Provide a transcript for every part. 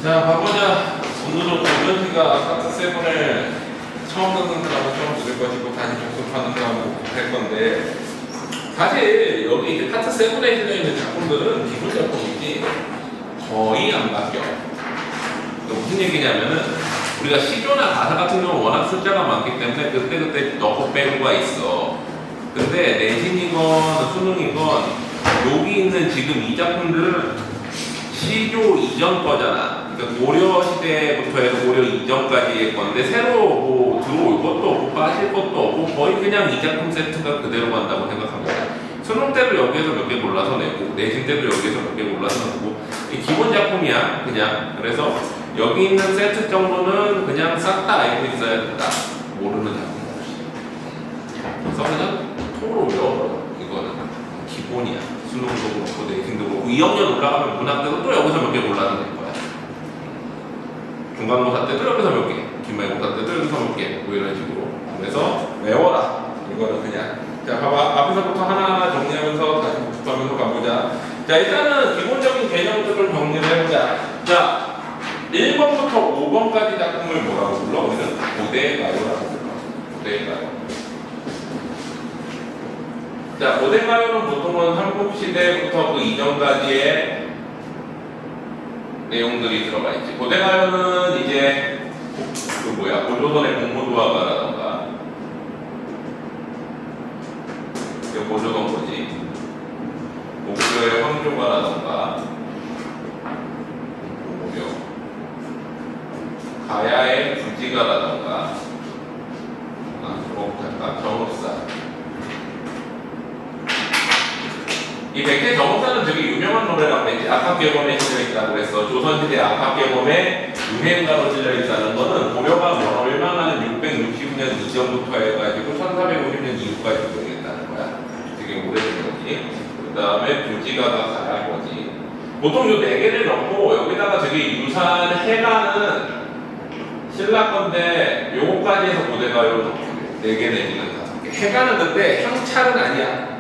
자, 가보자. 오늘은 고전지가 아파트 세븐을 처음 듣는 사람은 처음 들을 것이고 다시 접속하는 사람은 할 건데, 사실 여기 이제 파트 세븐에 실려있는 작품들은 기본 작품이지 거의 안 바뀌어. 무슨 얘기냐면은 우리가 시조나 가사 같은 경우는 워낙 숫자가 많기 때문에 그때그때 넣고 빼고가 있어. 근데 내신이건 수능이건 여기 있는 지금 이 작품들은 시조 이전 거잖아. 그러니까 고려 시대부터 해서 고려 이전까지의 건데 새로 뭐 들어올 것도 없고 빠질 것도 없고 거의 그냥 이 작품 세트가 그대로 간다고 생각합니다. 수능 때도 여기에서 몇 개 골라서 내고 내신 때도 여기에서 몇 개 골라서 내고 기본 작품이야 그냥. 그래서 여기 있는 세트 정도는 그냥 싹 다 알고 있어야 된다. 모르는 작품 없이. 그래서 그냥 토로 외워. 이거는 기본이야. 수능도 그렇고 내신도 그렇고 2학년 올라가면 문학 때도 또 여기서 몇 개 골라서 낼 거야. 중간고사 때도 여기서 몇 개, 기말고사 때도 여기서 몇 개, 뭐 이런 식으로. 그래서 외워라. 이거는 그냥. 자, 봐봐. 앞에서부터 하나하나 정리하면서 다시 복습하면서 가보자. 자, 일단은 기본적인 개념들을 정리를 해보자. 자, 1번부터 5번까지 작품을 뭐라고 불러? 우리는 고대가요라고 불러. 고대가요. 자, 고대가요는 보통은 삼국시대부터 그 이전까지의 내용들이 들어가 있지. 고대가요는 이제 고조선의 공무도화가라던가 이게 고조선 거지. 목조의 황조가라던가 가야의 부지가라던가 정읍사. 이 백제 정읍사는 되게 유명한 노래라고 했지. 악합계범에 실려있다고 그랬어. 조선시대 악합계범에 유행가로 실려있다는 거는 고려가 멸망하는 660년 이전부터 해가지고 1450년 이후까지 유행했다는 거야. 되게 오래된 거지. 그 다음에 부지가가 가야 거지. 보통 요 4개를 넣고 여기다가 되게 유사한 해가는 신라 건데 요거까지 해서 고대가요를 넣고 4개 내지는 5개. 해가는 근데 향찰은 아니야.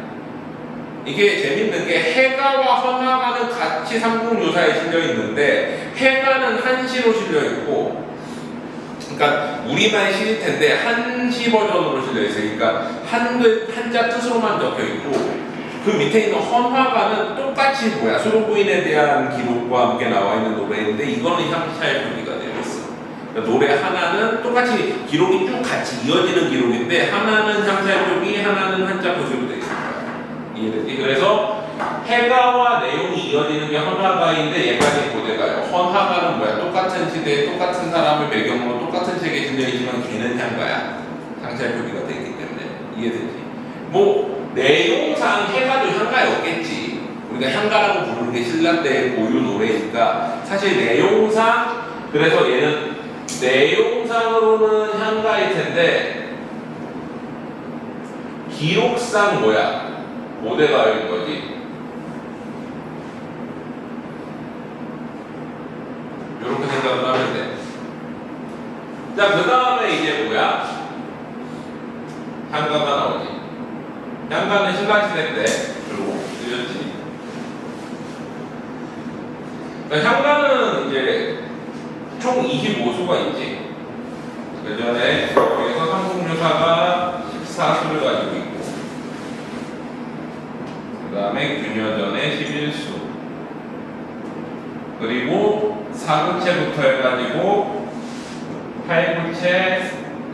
이게 재밌는 게 해가와 헌화가는 같이 삼국유사에 실려 있는데 해가는 한시로 실려 있고, 그러니까 우리말 시일 텐데 한시 버전으로 실려 있어요. 그러니까 한자 뜻으로만 적혀 있고, 그 밑에 있는 헌화가는 똑같이 수로부인에 대한 기록과 함께 나와 있는 노래인데 이거는 향찰 표기가 되어 있어. 그러니까 노래 하나는 똑같이 기록이 쭉 같이 이어지는 기록인데 하나는 향찰 표기, 하나는 한자 표기로 되어 있어. 이해되지? 그래서 해가와 내용이 이어지는 게 헌화가인데 얘가 고대가요. 헌화가는 똑같은 시대에 똑같은 사람을 배경으로 똑같은 책에 실려있지만 걔는 향가야. 상찰 표기가 되기 때문에. 이해되지? 뭐 내용상 해가도 향가에 없겠지. 우리가 향가라고 부르는 게 신라 때의 고유 노래니까 사실 내용상, 그래서 얘는 내용상으로는 향가일 텐데 기록상 고대가요인 거지. 이렇게 생각을 하면 돼. 자, 그 다음에 이제 향가가 나오지. 향가는 신라시대 때 주로 쓰였지. 그러니까 향가는 이제 총 25수가 있지. 그 전에 여기서 삼국유사가 14수를 가지고 있고, 그 다음에 균여전의 11수, 그리고 4구체부터 해가지고 8구체,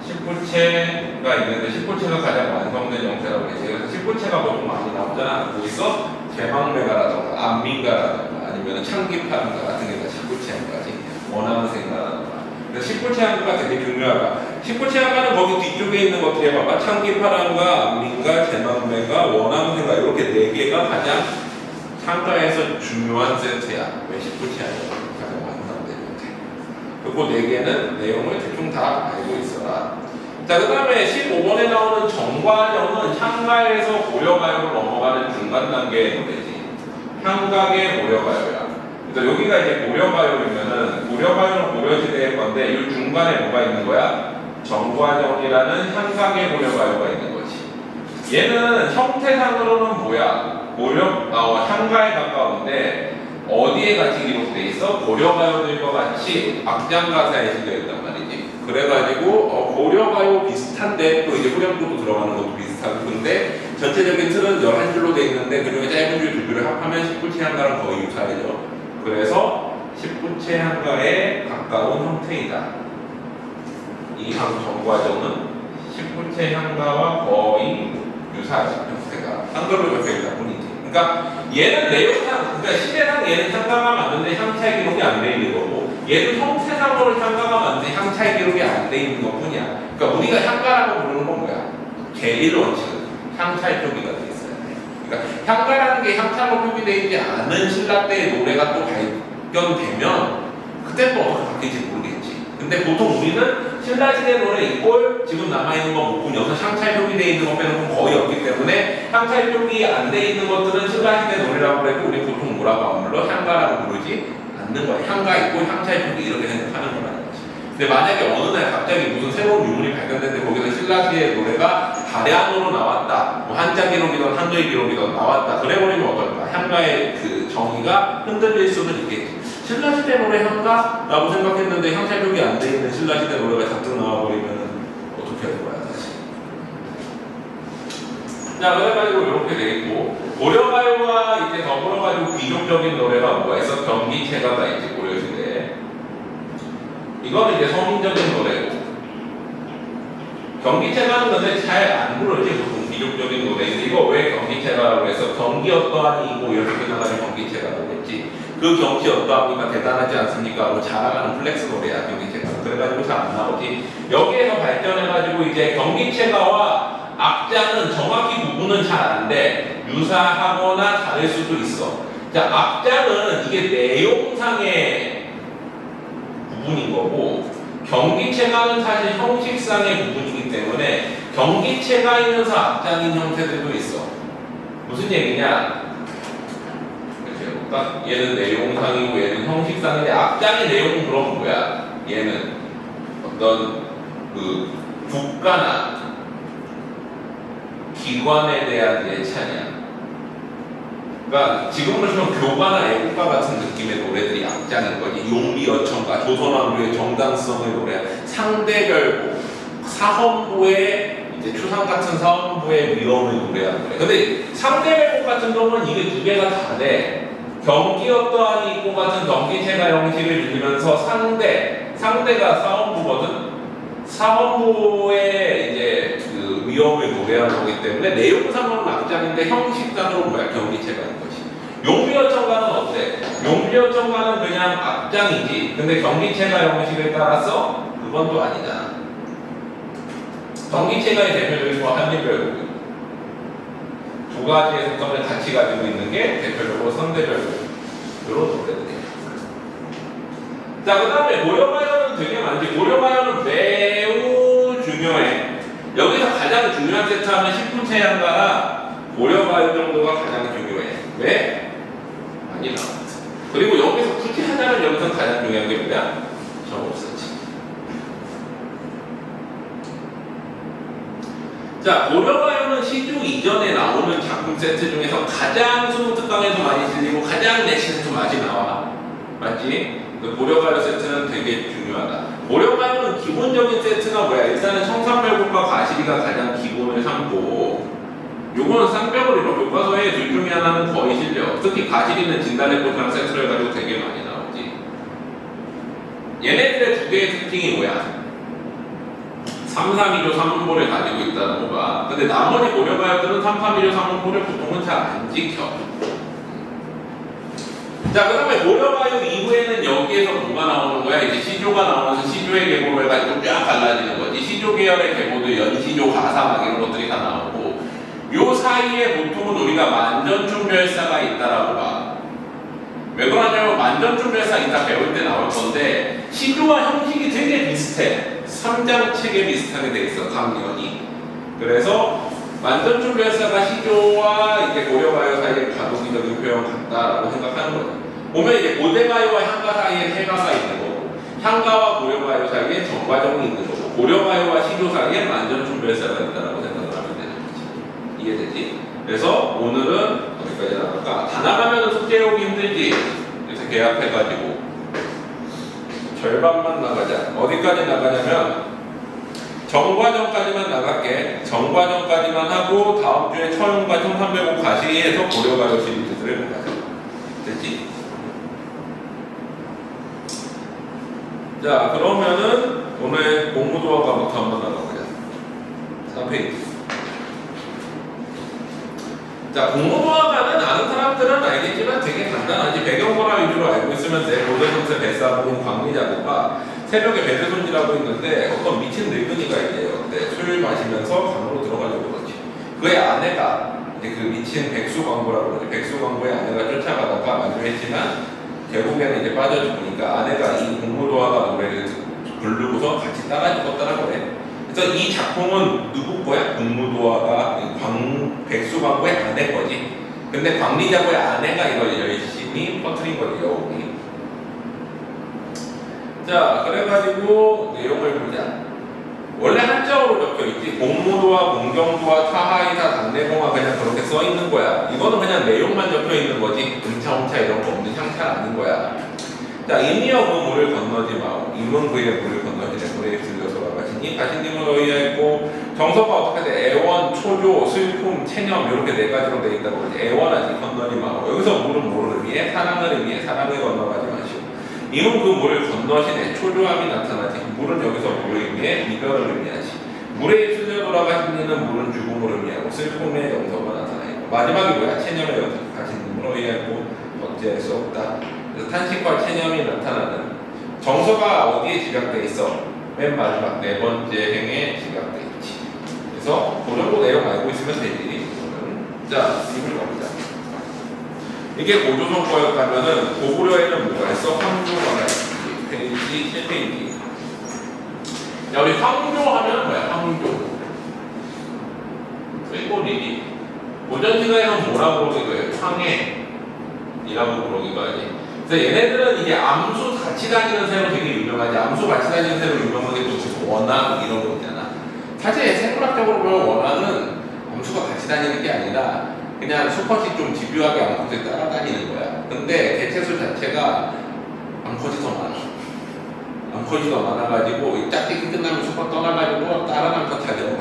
10구체가 있는데 10구체가 가장 완성된 형태라고 했지. 그래서 10구체가 보통 많이 나오잖아. 거기서 개망매가라던가 안민가라던가 아니면 창기파인가 같은 게 다 10구체한가지. 원암생가라던가. 그래서 10구체 한가가 되게 중요하다. 10구체 한가는 거기 뒤쪽에 있는 거 어떻게 봐봐. 창기파랑가, 안민가, 제망매가, 원암생가 이렇게 4개가 가장 한가에서 중요한 세트야. 왜 10구체 한가 가장 완성된 형태. 그리고 4개는 내용을 대충 다 알고 있어라. 자, 그 다음에 15번에 나오는 정과정은 향가에서 고려가요로 넘어가는 중간 단계의 노래지. 향각의 고려가요야. 그래서 여기가 이제 고려가요이면은 고려가요는 고려시대의 건데 이 중간에 뭐가 있는 거야? 정과정이라는 향각의 고려가요가 있는 거지. 얘는 형태상으로는 향가에 가까운데 어디에 같이 기록돼 있어? 고려가요들과 같이 악장가사에 실려 있단 말이지. 그래가지고 고려가요 비슷한데 또 이제 후렴구도 들어가는 것도 비슷하고 근데 전체적인 틀은 11줄로 돼 있는데 그중에 짧은 줄 2줄을 합하면 10부채 향가랑 거의 유사해져. 그래서 10부채 향가에 가까운 형태이다. 이 정과정은 10부채 향가와 거의 유사하지 형태가 한글로 적혀있다 뿐이지. 그러니까 얘는 내용상, 그러니까 시대상 얘는 향가가 맞는데 향차의 기록이 안 돼 있는 거고 얘는 형태상으로 향가가 맞는데 향차의 기록이 안 돼 있는 것 뿐이야. 그러니까 우리가 향가라고 부르는 건 뭐야? 제일 원칙은 향차의 표기가 돼 있어야 돼. 그러니까 향가라는 게 향차로 표기되어 있지 않은 신라 때의 노래가 또 발견되면 그때 또 어떻게 바뀔지 모르겠지. 근데 보통 우리는 신라시대 노래 이꼴 지금 남아있는 거 못 보니 여기서 향차의 표기되어 있는 거 빼놓고 거의 없기 때문에 향차의 표기 안 돼 있는 것들은 신라시대 노래라고 해도 우리 보통 뭐라고 안 불러? 향가라고 부르지 않는 거야. 향가 있고 향차의 표기 이렇게 생각하는 거라는 거지. 근데 만약에 어느 날 갑자기 무슨 새로운 유물이 발견됐는데 거기서 신라시대 노래가 다량으로 나왔다. 뭐 한자 기록이든 한글 기록이든 나왔다. 그래버리면 어떨까? 향가의 그 정의가 흔들릴 수는 있겠지. 신라시대 노래 향가라고 생각했는데 향차 표기 안 돼 있는 신라시대 노래가 잔뜩 나와버리면 어떻게 할 거야 다시. 자 그래가지고 이렇게 되겠고 고려가요와 이제 더불어가지고 귀족적인 노래가 뭐가 있어? 경기체가가 있지 고려시대에. 이거는 이제 서민적인 노래고 경기체가는 근데 잘 안 부르지 보통 귀족적인 노래인데 이거 왜 경기체가라고 해서 경기 어떠하니 이고 이렇게 끝나가지고 경기체가라고 했지. 그 경치 어떠합니까? 대단하지 않습니까? 뭐 자랑하는 플렉스 노래야 경기체가. 그래가지고 잘 안 나오지. 여기에서 발전해가지고 이제 경기체가와 악장은 정확히 구분은 잘 안 돼. 유사하거나 다를 수도 있어. 자, 악장은 이게 내용상의 부분인 거고 경기체가는 사실 형식상의 부분이기 때문에 경기체가이면서 악장인 형태들도 있어. 무슨 얘기냐? 얘는 내용상이고 얘는 형식상인데 악장의 내용은 그럼 뭐야? 얘는 어떤 그 국가나 기관에 대한 예찬이야. 그러니까 지금으로 치면 교가나 애국가 같은 느낌의 노래들이 악장인 거지. 용비어천가, 조선왕조의 정당성의 노래, 상대별고, 사헌부의 이제 추상 같은 사헌부의 위험을 노래하는 거래. 근데 상대별곡 같은 경우는 이게 두 개가 다르대. 경기 어떠한 이고 같은 경기체가 형식을 빌리면서 상대가 사헌부거든. 사헌부의 이제 그 위험을 노래하는 거기 때문에 내용상으로는 악장인데 형식상으로 뭐야 경기체가인 거지. 용비어천가는 어때? 용비어천가는 그냥 악장이지. 근데 경기체가 형식을 따라서 그건 또 아니잖아. 경기체가의 대표적인 거 한림별곡. 두 가지의 속성을 같이 가지고 있는 게 대표적으로 선대별곡 이런 노래들이에요. 자, 그 다음에 고려가요는 되게 많지. 고려가요는 매우 중요해. 여기서 가장 중요한 세트 하면 10부채 향가랑 고려가요 정도가 가장 중요해. 왜? 많이 나왔어. 그리고 여기서 굳이 하자면 여기서 가장 중요한 게 뭐냐? 정없었지. 자, 고려가요는 시조 이전에 나오는 작품 세트 중에서 가장 수능특강에도 많이 들리고 가장 내신에도 많이 나와. 맞지? 그 고려가요 세트는 되게 중요하다. 고려가요는 기본적인 세트가 뭐야? 일단은 청산별곡과 가시리가 가장 기본을 삼고 요거는 쌍벽을이로 교과서에 둘 중에 하나는 거의 실려. 특히 가시리는 진달래꽃이랑 세트로 해가지고 되게 많이 나오지. 얘네들의 두 개의 특징이 뭐야? 3, 3, 2조 3문보를 가지고 있다는 거가. 근데 나머지 고려가요들은 3, 3, 2조 3문보를 보통은 잘 안 지켜. 자, 그 다음에 고려가요 이후에는 여기에서 뭐가 나오는 거야? 이제 시조가 나오면서 시조의 계보로 해가지고 쫙 갈라지는 거지. 시조 계열의 계보도 연시조, 가사막 이런 것들이 다 나오고 요 사이에 보통은 우리가 만전춘별사가 있다라고 봐. 왜 그러냐면 만전춘별사 이따 배울 때 나올 건데 시조와 형식이 되게 비슷해. 3장 책에 비슷하게 돼 있어, 강연이. 그래서 만전춘별사가 시조와 이제 고려가요 사이에 과도기적인 표현 같다라고 생각하는 거죠. 보면 이제 고대가요와 향가 사이에 해가가 있는 거고, 향가와 고려가요 사이에 정과정이 있는 거고, 고려가요와 시조 사이에 만전춘별사가 있다라고 생각을 하면 되는 거지. 이해되지? 그래서 오늘은 어디까지 나갈까? 다 나가면 숙제 오기 힘들지? 계약해가지고 절반만 나가자. 어디까지 나가냐면 정과정까지만 나갈게. 정과정까지만 하고 다음 주에 처음과 1305 가시에서 고려가요 시리즈를 가자. 됐지? 자, 그러면은 오늘 공부조합과부터 한번 나가보자. 3페이지. 자, 공모도화가는 아는 사람들은 알겠지만 되게 간단하지. 배경거라 위주로 알고 있으면 돼. 고대선생 뱃사부인 광리자고가 새벽에 배를 손질하고 있는데 어떤 미친 늙은이가 있대요. 근데 술 마시면서 강으로 들어가려고 그러지. 그의 아내가 이제 그 미친 백수 광고라고 그러지. 백수 광고의 아내가 쫓아가다가 마주했지만 결국에는 이제 빠져 죽으니까 아내가 이 공모도화가 노래를 부르고서 같이 따라 죽었다라고 해. 그래서 이 작품은 누구 거야? 공무도화가 백수 광고의 아내 거지. 근데 광리자고의 아내가 이걸 열심히 퍼뜨린 거지, 여기. 자, 그래가지고 내용을 보자. 원래 한자어로 적혀있지. 공무도화, 공경도화, 타하이사, 당내공화 그냥 그렇게 써있는 거야. 이거는 그냥 내용만 적혀있는 거지. 음차음차 이런 거 없는 향차 아닌 거야. 자, 임이여 그 물을 건너지 마오. 임은 그의 물을 건너지네. 물에 들려서 가시니 가신님을 의하였고 정서가 어떻게 돼? 애원, 초조, 슬픔, 체념 이렇게 네 가지로 돼 있다고 그러지. 애원하지 건너지 마오. 여기서 물은 뭐를 의미해? 사랑을 의미해. 사랑을 건너가지 마시오. 임은 그 물을 건너시네. 초조함이 나타나지. 물은 여기서 뭐를 의미해? 이별을 의미하지. 물에 휩쓸려 돌아가신 이는 물은 죽음을 의미하고 슬픔의 정서가 나타나고 마지막이 뭐야? 체념의 정서. 가신님을 의하였고 어찌할 수 없다. 그래서 탄식과 체념이 나타나는 정서가 어디에 집약돼 있어? 맨 마지막 네 번째 행에 집약돼 있지. 그래서 그 정도 내용 알고 있으면 되지. 자, 이걸 가보자. 이게 고조선 거였다면은 고구려에는 뭐가 있어? 황조가 있지. 페이지 7페이지. 자, 우리 황조하면 뭐야? 황조. 일본이지. 고전 시간에는 뭐라고 부르기도 해요? 황해이라고 부르기도 하지. 그래서 얘네들은 이제 암수 같이 다니는 새로 되게 유명하지. 암수 같이 다니는 새로 유명한 게 또 원앙 이런 거 있잖아. 사실 생물학적으로 보면 원앙은 암수가 같이 다니는 게 아니라 그냥 수컷이 좀 집요하게 암컷에 따라다니는 거야. 근데 개체수 자체가 암컷이 더 많아. 암컷이 더 많아가지고 짝짓기 끝나면 수컷 떠나가지고 다른 암컷 찾아오고.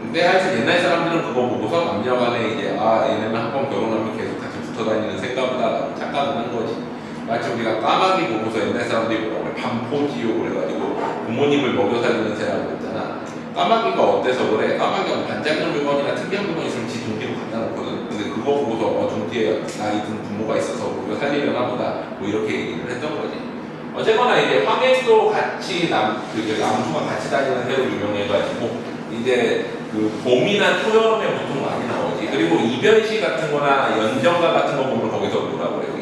근데 하여튼 옛날 사람들은 그거 보고서 남녀간에 이제 얘네는 한 번 결혼하면 계속 같이 붙어다니는 생각보다 착각을 한 거지. 마치 우리가 까마귀 보고서 옛날 사람들이 뭐라고 그래? 반포지요 그래가지고 부모님을 먹여 살리는 새라고 했잖아. 까마귀가 어때서 그래? 까마귀가 반짝이는 물건이나 특이한 물건 있으면 지 둥지로 갖다 놓거든. 근데 그거 보고서 둥지에 나이 든 부모가 있어서 먹여 살리려나 보다 뭐 이렇게 얘기를 했던 거지. 어쨌거나 이제 황해도 같이 암수가 같이 다니는 새로 유명해가지고 이제 그 봄이나 초여름에 보통 많이 나오지. 그리고 이별시 같은 거나 연정가 같은 거 보면 거기서 뭐라고 그래요?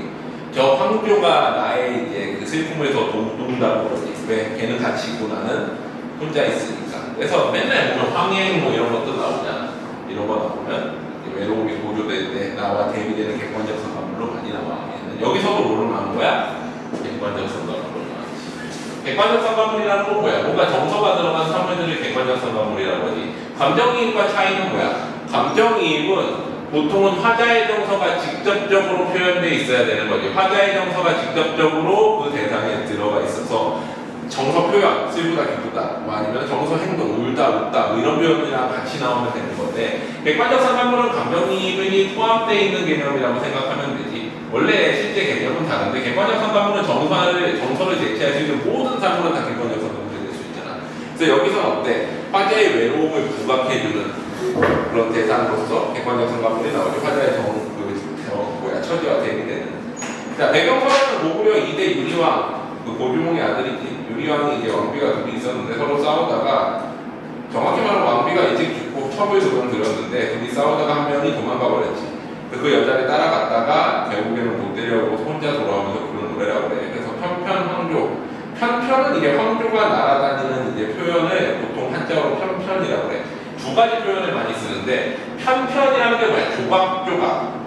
저 황조가 나의 이제 그 슬픔을 더 돕는다고 그러지. 왜? 걔는 같이 있고 나는 혼자 있으니까. 그래서 맨날 보면 황해 뭐 이런 것도 나오잖아. 이런 거 나오면 외로움이 고조될 때 나와 대비되는 객관적 상관물로 많이 나와. 여기서도 뭐를 나오는 거야? 객관적 상관물로 나왔지. 객관적 상관물이라는 건 뭐야? 뭔가 정서가 들어간 사물들을 객관적 상관물이라고 하지. 감정이입과 차이는 뭐야? 감정이입은 보통은 화자의 정서가 직접적으로 표현되어 있어야 되는 거지. 화자의 정서가 직접적으로 그 대상에 들어가 있어서 정서 표현, 슬프다, 기쁘다, 뭐 아니면 정서 행동, 울다, 웃다, 뭐 이런 표현이랑 같이 나오면 되는 건데, 객관적 상관물은 감정이입이 포함되어 있는 개념이라고 생각하면 되지. 원래 실제 개념은 다른데, 객관적 상관물은 정서를 제시할 수 있는 모든 사물은 다 객관적 상관물이 될 수 있잖아. 그래서 여기서는 어때? 화자의 외로움을 부각해주는 그런 대상으로서 객관적 상관물이 나오죠. 화자의 처지와 대비되는. 자, 배경서는 고구려 2대 유리왕, 그 고주몽의 아들이지. 유리왕이 이제 왕비가 둘이 있었는데 서로 싸우다가, 정확히 말하면 왕비가 일찍 죽고 첩을 두번 들였는데 둘이 싸우다가 한 명이 도망가 버렸지. 그 여자를 따라갔다가 결국에는 못 데려오고 혼자 돌아오면서 부르는 노래라고 그래. 그래서 편편황조. 편편은 이게 황조가 날아다니는 이제 표현을 보통 한자어로 편편이라고 그래. 두 가지 표현을 많이 쓰는데, 편편이라는 게 뭐야? 조각조각.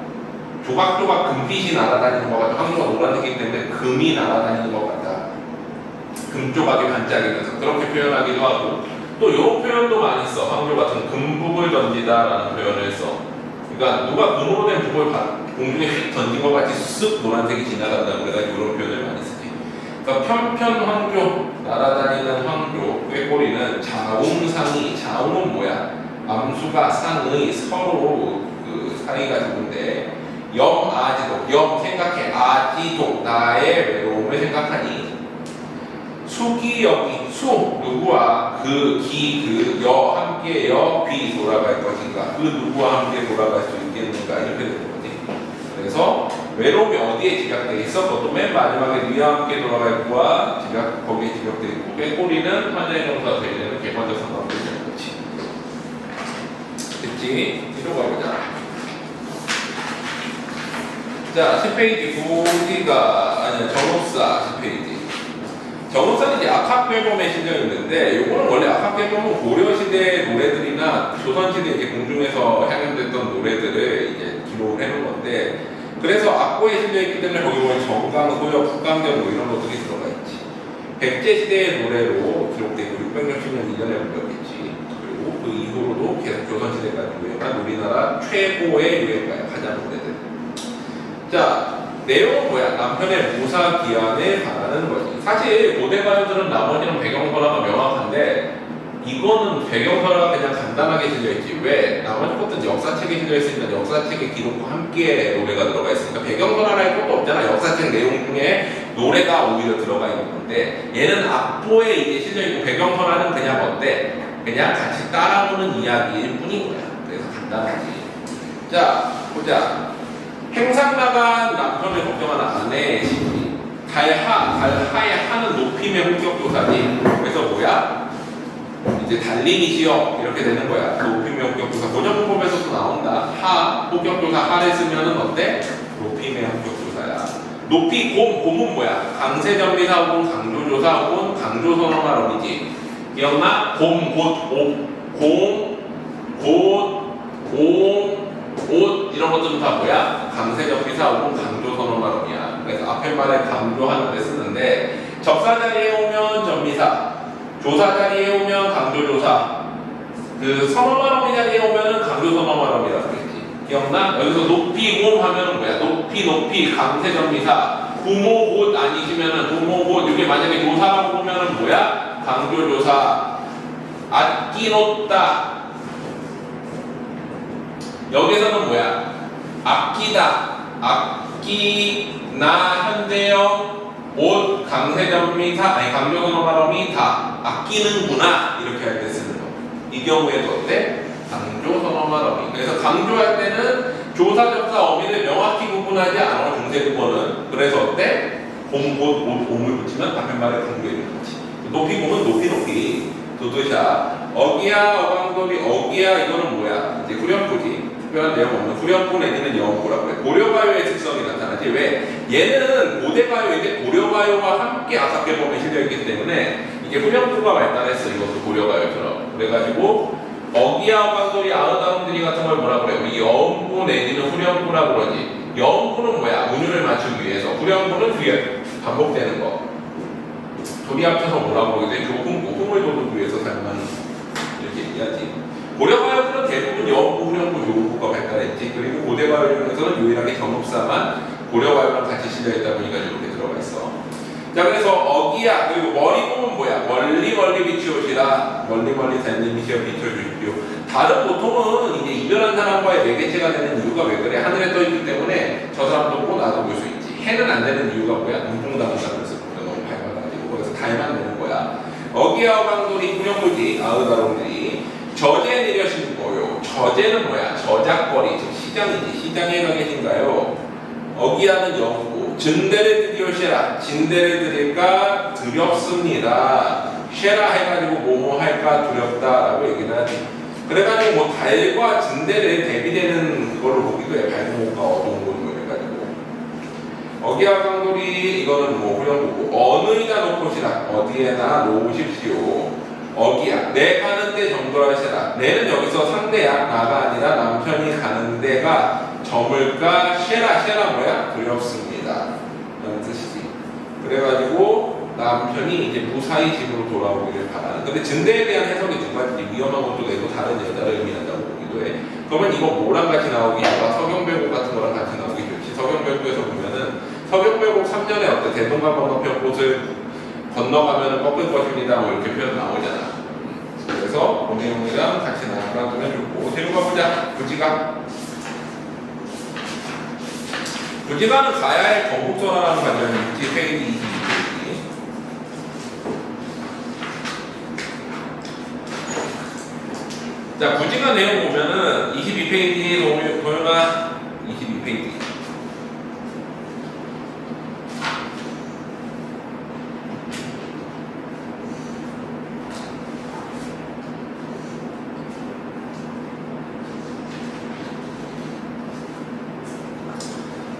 조각조각 금빛이 날아다니는 것 같다. 황조가 노란색이기 때문에 금이 날아다니는 것 같다. 금조각이 반짝이면서 그렇게 표현하기도 하고, 또 이런 표현도 많이 써. 황조 같은 금북을 던지다라는 표현을 써. 그러니까 누가 금으로 된 북을 공중에 휙 던진 것 같이 쓱 노란색이 지나간다고 그래가지고 이런 표현을 많이 쓰지. 그러니까 편편황조, 날아다니는 황조, 꾀꼬리는 자웅상이, 자웅은 뭐야? 암수가 상의 서로 그 사이가 좋은데 염아지도, 염 생각해, 아지도 나의 외로움을 생각하니 수기여기, 수 누구와 그 기, 그 여 함께 여귀 돌아갈 것인가, 그 누구와 함께 돌아갈 수 있겠는가 이렇게 되는 거지. 그래서 외로움이 어디에 집약되어 있어? 그것도 맨 마지막에 위와 함께 돌아갈 거와 거기에 집약되어 있고, 꾀꼬리는 환자의 정사가 되려는 객관적 상관으로 되는 거지. 됐지? 뒤로 가보자. 자, 10페이지 고디가 아니야 정업사 10페이지. 정업사는 이제 악학괴범에 실려 있는데, 요거는 원래 악학괴범은 고려시대 노래들이나 조선시대 이제 공중에서 향연됐던 노래들을 이제 기록을 해놓은 건데, 그래서 악보에 실려 있기 때문에 거기 보면 정강, 소역, 북강경 뭐 이런 것들이 들어가 있지. 백제시대의 노래로 기록되고 660년 이전에 불렸겠지. 그리고 그 이후로도 계속 조선시대까지 유행한 우리나라 최고의 유행가야, 가장 노래들. 자, 내용은 뭐야? 남편의 무사 기한을 바라는 거지. 사실 고대 가요들은 나머지는 배경설화가 명확한데 이거는 배경설화가 그냥 간단하게 실려있지. 왜? 나머지 것들은 역사책에 실려있으니까 역사책의 기록과 함께 노래가 들어가 있으니까 배경설화랄 것도 없잖아. 역사책 내용 중에 노래가 오히려 들어가 있는 건데, 얘는 악보에 이제 실려있고 배경설화는 그냥 어때? 그냥 같이 따라오는 이야기일 뿐인 거야. 그래서 간단하지. 자, 보자. 행상 나간 남편을 걱정하는 아내의 시기. 달하의 하는 높임의 본격조사지. 그래서 뭐야? 이제 달림이지요. 이렇게 되는 거야. 높임의 본격조사. 고전문법에서도 나온다. 하, 본격조사 하를 쓰면은 어때? 높임의 본격조사야. 높이 곰은 뭐야? 강세전비사 혹은 강조조사 혹은 강조선언말음이지. 기억나? 곰, 옷 이런 것들은 다 뭐야? 강세전비사 혹은 강조선언말음이야. 그래서 앞에 말에 강조하는 데 쓰는데, 접사 자리에 오면 전미사, 조사 자리에 오면 강조조사, 그 선언말음이 자리에 오면은 강조선언말음이라고 했지. 기억나? 여기서 높이 곰 하면은 뭐야? 높이 강세전미사, 부모 곧 아니시면은 부모 곧, 이게 만약에 조사라고 보면은 뭐야? 강조조사. 아끼놓다, 여기서는 뭐야? 아끼다, 아끼나 현재형 옷 강세전미사, 아니 강조선언말음이 다 아끼는구나 이렇게 할 때 쓰는 거. 이 경우에도 어때? 강조선언말음이. 그래서 강조할 때는 조사, 접사, 어미를 명확히 구분하지 않아 중세국어는. 그래서 어때? 곰, 곧, 옷, 옴을 붙이면 앞에 말에 강조해주는 거지. 높이 보면 높이 도도샤. 어기야, 어강돌이, 어기야 이거는 뭐야? 이제 후렴구지. 특별한 내용 없는 후렴구 내지는 영구라고 해. 고려가요의 특성이 나타나지. 왜? 얘는 고대가요인데 고려가요와 함께 악학괴범에 실려있기 때문에 이게 후렴구가 발달했어. 이것도 고려가요처럼. 그래가지고 어기야, 어강돌이, 아흔아흔들이 같은 걸 뭐라 그래? 우리 영구 내지는 후렴구라고 그러지. 영구는 뭐야? 운율을 맞추기 위해서. 후렴구는 뒤에 반복되는 거. 둘이 합쳐서 뭐라고 그러게 돼? 흥을 돋우기 위해서 사용하는 이렇게 얘기하지. 고려가요들은 대부분 영구, 후렴구, 조구가 발달했지. 그리고 고대가요에서는 유일하게 정읍사만 고려가요랑 같이 실려있다 보니까 이렇게 들어가 있어. 자, 그래서 어기야, 그리고 머리봉은 뭐야? 멀리 비추오시라. 멀리 달님이시여 비춰주십시오. 다른 보통은 이제 이별한 사람과의 매개체가 되는 이유가 왜 그래? 하늘에 떠있기 때문에 저 사람도 보고 나도 볼 수 있지. 해는 안 되는 이유가 뭐야? 눈뽕 당한다고 그랬어. 너무 밝아가지고. 그래서 달만 되는 거야. 어기야, 어강돌이 후렴구지. 아흔아흔들이 저제 내려신 거요. 저제는 뭐야? 저작거리, 즉 시장이지. 시장에 가 계신가요? 어기야는 영구. 진대를 드리오시라. 진대를 드릴까 두렵습니다. 쉐라 해가지고 뭐뭐 할까 두렵다라고 얘기를 하지. 그래가지고 뭐 달과 진대를 대비되는 그걸로 보기도 해. 밝은 곳과 어두운 곳 뭐 해가지고. 어기야 강돌이 이거는 뭐 후렴구고. 어느이나 놓고시라. 어디에나 놓으십시오. 어기야, 내 가는 데 정돌하시라. 내는 여기서 상대야. 나가 아니라 남편이 가는 데가 저물까? 쉐라 뭐야? 두렵습니다. 라는 뜻이지. 그래가지고 남편이 이제 무사히 집으로 돌아오기를 바라는. 근데 증대에 대한 해석이 두 가지. 위험한 것도 내고 다른 여자를 의미한다고 보기도 해. 그러면 이거 뭐랑 같이 나오기 좋아? 서경배고 같은 거랑 같이 나오기 좋아? 서경별곡에서 보면은 서경별곡 3년에 어때 대동강 건너편 꽃을 건너가면 꺾을 것입니다. 뭐 이렇게 표현 나오잖아. 그래서 본내용이랑 같이 나눠두면 좋고 뒤로 가보자. 부지가는 가야의 건국전화라는 관점이 있지. 페이지 22페이지. 자, 부지가 내용 보면은 22페이지 도현아 22페이지.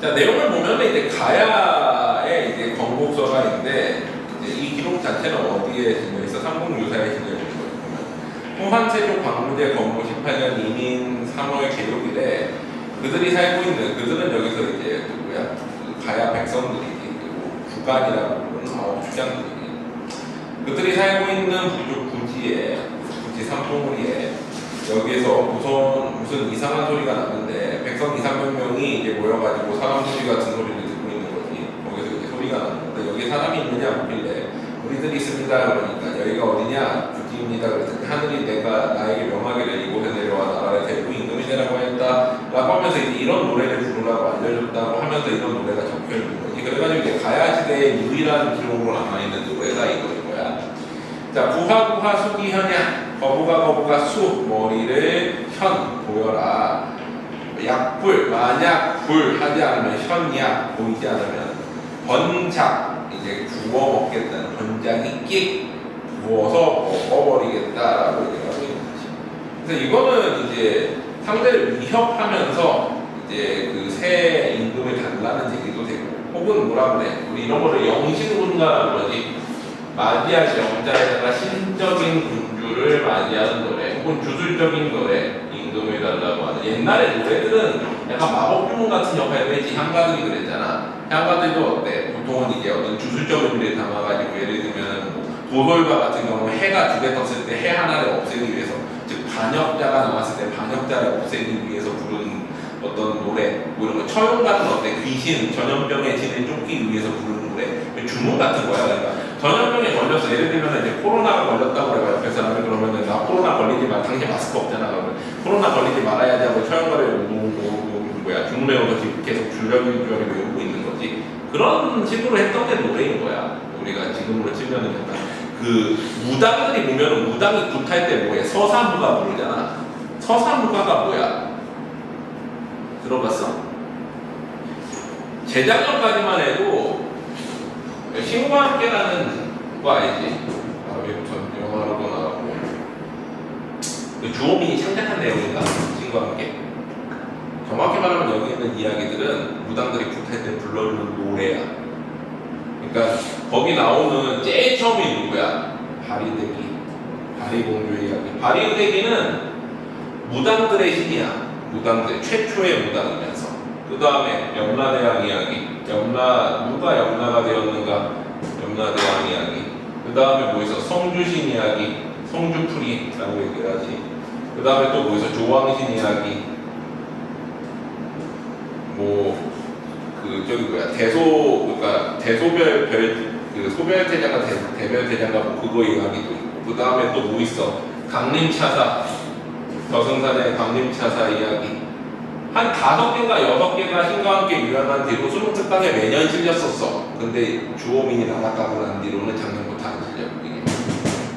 자, 내용을 보면은 이제 가야의 이제 건국서가 있는데 이제 이 기록 자체는 어디에 실려 있어? 삼국유사에 실려 있는 거죠. 홍한세조 광무제 건국 18년 이민 3월 기록일에 그들이 살고 있는 그들은 여기서 이제 누구야? 그 가야 백성들이지. 그리고 구간이라고 부르는 9주장들이 그들이 살고 있는 부족 부지 산봉우리에 여기에서 무슨 이상한 소리가 나는데 백성 2, 300명이 이제 모여가지고 사람 소리 같은 소리를 듣고 있는 거지. 거기서 이제 소리가 나는데 여기 사람이 있느냐 묻길래 우리들이 있습니다. 그러니까 여기가 어디냐? 부지입니다. 그랬더니 하늘이 내가 나에게 명하기를 이곳에 내려와 나라를 데리고 임금이 되라고 했다 라고 하면서 이제 이런 노래를 부르라고 알려줬다고 하면서 이런 노래가 적혀있는 거지. 그래가지고 이제 가야시대의 유일한 기록으로 남아있는 노래가 이거인 거야. 자, 구하구하 수기현야 거부가 수 머리를 현 보여라. 약불 만약 불 하지 않으면 현약 보이지 않으면 번작 이제 구워 먹겠다는 번작이 끽 구워서 먹어버리겠다라고 얘기하고 있는 거지. 그래서 이거는 이제 상대를 위협하면서 이제 그 새 임금을 달라는 얘기도 되고 혹은 뭐라 그래 우리 이런 거를 영신군가라는 거지. 맞이할 영자에다가 신적인 군주를 맞이하는 노래 혹은 주술적인 노래 임금을 달라고 하는 옛날의 노래들은 약간 마법주문 같은 역할을 했지. 향가들이 그랬잖아. 향가들도 어때? 보통은 이제 어떤 주술적인 일을 담아가지고 예를 들면 도솔가 같은 경우 해가 두 개 떴을 때 해 하나를 없애기 위해서 즉 반역자가 나왔을 때 반역자를 없애기 위해서 부르는 어떤 노래 뭐 이런 거 처용가는 어때? 귀신 전염병의 진을 쫓기 위해서 부르는 노래 주문 같은 거야. 그러니까 전염병에 걸렸어. 예를 들면 이제 코로나가 걸렸다고 그래요. 옆에 사람이 그러면은 나 코로나 걸리지 마. 당신 마스크 없잖아. 그러면 코로나 걸리지 말아야지 하고 처형가를 주문 외워서 계속 줄여주기 외우고 있는 거지. 그런 식으로 했던 게 노래인 거야. 우리가 지금으로 치면은 약간 그 무당들이 보면은 무당이 굿할 때 뭐해? 서사무가 부르잖아. 서사무가가 뭐야? 들어봤어? 재작년까지만 해도 신과 함께라는 거 알지? 영화로도 나오고 주호민이 창작한 내용인가? 신과 함께 정확히 말하면 여기 있는 이야기들은 무당들이 굿할 때 불러주는 노래야. 그러니까 거기 나오는 제일 처음이 누구야? 바리대기, 바리공주의 이야기. 바리대기는 무당들의 신이야. 무당들 최초의 무당이면서 그 다음에 염라대왕 이야기. 누가 염라가 되었는가? 염라대왕 이야기. 그 다음에 뭐 있어? 성주신 이야기, 성주풀이라고 얘기를 하지. 그 다음에 또 뭐 있어? 조왕신 이야기. 그러니까 대소별 그 소별대장과 대별대장과 뭐 그거 이야기도 있고. 그 다음에 또 뭐 있어? 강림차사, 저승사자의 강림차사 이야기. 한 5개가 6개가 신과 함께 유연한 뒤로 수능특강에 매년 실렸었어. 근데 주호민이 나갔다고 난 뒤로는 작년부터 안 실려.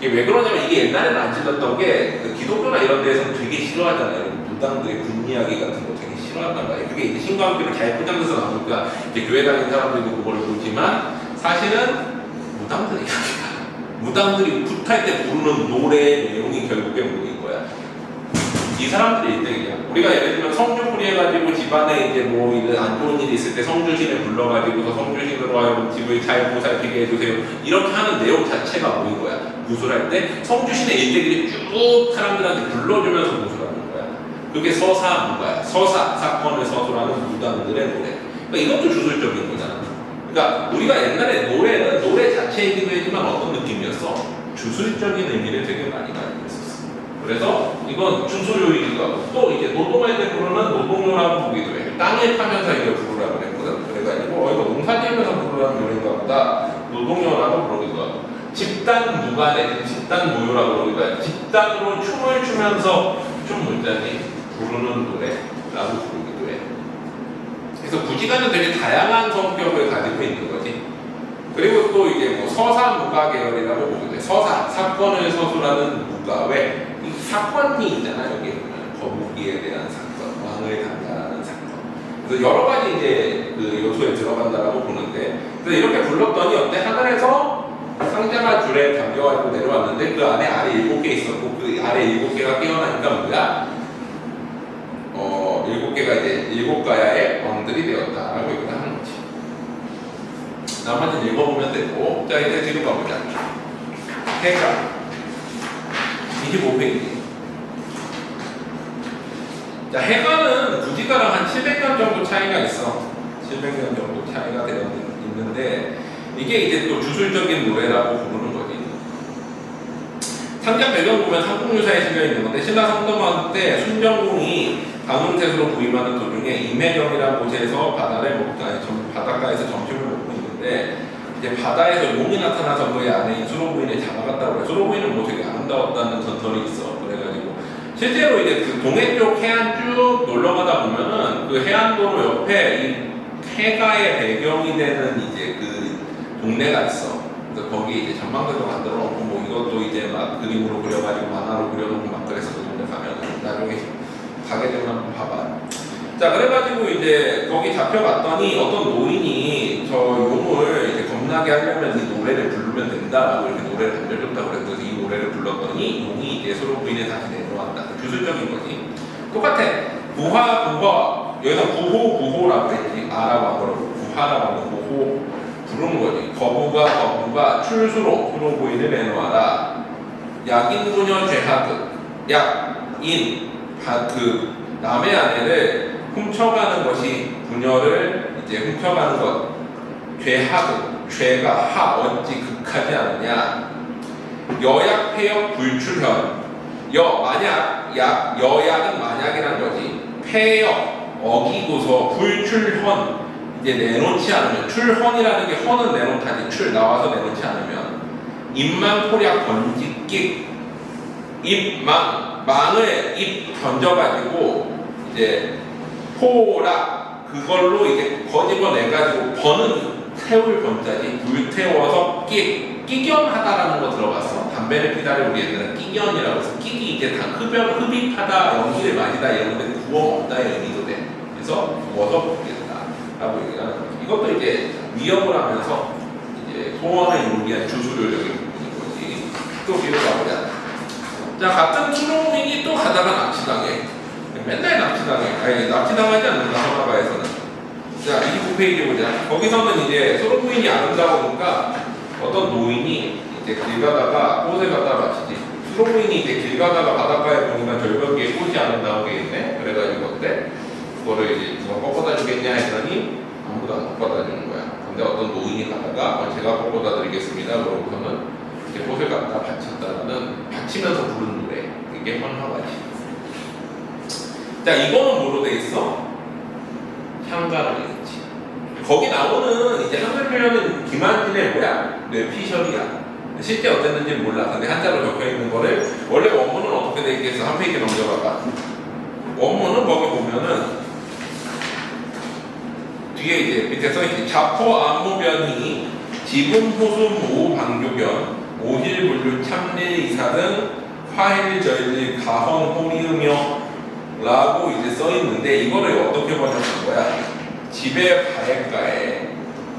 이게 왜 그러냐면 이게 옛날에는 안 실렸던 게 그 기독교나 이런 데에서는 되게 싫어하잖아요. 무당들의 군 이야기 같은 거 되게 싫어한단 말이에요. 그게 이제 신과 함께를 잘 포장해서 나오니까 이제 교회 다니는 사람들도 그걸 보지만 사실은 무당들의 이야기가 무당들이 굿할 때 부르는 노래의 내용이 결국에 뭐인 거야? 이 사람들이 1등이야. 우리가 예를 들면 성주풀이 해가지고 집안에 이제 뭐 안 좋은 일이 있을 때 성주신을 불러가지고서 성주신으로 하여금 집을 잘 보살피게 해주세요. 이렇게 하는 내용 자체가 뭐인 거야? 구술할 때 성주신의 일대기를 쭉 사람들한테 불러주면서 구술하는 거야. 그게 서사무가야. 서사, 사건을 서술하는 무당들의 노래. 그러니까 이것도 주술적인 거잖아. 그러니까 우리가 옛날에 노래는 노래 자체이기도 했지만 어떤 느낌이었어? 주술적인 의미를 되게 많이 가지고 있었어. 그래서 이건 준수료이기도 하고 또 이제 노동할 때 부르는 노동요라고 보기도 해. 땅을 파면서 이걸 부르라고 그랬거든. 그래가지고 이거 농사지으면서 부르라는 노래인가 보다 노동요라고 부르기도 하고 집단 무가 내지 집단 무요라고 부르기도 하고 집단으로 춤을 추면서 춤 문자니 부르는 노래라고 부르기도 해. 그래서 구지가는 되게 다양한 성격을 가지고 있는 거지. 그리고 또 이게 뭐 서사 무가 계열이라고 보기도 해. 서사, 사건을 서술하는 무가. 왜? 이 사건이 있잖아, 여기 보면. 거북이에 대한 사건, 왕을 강탈하는 사건. 그래서 여러 가지 이제 그 요소에 들어간다라고 보는데, 그래서 이렇게 불렀더니 어때? 하늘에서 상자가 줄에 담겨가지고 내려왔는데 그 안에 알이 7개 있었고 그 알에 7개가 깨어나니까 뭐야? 7개가 이제 7가야의 왕들이 되었다라고 얘기를 하는 거지. 나머지는 읽어보면 되고, 자 이제 뒤로 가보자. 해가 25페이지. 자 해가는 구지가랑 한 700년 정도 차이가 있어. 700년 정도 차이가 있는데 이게 이제 또 주술적인 노래라고 부르는 거지. 상장 배경 보면 삼국유사에 실려 있는 건데 신라 성도만 때 순정궁이 강릉태수로 부임하는 도중에 임해경이라는 곳에서 바닷가에서 점심을 먹고 있는데 이제 바다에서 용이 나타나서 그의 아내인 수로부인을 잡아갔다고 해. 수로부인은 뭐 되게 아름다웠다는 전설이 있어. 그래가지고 실제로 이제 그 동해 쪽 해안 쭉 놀러 가다 보면은 그 해안도로 옆에 이 해가의 배경이 되는 이제 그 동네가 있어. 그래서 거기 이제 전망대도 만들어 놓고 뭐 이것도 이제 막 그림으로 그려가지고 만화로 그려놓고 막 그래서 그 동네 가면 나중에 가게 되면 한번 봐봐. 자 그래가지고 이제 거기 잡혀갔더니 어떤 노인이 저 용을 이제 겁나게 하려면 이 노래를 부르면 된다라고 이렇게 노래를 알려줬다고 그랬더니 이 노래를 불렀더니 용이 이제 서로 부인에 다시 내려왔다. 주술적인 거지. 똑같아. 부하 여기서 부호라고 했지. 아라고 한 거로 부하라고 한 거 부호 부르는 거지. 거부가 출수로 수로 부인을 내놓아라. 약인부녀 죄하듯 약인 그 남의 아내를 훔쳐가는 것이 부녀를 이제 훔쳐가는 것 죄하듯 죄가 하 어찌 극하지 않느냐. 여약 폐역 불출현 만약 여약은 만약이란 거지. 폐역 어기고서 불출현 이제 내놓지 않으면 출헌이라는 게 헌은 내놓다지 나와서 내놓지 않으면 입만 포략 번지끽 망을 입 던져가지고 이제 포락 그걸로 이제 거집어내가지고 번은 태울 번자지 불태워서 끼견하다라는 거 들어봤어. 담배를 피다를 우리 애들은 끼견이라고 해서 끼기 이제 다 흡입하다 연기를 마시다 이런 건데 구워 먹다의 의미도 돼. 그래서 구워서 먹겠다라고 얘기하는 거지. 이것도 이제 위협을 하면서 이제 소원을 이루기 위한 주술료적인 부분인 거지. 또 뒤로 가보자. 자 같은 수로부인이 또 가다가 납치당해. 맨날 납치당하지 않는다 서가에서는. 자 29페이지 보자. 거기서는 이제 수로부인이 아름다우니까 어떤 노인이 이제 길 가다가 꽃을 갖다 바치지. 수로부인이 이제 길 가다가 바닷가에 보니까 절벽에 꽃이 아름다우게 있네. 그래가지고 어때? 그거를 이제 누가 꺾어다 주겠냐 했더니 아무도 안 꺾어다 주는 거야. 근데 어떤 노인이 가다가 제가 꺾어다 드리겠습니다. 그러고서는 이제 꽃을 갖다 바치면서 부르는 노래. 이게 헌화가지. 자 이거는 뭐로 돼 있어? 향가로 돼 있지. 거기 나오는 이제 한글 표현은 김한진의 뭐야? 뇌피셜이야. 실제 어땠는지 몰라. 근데 한자로 적혀 있는 거를 원래 원문은 어떻게 돼 있겠어? 한 페이지 넘겨봐봐. 원문은 거기 보면은 뒤에 이제 밑에 써있지. 자포 안무변이 지분 호수 모우 방조견 오힐분류 참례 이사 등 화일 절지 가헌 호리으며 라고 이제 써있는데 이거를 어떻게 번역한 거야? 집에 바닷가에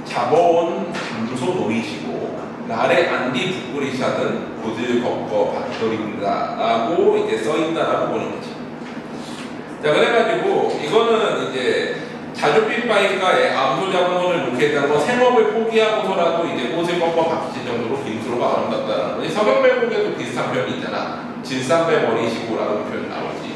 잡아온 담소 노이시고 날에 안디 북구리샤든 고질 걷거 밭돌입니다 라고 이제 써있다라고 보는 거지. 자 그래가지고 이거는 이제 자주빛 바닷가에 암소 잡은 것을 놓겠다는 건 생업을 포기하고서라도 이제 꽃을 꺾어 바치실 정도로 김수로가 아름답다는 거지. 서경배곡에도 비슷한 표현이 있잖아. 진삼배 머리시고라는 표현 나오지.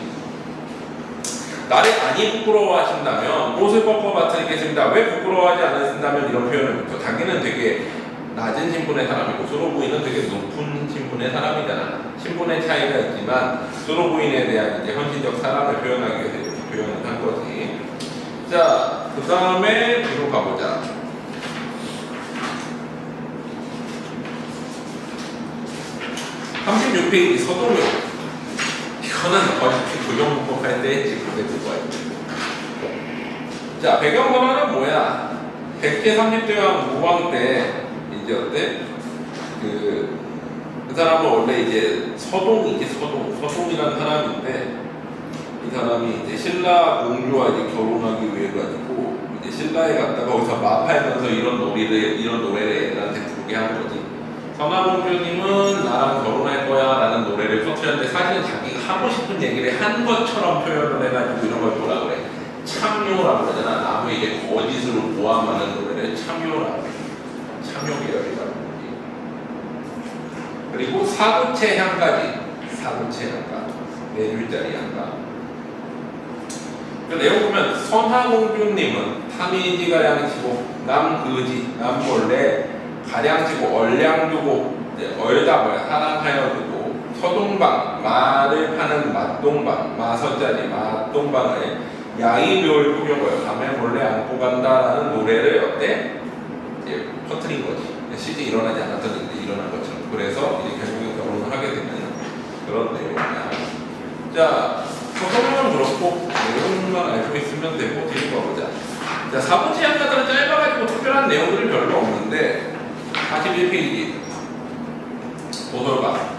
나를 아니 부끄러워하신다면 꽃을 꺾어 바치겠습니다. 왜 부끄러워하지 않으신다면 이런 표현을 붙여. 자기는 되게 낮은 신분의 사람이고 수로부인은 되게 높은 신분의 사람이잖아. 신분의 차이가 있지만 수로부인에 대한 이제 헌신적 사랑을 표현하기 위해서 이렇게 표현을 한 거지. 자, 그 다음에 뒤로 가보자. 36페이지 서동요. 이거는 거의 부정문법 할 때 했지. 근데 그거야. 자, 배경번호는 뭐야? 100개 30대왕 무왕 때 이제 어때? 그 사람은 원래 이제 서동이라는 사람인데 이 사람이 이제 신라 공주와 이제 결혼하기 위해 가지고 이제 신라에 갔다가 거기서 마팔면서 이런 노래를 애들한테 부르게 한 거지. 선화공주님은 나랑 결혼할 거야 라는 노래를 터트렸는데 사실은 자기가 하고 싶은 얘기를 한 것처럼 표현을 해가지고 이런 걸 뭐라 그래? 참요라고 그러잖아. 남의 이게 거짓으로 모함하는 노래를 참요라고 해. 참요 계열이라고 해. 그리고 사구체 향까지. 사구체 향가. 네 줄짜리 향가. 그 내용 보면 선화공주님은 탐이지 가량치고 남그지 남몰래 가량치고 얼량두고 얼다을 사랑하여 두고 서동방 말을 파는 맛동방 마서짜리 맛동방을 야이묘를 꾸며고요 밤에 몰래 안고 간다라는 노래를 어때? 이제 퍼뜨린 거지. 실제 일어나지 않았던 일인데 일어난 것처럼. 그래서 이제 결국에 결혼을 하게 되는 그런 내용이야. 자, 서동은 그렇고 내용만 알고 있으면 되고 뒤로 가보자. 자, 사고치 향가들은 짧아가지고 특별한 내용들이 별로 없는데 41페이지 도솔가.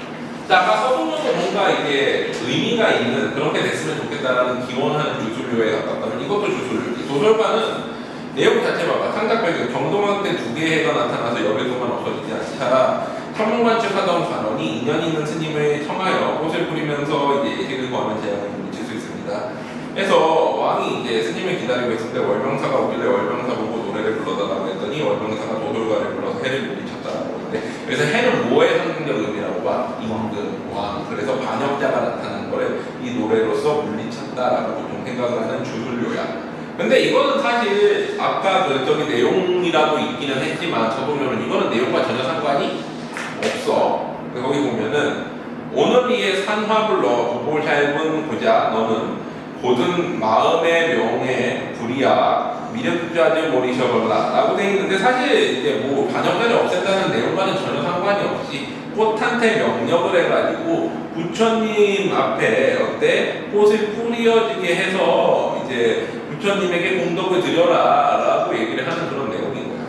자, 아까 서동은 뭔가 이게 의미가 있는 그렇게 됐으면 좋겠다라는 기원하는 주술료에 가깝다면 이것도 주술료지. 도솔가는 내용 자체 봐봐. 창작 배경 정동왕 때 두 개의 해가 나타나서 열의 동안 없어지지 않자 천문관측하던 관원이 인연 있는 스님을 청하여 꽃을 뿌리면서 이제 예식을 거하는 제안을 미칠 수 있습니다. 그래서 왕이 이제 스님을 기다리고 있을 때 월병사가 오길래 월병사 보고 노래를 불러달라고 했더니 월병사가 도솔가를 불러서 해를 물리쳤다라고 하는데 그래서 해는 뭐의 상징적 의미라고 봐? 임금, 왕. 그래서 반역자가 나타난 거를 이 노래로서 물리쳤다라고 보통 생각을 하는 주술료야. 근데 이거는 사실 아까 저기 내용이라도 있기는 했지만 저보면은 이거는 내용과 전혀 상관이 없어. 거기 보면은 오늘이의 산화불러 부볼 얇은 고자 너는 고든 마음의 명예 불이야 미륵자들 모리셔볼라 라고 돼 있는데 사실 이제 뭐 반역자를 없앤다는 내용과는 전혀 상관이 없이 꽃한테 명령을 해가지고 부처님 앞에 어때 꽃을 뿌려지게 해서 이제 부처님에게 공덕을 드려라 라고 얘기를 하는 그런 내용인 거야.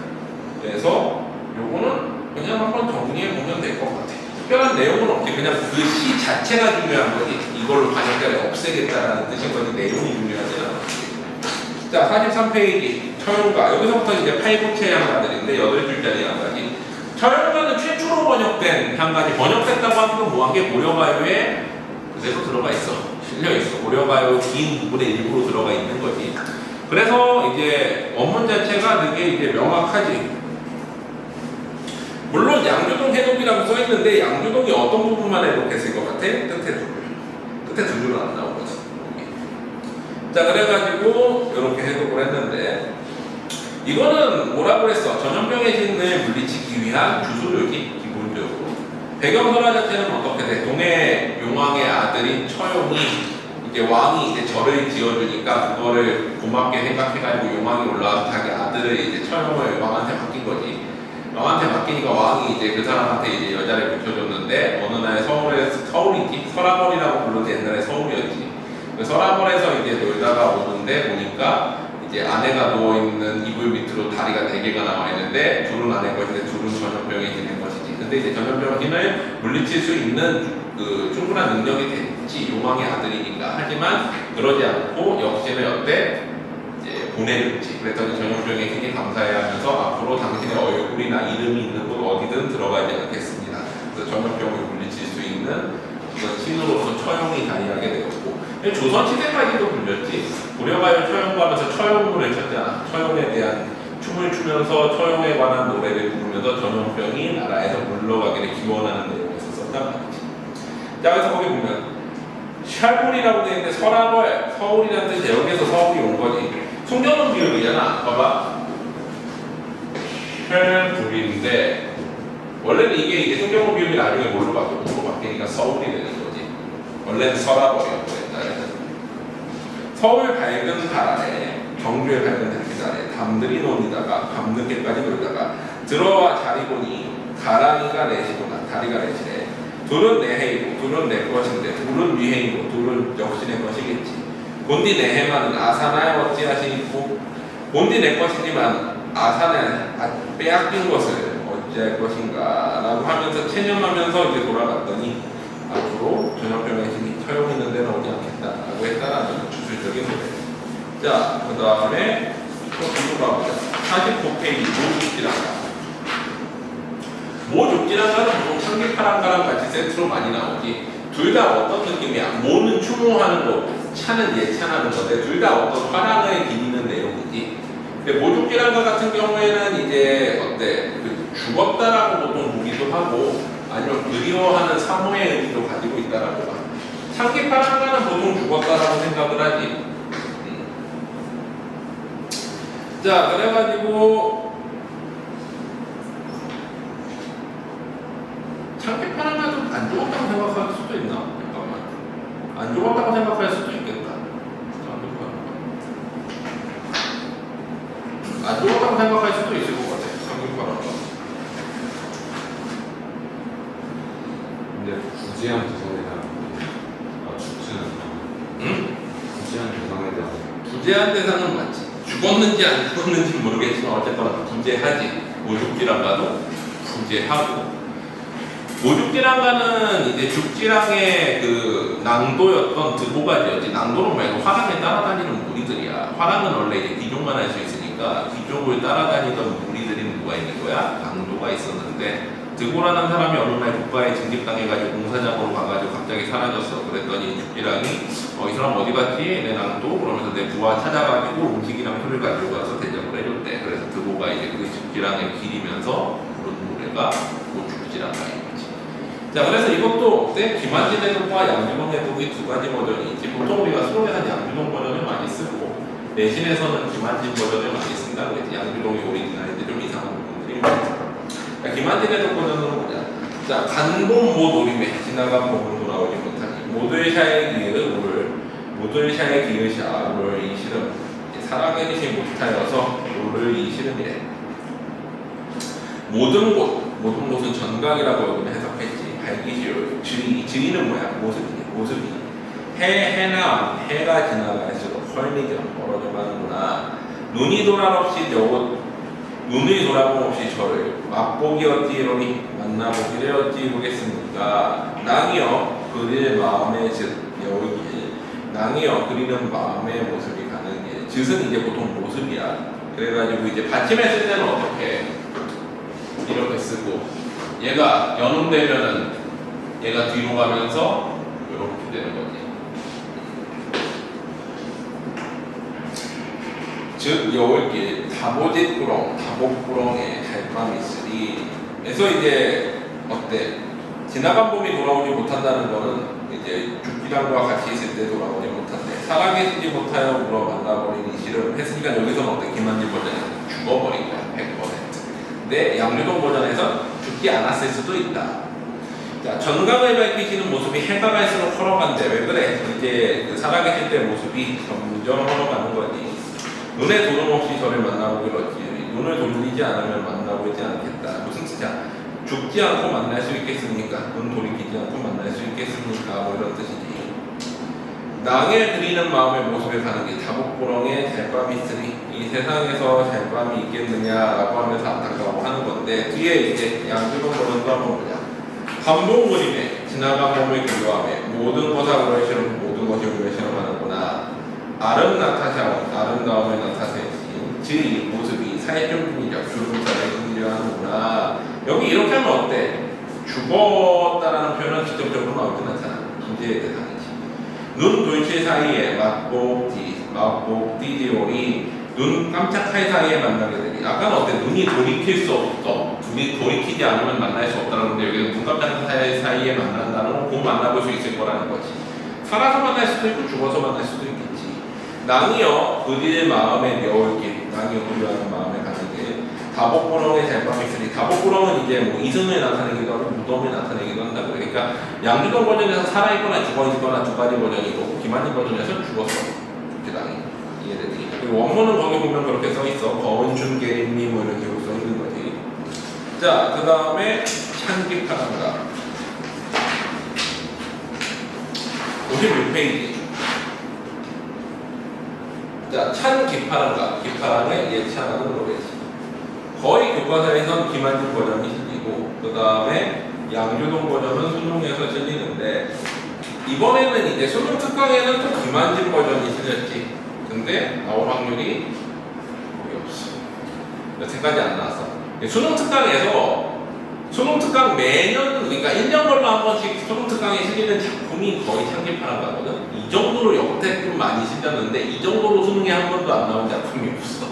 그래서 요거는 그냥 한번 정리해 보면 될 것 같아. 특별한 내용은 없지. 그냥 그 시 자체가 중요한 거지. 이걸로 반역자를 없애겠다라는 뜻인 거지. 내용이 중요하지 않아. 자, 43페이지 처용가. 여기서부터 이제 8구체 향가들인데 8줄짜리 향가지. 처용가는 최초로 번역된 향가지. 번역됐다고 하는 건 뭐한 게 고려가요에 그대로 들어가 있어. 실려 있어. 고려가요 긴 부분에 일부러 들어가 있는 거지. 그래서 이제 원문 자체가 되게 이제 명확하지. 물론 양주동 해독이라고 써있는데 양주동이 어떤 부분만 해독했을 것 같아? 끝에 두 줄. 끝에 두 줄은 안 나온 거지. 자, 그래가지고 이렇게 해독을 했는데 이거는 뭐라고 했어? 전염병의 진을 물리치기 위한 주술료지 기본적으로. 배경설화 자체는 어떻게 돼? 동해 용왕의 아들인 처용이 이제 왕이 이제 절을 지어주니까 그거를 고맙게 생각해가지고 용왕이 올라와서 자기 아들을 이제 처용을 왕한테 맡긴 거지. 왕한테 맡기니까 왕이 이제 그 사람한테 이제 여자를 붙여줬는데 어느 날 서울이지? 서라벌이라고 불렀는데 옛날에 서울이었지. 그 서라벌에서 이제 놀다가 오는데 보니까 이제 아내가 누워있는 이불 밑으로 다리가 4개가 나와 있는데 둘은 아내 것인데 둘은 전염병에 걸린 것이지. 근데 이제 전염병을 물리칠 수 있는 그 충분한 능력이 됐지. 용왕의 아들이니까. 하지만 그러지 않고 역시는 어때? 보내줬지. 그랬더니 전염병에 굉장히 감사해하면서 앞으로 당신의 얼굴이나 이름이 있는 곳 어디든 들어가지 않겠습니다. 그래서 전염병을 물리칠 수 있는 그런 신으로서 처용이 자리하게 되었고 조선시대까지도 불렸지. 고려가요 처용과 하면서 처용문을 쳤잖아. 처용에 대한 춤을 추면서 처용에 관한 노래를 부르면서 전염병이 나라에서 물러가기를 기원하는 내용에서 썼단 말이지. 자, 그래서 거기 보면 샬불이라고 되어 있는데 서라벌, 서울이라는 뜻이 여기에서 서울이 온 거지. 송경은 비읍이잖아. 봐봐. 혈불인데 원래는 이게 순경호 비움이 나중에 뭘로 바뀌니까 서울이 되는 거지. 원래는 서라버렸고 옛날에는. 서울 밝은 달 아래, 경주의 밝은 달빛 아래 담들이 논이다가 밤늦게까지 놀다가 들어와 자리 보니 가랑이가 넷이구나. 다리가 넷이래. 둘은 내 해이고 둘은 내 것인데 둘은 네 해이고 둘은 역시 내 것이겠지. 본디 내 해만은 아사나에 어찌하시고 본디 내 것이지만 아사나에 빼앗긴 것을 어찌할 것인가 라고 하면서 체념하면서 이제 돌아갔더니 앞으로 저녁병의 집이 허용있는 데는 오지 않겠다라고 했다라는 주술적인 노래. 자, 그 다음에 또 뒤로 가보자. 49페이지 모죽지랑가. 모죽지랑가는 보통 참기파랑가랑 같이 세트로 많이 나오지. 둘 다 어떤 느낌이야? 모는 추모하는 거고 차는 예찬하는 건데 둘 다 어떤 화랑을 기리는 내용이지. 근데 모죽지랑가 같은 경우에는 이제 어때? 죽었다라고 보통 보기도 하고 아니면 그리워하는 사모의 의미도 가지고 있다라고 봐. 참기파랑가는 보통 죽었다라고 생각을 하지. 자, 그래가지고 참기파랑가도 안 죽었다고 생각할 수도 있나? 잠깐만. 안 죽었다고 생각할 수도 있겠다. 안 죽었다고 생각할 수도 있을 것 같아. 참기파랑가. 근데 부지한 대상에다 죽지는 않아. 응? 부지한 대상에다 부재한 대상은 맞지. 죽었는지 안 죽었는지 모르겠지만 어쨌거나 부재하지. 모죽지랑가도 부재하고. 모죽지랑가는 이제 죽지랑의 그 낭도였던 드보가지였지. 낭도는 말고 화랑에 따라다니는 무리들이야. 화랑은 원래 이제 귀족만 할 수 있으니까 귀족을 따라다니던 무리들이 누가 있는 거야? 낭도가 있었는데 드고라는 사람이 어느 날 국가에 징집당해가지고 공사장으로 가가지고 갑자기 사라졌어. 그랬더니 죽지랑이 이 사람 어디 갔지? 내 낭도? 그러면서 내 부하 찾아가지고 음식이랑 술을 가지고 가서 대접을 해줬대. 그래서 드고가 이제 그 죽지랑을 기리면서 부른 노래가 죽지랑가인 거지. 자, 그래서 이것도 어때? 김한진 해독과 양준홍 해독이 두 가지 버전이 있지. 보통 우리가 수록에서는 양준홍 버전을 많이 쓰고 내신에서는 김한진 버전을 많이 쓴다고 했지. 양준홍이 오리지널인데 좀 이상한 부분들이 많죠. 김한진 해독 버전은 뭐냐? 자, 간본 모 노림에 지나간 몸으로 돌아오지 못하니 모두의 샤의 기회를 오를 모두의 샤의 기회샤 오를 이 실은 사랑의 빛이 못하여서 오를 이 실은이래. 모든 곳은 전강이라고 여기는 해석했지. 발기시올 지리는 뭐야? 모습이 해나 해가 지나갈수록 헐리경 멀어져 가는구나. 눈이 돌아봄 없이 저를 맛보기 어찌이로니 만나보기를 어찌 보겠습니까? 낭이여 그릴 마음의 여우길 낭이여 그리는 마음의 모습이 가는 길. 즈은 이제 보통 모습이야. 그래가지고 이제 받침에 쓸 때는 어떻게 이렇게 쓰고 얘가 연음되면은 얘가 뒤로 가면서 이렇게 되는 거지. 즉 여울길 다복구렁에 달밤이 있으리. 그래서 이제 어때? 지나간 봄이 돌아오지 못한다는 거는 이제 죽기랑과 같이 있을 때 돌아오지 못한대. 살아계시지 못하여 물어 만나버린 이 실은 했으니까 여기서는 어때? 김한진 버전에서 죽어버린 거야 100%. 근데 양준홍 버전에서 죽지 않았을 수도 있다. 자, 전강을 밝히시는 모습이 해가 갈수록 헐어간대. 왜 그래? 이제 그 살아계실 때 모습이 점점 헐어가는 거지. 눈에 도름 없이 저를 만나보기로 했지. 눈을 돌리지 않으면 만나보지 않겠다. 무슨 뜻이야? 죽지 않고 만날 수 있겠습니까? 눈 돌이키지 않고 만날 수 있겠습니까? 뭐 이런 뜻이지. 낭에 그리는 마음의 모습에 가는 게 다복구렁에 잘밤이 있으니 이 세상에서 잘밤이 있겠느냐라고 하면서 안타까워하는 건데 뒤에 이제 양준홍 버전도 한번 보자. 감동그림에 지나간 몸을 그리워하며 모든 것을 우려 실험하는구나. 아름다움을 나타내신 그 모습이 사회적인적 주름살을 그리려 하는구나. 여기 이렇게 하면 어때? 죽었다라는 표현은 직접적으로 나오진 않잖아. 기재의 대상이지. 눈 돌실 사이에 맛복디디오리 눈 깜짝할 사이에 만나게 되니. 아까는 어때? 눈이 돌이킬 수 없어. 눈이 돌이키지 않으면 만날 수 없다는 건데 여기는 눈 깜짝할 사이에 만난다는 건 곧 만나볼 수 있을 거라는 거지. 살아서 만날 수도 있고 죽어서 만날 수도 있겠지. 낭이여 그릴 마음에 여울길 낭이여 그리워하는 마음에 가는 길 다복부렁의 젤빵 믹스리. 다복부렁은 이제 뭐 이승을 나타내기도 하고 무덤을 나타내기도 한다. 그러니까 양주동 버전에서 살아있거나 죽어있거나 두 가지 버전이고 김한진 버전에서 죽었어. 죽지당이. 이해되지? 그리고 원문은 거기 보면 그렇게 써있어. 거은춘 계림니 뭐 이렇게 써있는 거지. 자, 그 다음에 찬기파란가 56페이지. 자, 찬기파란가. 기파랑의 예찬하는 노래지. 거의 교과서에선 김한중 버전이 실리고 그 다음에 양주동 버전은 수능에서 실리는데 이번에는 이제 수능 특강에는 또 김한진 버전이 실렸지. 근데 나올 확률이 거의 없어. 여태까지 안 나왔어. 수능 특강에서 수능 특강 매년 그러니까 1년 걸로 한 번씩 수능 특강에 실리는 작품이 거의 창기파란가거든. 이 정도로 역대급 많이 실렸는데 이 정도로 수능에 한 번도 안 나온 작품이 없어.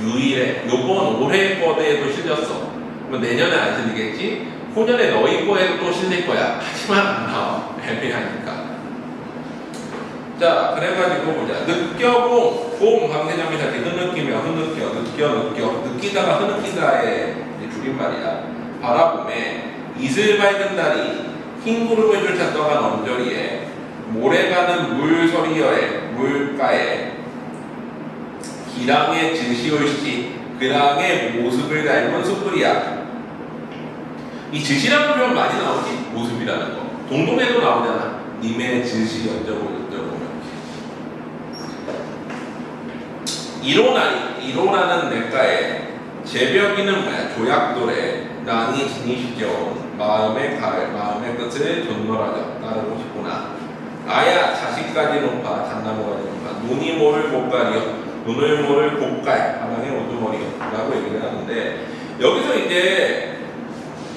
유일해. 요번 올해 거대에도 실렸어. 그럼 내년에 안 실리겠지? 후년에 너희 거에도 또 실릴 거야. 하지만 안 나와. 애매하니까. 자, 그래가지고 보자. 느껴봄, 봄, 강세점이 살때 흐느끼며, 느끼다가 흐느끼다의 줄임말이야. 바라봄에 이슬 밝은 달이 흰 구름을 쫓아 떠간 언저리에 모래가는 물서리여에 물가에 기랑의 즉시올시 그랑의 모습을 닮은 숯불이야. 이 즉시라는 표현 많이 나오지? 모습이라는 거. 동동에도 나오잖아. 님의 즉시 여쭤보면 이로라는 냇가에 제벽이는 뭐야? 조약돌에 낭이 지니시죠. 마음의 끝을 존노라져 따르고 싶구나. 아야 자식까지 높아 잣나무까지 높아 눈이 모를 곳가리여 눈을 모를 곳갈 하나의 오두머리여 라고 얘기를 하는데 여기서 이제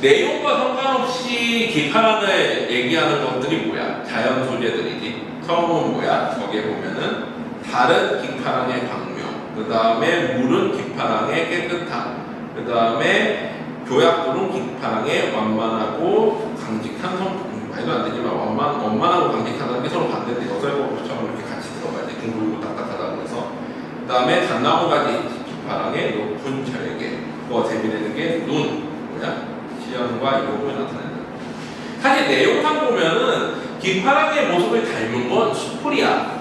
내용과 상관없이 기파랑을 얘기하는 것들이 뭐야? 자연 소재들이지. 처음은 뭐야? 거기에 보면은 달은 기파랑의 광명, 그 다음에 물은 기파랑의 깨끗함, 그 다음에 교약돌은 기파랑의 완만하고 강직한 성품. 말도 안 되지만 원만하고 강직하다는 게 서로 반대인데 여설법처럼 이렇게 같이 들어가야지. 둥글고 딱딱하다고 해서. 그 다음에 잣나무가지 기파랑의 높은 절개. 그거 재미내는 게 눈. 뭐야? 시연과 이목을 나타낸다. 사실 내용상 보면은 기파랑의 모습을 닮은 건 숯불이야.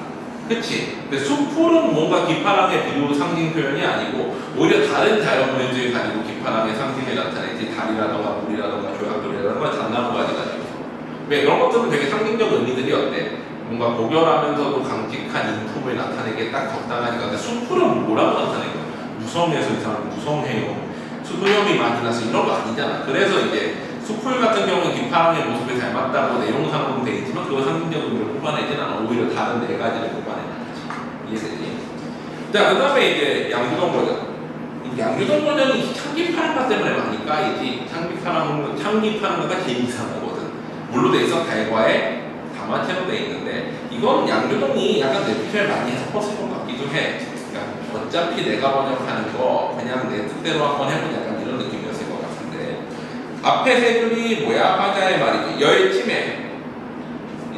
그치? 근데 숯불은 뭔가 기파랑의 비유 상징 표현이 아니고 오히려 다른 자연물질 가지고 기파랑의 상징을 나타내지. 달이라던가 물이라던가 조약돌이라던가 잣나무가지 가지고. 왜 그런 것들은 되게 상징적 의미들이 어때? 뭔가 고결하면서도 강직한 인품을 나타내기에 딱 적당하니까. 근데 숯불은 뭐라고 나타내는 거야? 무성해서 이 사람 무성해요. 수분염이 많이 나서 이런 거 아니잖아. 그래서 이제 숯불 같은 경우는 기파랑의 모습을 닮았다고 내용상으로 되어 있지만 그거 상징적 의미를 뽑아내진 않아. 오히려 다른 네 가지를 뽑아내는 거지. 이해되지? 자, 그 다음에 이제 양주동 버전. 양주동 버전이 창기파랑가 때문에 많이 까이지. 창기파랑가가 제일 이상한 거거든. 물로 돼 있어 달과에 다마체로 돼 있는데 이건 양주동이 약간 뇌피셜 많이 섞었을 것 같기도 해. 그러니까 어차피 내가 번역하는 거 그냥 내 뜻대로 한번 해보자 약간 이런 느낌이었을 것 같은데 앞에 세 줄이 뭐야? 화자의 말이지. 열침에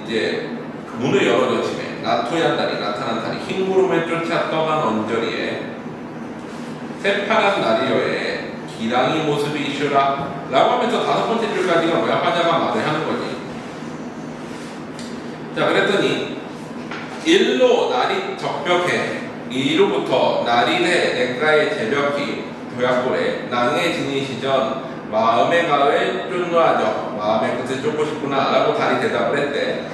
이제 문을 열어줘 침에 나토얀 달이 나타난 달이 흰 구름을 쫓아 떠간 언저리에 새파란 날이여에 기랑이 모습이 이슈라 라고 하면서 다섯 번째 줄까지가 뭐야? 화자가 말을 하는 거지. 자, 그랬더니 일로 날이 적벽해 이로부터 날이래 냇가의 제벽이 교약골에 낭의 지니시전 마음의 가을 쫓노하죠. 마음의 끝을 쫓고 싶구나 라고 달이 대답을 했대.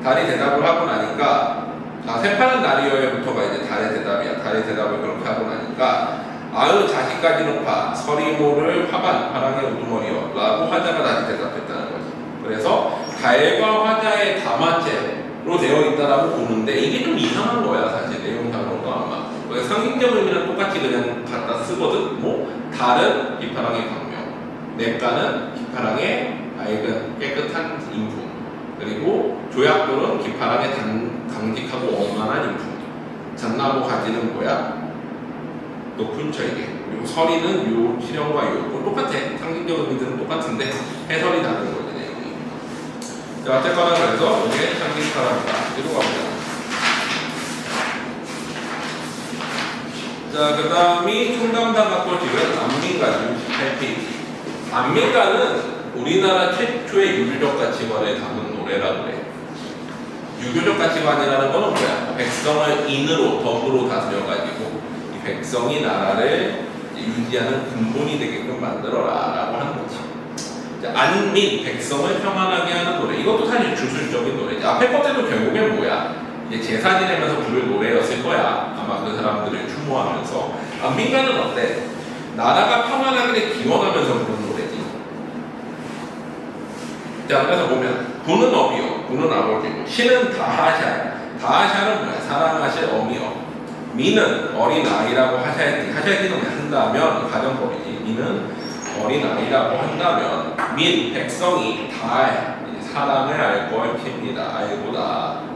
달이 대답을 하고 나니까 새파란 날이여에부터가 이제 달의 대답이야. 달의 대답을 그렇게 하고 나니까 아유 자식까지 높아 서리모를 화반 파랑의 우두머리여 라고 화자가 다시 대답했다는 거지. 그래서 달과 화자의 다마체로 되어 있다라고 보는데 이게 좀 이상한 거야. 사실 내용상으로도 아마 상징적 의미는 똑같이 그냥 갖다 쓰거든. 뭐 달은 기파랑의 광명, 냇가는 기파랑의 맑은 깨끗한 인품, 그리고 조약돌은 기파랑의 강직하고 원만한 인품, 잣나무 가지는 뭐야? 높은 절개, 그리고 서리는 요 실현과 요 똑같아. 상징적 의미들은 똑같은데 해설이 다른 거지. 자, 어쨌거나 그래서 이게 창기파랑가 이로 가보자. 자, 자, 그 다음이 충담사각도 지금 안민가 68페이지. 안민가는 우리나라 최초의 유교적 가치관을 담은 노래라고 그래. 유교적 가치관이라는 거는 뭐야? 백성을 인으로, 덕으로 다스려가지고 이 백성이 나라를 유지하는 근본이 되게끔 만들어라 라고 하는 거지. 자, 안민, 백성을 평안하게 하는 노래. 이것도 사실 주술적인 노래지. 앞에 것들도 결국엔 뭐야? 이제 제사 지내면서 부를 노래였을 거야. 아마 그 사람들을 추모하면서. 안민가는 어때? 나라가 평안하기를 기원하면서 부르는 노래지. 자, 그래서 보면 부는 어비요, 부는 아버지고, 시는 다하샤. 다하샤는 뭐야? 사랑하실 어미요. 미는 어린아이라고 하셔야지는 한다면 가정법이지. 미는 어린아이라고 한다면 민, 백성이 다 사랑을 알 것입니다. 알고다.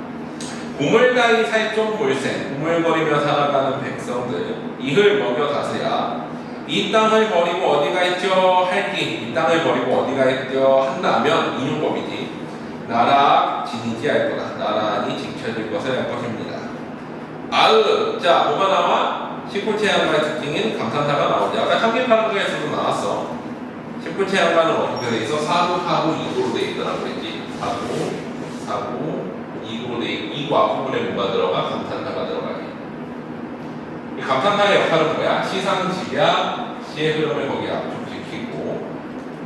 고물다이 살좀 볼생, 고물거리며 살아가는 백성들, 이를 먹여 다스려. 이 땅을 버리고 어디가 있죠? 할기. 이 땅을 버리고 어디가 있죠? 한다면 인용법이지. 나라 지니지 할 거다. 나라니 지켜질 것을 할 것입니다. 아으. 자, 뭐가 나와? 19체 양가의 특징인 감탄사가 나오지. 아까 참기파랑가에서도 나왔어. 19체 양가는 어떻게 돼 있어? 사구, 하구, 이구로 돼 있더라고 그랬지. 사구, 이구로 돼 있고, 이과 부분에 뭐가 들어가? 감탄사가 들어가게. 이 감탄사의 역할은 뭐야? 시상지야, 시의 흐름을 거기에 압축시키고,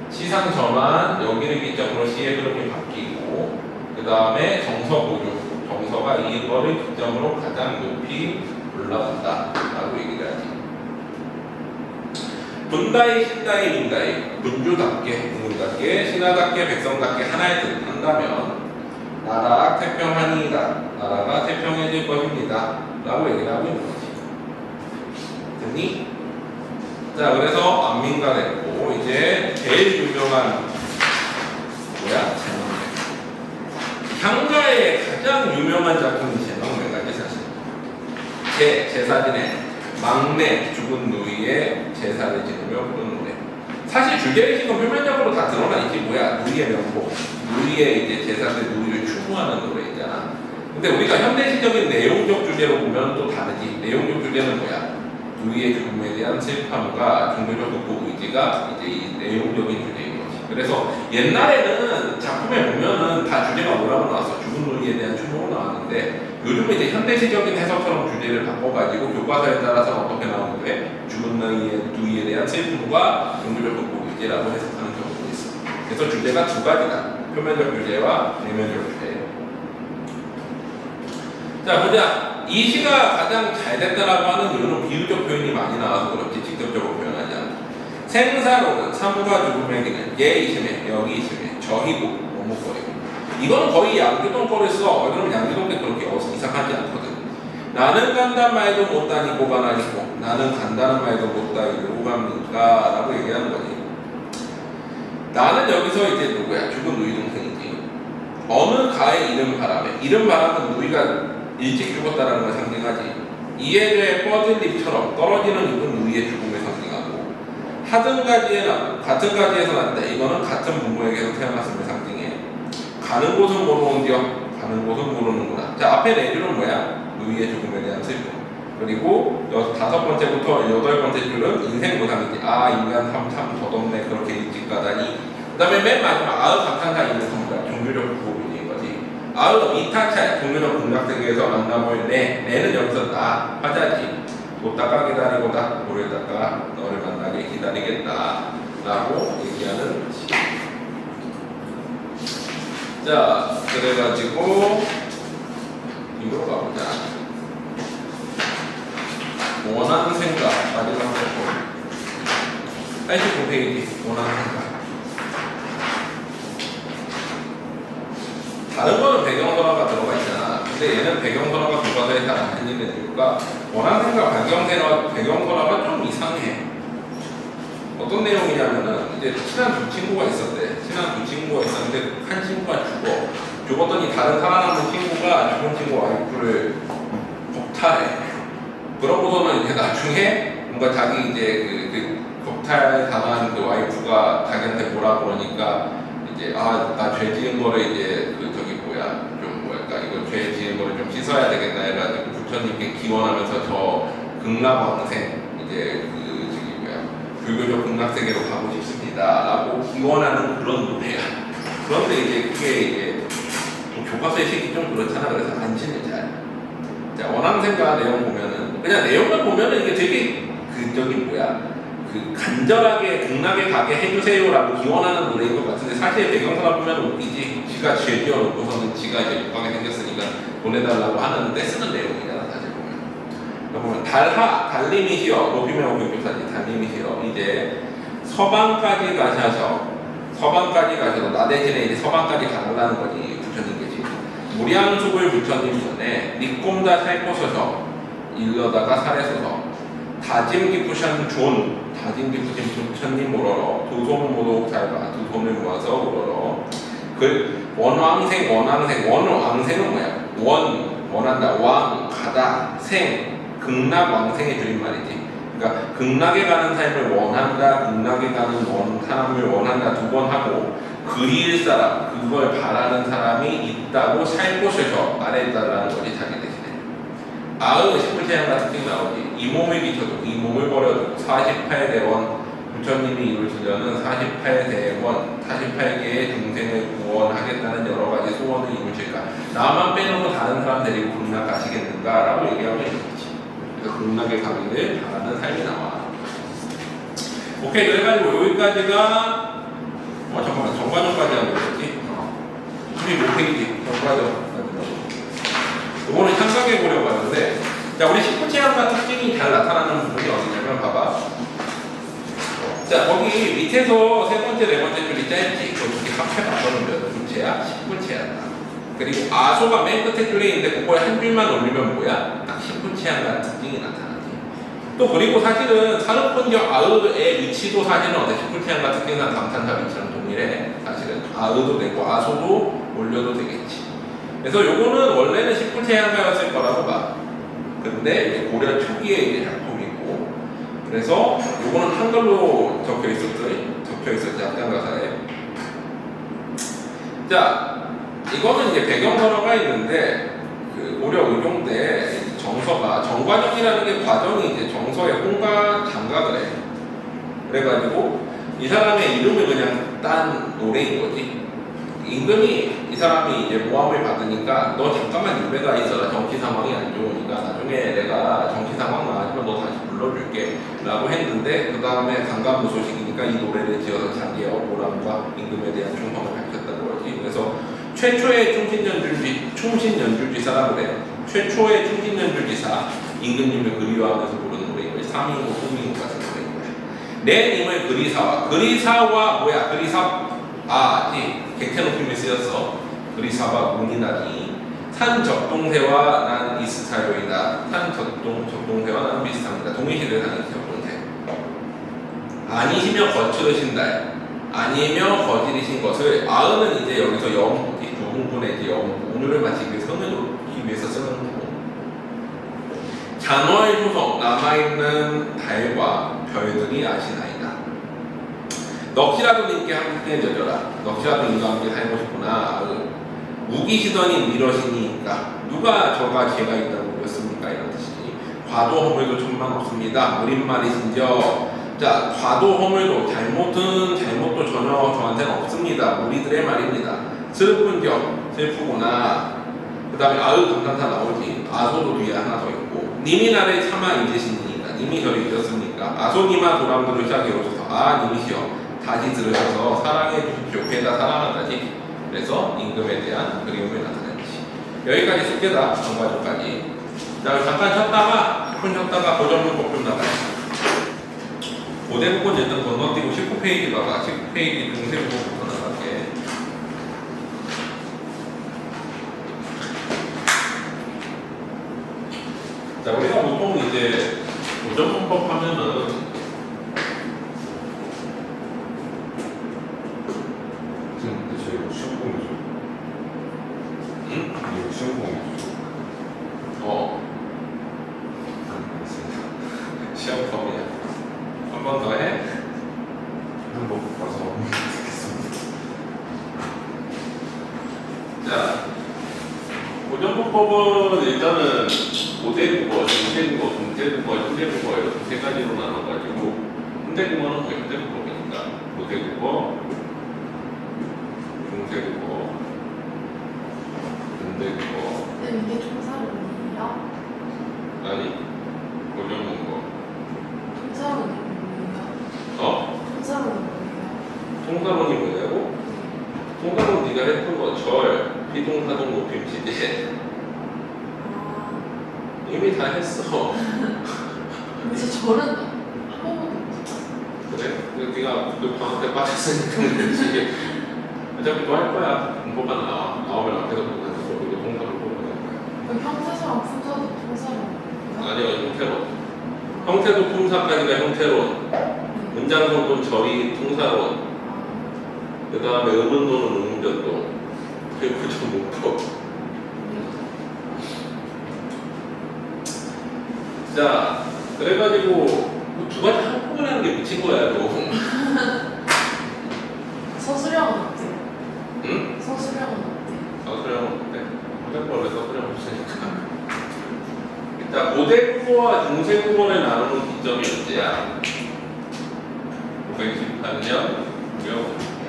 시상 전환, 여기를 기점으로 시의 흐름이 바뀌고, 그 다음에 정서 보조, 정서가 이거를 기점으로 가장 높이 올라간다 라고 얘기를 하지. 분다이, 신다이, 민다이, 군주답게, 국민답게, 신하답게, 백성답게 하나의 뜻 한다면 나라 태평하니이다. 나라가 태평해질 것입니다 라고 얘기를 하고 있는 거지. 됐니? 자, 그래서 안민가 됐고, 이제 제일 유명한 뭐야? 향가의 가장 유명한 작품이 제망매가지 사실. 제사지내 막내 죽은 누이의 제사를 지내며 부르는 노래. 사실 주제의식은 표면적으로 다 드러나 있지. 뭐야? 누이의 명복, 누이의 이제 제사들 누이를 추모하는 노래 있잖아. 근데 우리가 현대시적인 내용적 주제로 보면 또 다르지. 내용적 주제는 뭐야? 누이의 죽음에 대한 슬픔과 종교적 극복 의지가 이제 이 내용적인 주제인 거지. 그래서 옛날에는 작품에 보면은 다 주제가 뭐라고 나왔어? 죽은 누이에 대한 추모로 나왔는데 요즘은 이제 현대시적인 해석처럼 주제를 바꿔가지고 교과서에 따라서 어떻게 나오는데 죽은 누이에 대한 슬픔과 종교적 극복 의지라고 해석하는 경우도 있어. 그래서 주제가 두 가지다. 표면적 주제와 내면적 주제. 자, 보자. 이 시가 가장 잘 됐다라고 하는 이유는 비유적 표현이 많이 나와서 그렇지 직접적으로 표현하지 않아. 생사로는 삶과 죽음의 기는 예이심에 여기이심에 저희고 오목거리고. 이거는 거의 양규동 거를 써. 그러면 양규동 때 그렇게 이상하지 않거든. 나는 간단 말도 못 다니고가 나니고 나는 간다는 말도 못 다니고 갑니까? 라고 얘기하는 거지. 나는 여기서 이제 누구야? 죽은 누이 동생이지. 어느 가의 이름 바람에. 이름 바람은 누이가 일찍 죽었다라는 걸 상징하지. 이에 대해 뻗은 잎처럼 떨어지는 잎은 누이의 죽음을 상징하고 같은 가지에서 났다. 이거는 같은 부모에게서 태어났음을 상징해. 가는 곳은 모르는디요. 가는 곳은 모르는구나. 자, 앞에 네 줄은 뭐야? 누이의 죽음에 대한 슬픔. 그리고 다섯 번째부터 여덟 번째 줄은 인생 보상이지. 아, 인간 참 덧없네. 그렇게 일찍 가다니. 그 다음에 맨 마지막 아으 감탄사 있는 선물. 종교적 구호인인 거지. 아으 미타차 종교적 공략 세계에서 만나볼 내는 여기서 나 하자지. 뒀다가 기다리고다. 모르다가 너를 만나게 기다리겠다 라고 얘기하는 시. 자, 그래가지고 이거로 가보자. 원하는 생각 마지막 거 89페이지 원하는 생각. 다른 거는 배경설화가 들어가 있잖아. 근데 얘는 배경설화가 교과서에 잘 안 있는 이유가 원하는 생각 배경설화가 좀 이상해. 어떤 내용이냐면은 이제 친한 두 친구가 있었대. 친한 두 친구가 있었는데 한 친구가 죽었더니 다른 살아남은 친구가 죽은 친구 와이프를 겁탈해. 그러고서는 이제 나중에 뭔가 자기 이제 그 겁탈 당한 그 와이프가 자기한테 뭐라 그러니까 이제 나 죄 지은 거를 이제 이거 죄 지은 거를 좀 씻어야 되겠다 해가지고 부처님께 기원하면서 저 극락왕생 이제 그 저기 뭐야 불교적 극락세계로 가고 싶습니다라고 기원하는 그런 노래야. 그런데 이제 그게 이제 교과서의 식이 좀 그렇잖아. 그래서 안 치는 잘. 자, 원앙생과 내용 보면은 그냥 내용을 보면은 이게 되게 그 저기 뭐야 그 간절하게 극락에 가게 해주세요라고 기원하는 노래인 것 같은데 사실 배경사를 보면 웃기지. 지가 죄 지어놓고서는 지가 이제 못 가게 생겼으니까 보내달라고 하는데 쓰는 내용이잖아 사실 보면. 보면 달님이시여 높이면 오교사지 달님이시여 이제 서방까지 가셔서 나 대신에 이제 서방까지 가달라는 거지 부처님께지. 무량숙을 부처님 전에 니꼼다 살포서서 일러다가 살에서서 다짐 깊으신 부처님 오러러 두 손 모두 잘봐 두 손을 모아서 오러러 그 원왕생은 뭐야? 원한다 왕 가다 생 극락왕생의 줄임말이지. 그러니까 극락에 가는 삶을 원한다 극락에 가는 사람을 원한다 두 번 하고 그리일 사람 그걸 바라는 사람이 있다고 살포셔서 말해달라는 거지 자기 대신에. 아의 18제한 같은 게 나오지. 이 몸을 비춰도 이 몸을 버려도 48대원 부처님이 이루시려는 48개의 중생을 구원하겠다는 여러 가지 소원을 이루실까? 나만 빼놓고 다른 사람 데리고 극락 가시겠는가? 라고 얘기하면 이렇지. 그래서 극락에 가기를 바라는 삶이 나와. 오케이, 그래가지고 여기까지가 잠깐만 정과정까지 하고 있었지? 우리 목표이지 정과정. 이거는 향각에 보려고 하는데, 자, 우리 19체험과 특징이 잘 나타나는 부분이 어디냐면, 봐봐. 자, 거기 밑에서 세 번째, 네 번째 줄이 짧지. 그렇게 합해봐. 너는 몇 줄체야? 19체야. 그리고 아소가 맨 끝에 줄에 있는데, 그걸 한 줄만 올리면 뭐야? 딱 19체험과 특징이 나타나지. 또 그리고 사실은 사르폰적 아으의 위치도 사실은 어때? 19체험과 특징과 감탄사 위치랑 동일해. 사실은 아으도 되고, 아소도 올려도 되겠지. 그래서 요거는 원래는 19체향가였을 거라고 봐. 근데 이제 고려 초기의 이제 작품이고, 그래서 요거는 한글로 적혀 있었지 앞장가사에. 자, 이거는 이제 배경설화가 있는데 그 고려 의종대 정서가 정과정이라는 게 과정이 이제 정서의 홍과 장각을 해. 그래가지고 이 사람의 이름을 그냥 딴 노래인 거지. 임금이 이 사람이 이제 모함을 받으니까 너 잠깐만 유배가 있어라. 정치 상황이 안 좋으니까 나중에 내가 정치 상황 나아지면 너 다시 불러줄게 라고 했는데 그 다음에 강간무소식이니까 이 노래를 지어서 자기의 억울함과 임금에 대한 충성을 밝혔다는 거지. 그래서 최초의 충신연줄지사라고 그래. 최초의 충신연줄지사 임금님을 그리워하면서 부르는 노래인 거지. 삼인국, 후민국 같은 노래인 거야. 내 님을 그리사와 뭐야? 객태높임이 쓰였어. 그리사와 문이나니 산적동새와 난 이스타요이다. 산적동새와 난 비슷합니다. 동일시대 사는 적동새. 아니시며 거칠으신다. 아니며 거칠이신 것을 아은은 이제 여기서 영이 부분의 이제 오늘을 마치기 위해서 성을 놓기 위해서 쓰는 거고. 잔월 조성 남아있는 달과 별들이 아시나이다. 넋이라도 님께 함께 져줘라. 넋이라도 님과 함께 살고 싶구나. 우기시더니 미러시니까 누가 저가 죄가 있다고 그랬습니까? 이런 뜻이지. 과도 허물도 천만 없습니다. 무린 말이신저. 자, 과도 허물도 잘못도 전혀 저한테는 없습니다. 우리들의 말입니다. 슬프구나. 그 다음에 아의 감탄사 나오지. 아소도 뒤에 하나 더 있고. 님이 나를 참아 잊으시니까. 님이 저를 잊었습니까? 아소님아 도람들을 시작해 오셔서 님이시여. 다시 들으셔서 사랑해 주십시오. 괴다 사랑한다지. 그래서 임금에 대한 그리움을 나타내지. 여기까지 숙제다. 정과조까지. 자, 잠깐 쉬었다가 10분 쉬었다가 고정문법 좀 나가요. 고대부분 일단 건너뛰고 19페이지다가 19페이지 등세부분부터 나갈게. 자, 우리가 보통 이제 고정문법 하면은 시험범이야. 한 번 더 해? 한번 봐서 자, 고전문법은 일단은 고대국어, 중대국어, 동대국어, 현대국어 이렇게 세 가지로 나눠가지고 현대국어는 거의 현대국어니까 고대국어, 중세국어, 현대국어 근데 이게 총사론이에요? 아니 고전문법 총사론이 뭐예요? 어? 총사론이 뭐예요? 통사론이 뭐냐고? 통사론 네가 했던 거 절, 피동사동, 높임, 시제 아, 이미 다 했어. 근데 저 절은 한 번도 못 봤어요. 그래? 근데 네가 그 방학 때 빠졌으니까 그렇지. 어차피 또 할 거야. 공부가 나오면 앞에서 보면서 그리고 통사론 보면 될 거야. 그럼 형태사랑 품사도 총사론이에요? 아니요, 형태론. 형태도 품사까지가 형태론. 문장성분 절이 통사론. 그 다음에 의문도는 의문변도. 그리고 구조문법. 자, 그래가지고 두 가지 한꺼번에 하는 게 미친 거야, 너. 서술형은 어때요? 응? 서술형은 어때요? 서술형은 어때? 고대국어를 서술형 없으니까. 일단 고대국어와 중세국어를 나누는 기점이 언제야? 918년 무역원칙이야.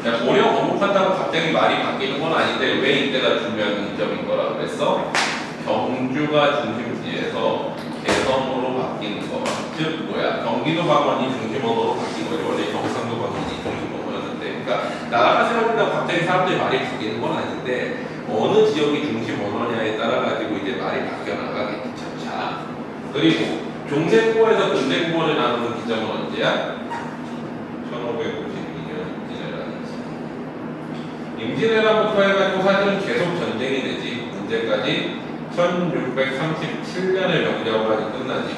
야, 고려 건국한다고 갑자기 말이 바뀌는 건 아닌데 왜 이때가 중요한 기점인 거라 그랬어? 경주가 중심지에서 개성으로 바뀌는 거. 즉 뭐야? 경기도 방언이 중심언어로 바뀐 거지. 원래 경상도 방언이 중심언어였는데, 그러니까 나라가 세워진다고 갑자기 사람들이 말이 바뀌는 건 아닌데 어느 지역이 중심 언어냐에 따라 가지고 이제 말이 바뀌어 나가겠지. 자, 그리고 중세국어에서 근대국어를 나누는 기점은 언제야? 1552년 임진왜란이지. 임진왜란부터 해가지고 사실은 계속 전쟁이 되지. 언제까지? 1637년에 명령까지 끝나지.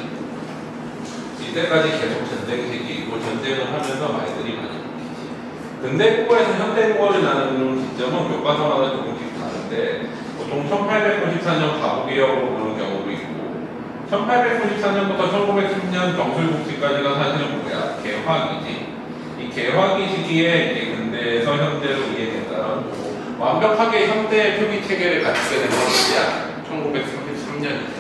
이때까지 계속 전쟁 시기이고 전쟁을 하면서 말들이 많이 바뀌지. 근대국어에서 현대국어를 나누는 기점은 교과서마다 조금씩 다른데 보통 1894년 가부기역으로 보는 경우도 있고 1894년부터 1910년 경술국시까지가 사실은 뭐야? 개화기지. 이 개화기 시기에 이제 근대에서 현대로 이해된다는 거고 완벽하게 현대의 표기 체계를 갖추게 된 건 언제야? 1933년이지.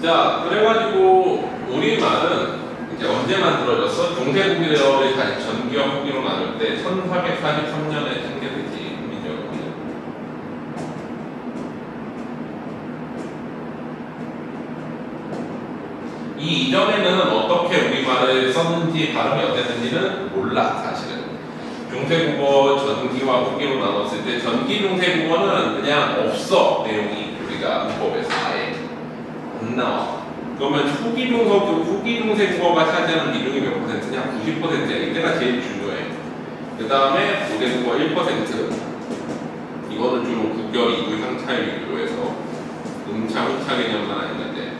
자, 그래가지고 우리말은 이제 언제 만들어졌어? 중세국어를 다시 전기와 후기로 나눌 때 1443년에 생겨되지. 민족이. 이 이전에는 어떻게 우리말을 썼는지 발음이 어땠는지는 몰라 사실은. 중세국어 전기와 후기로 나눴을 때 전기 중세국어는 그냥 없어 내용이 우리가 문법에서 아예 안 나와. 그러면 후기 중세국어가 차지하는 비중이 몇 퍼센트냐? 90%야. 이때가 제일 중요해. 그 다음에 고대국어 1%. 이거는 주로 국결, 이부, 상차를 위주로 해서 음차, 후차 개념만 아니는데.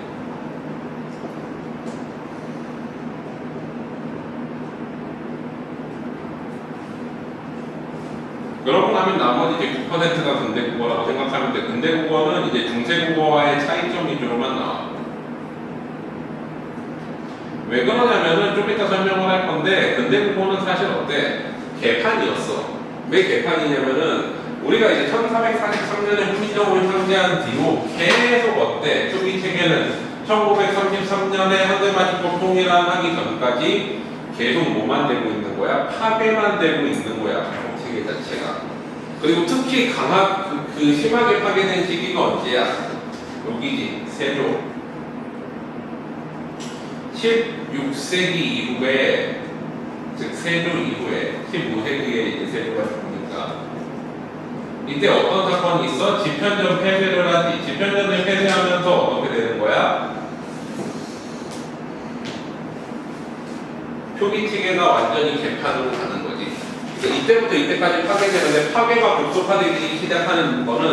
그러고 나면 나머지 이제 9%가 근대국어라고 생각하면 돼. 근대국어는 이제 중세국어와의 차이점 위주로만 나와. 왜 그러냐면은 좀 이따 설명을 할 건데 근대국어는 사실 어때? 개판이었어. 왜 개판이냐면은 우리가 이제 1443년에 후미정을 상제한 뒤로 계속 어때? 표기 체계는 1933년에 현대마주법 통일하기 전까지 계속 뭐만 되고 있는 거야? 파괴만 되고 있는 거야. 체계 자체가. 그리고 특히 그 심하게 파괴된 시기가 언제야? 여기지. 세조. 16세기 이후에, 즉 세조 이후에 15세기에 이제 세조가 죽으니까 이때 어떤 사건이 있어? 집현전 폐쇄를 하지. 집현전을 폐쇄하면서 어떻게 되는 거야? 표기 체계가 완전히 개판으로 가는 거지. 그러니까 이때부터 이때까지 파괴되는데 파괴가 급속화되기 시작하는 거는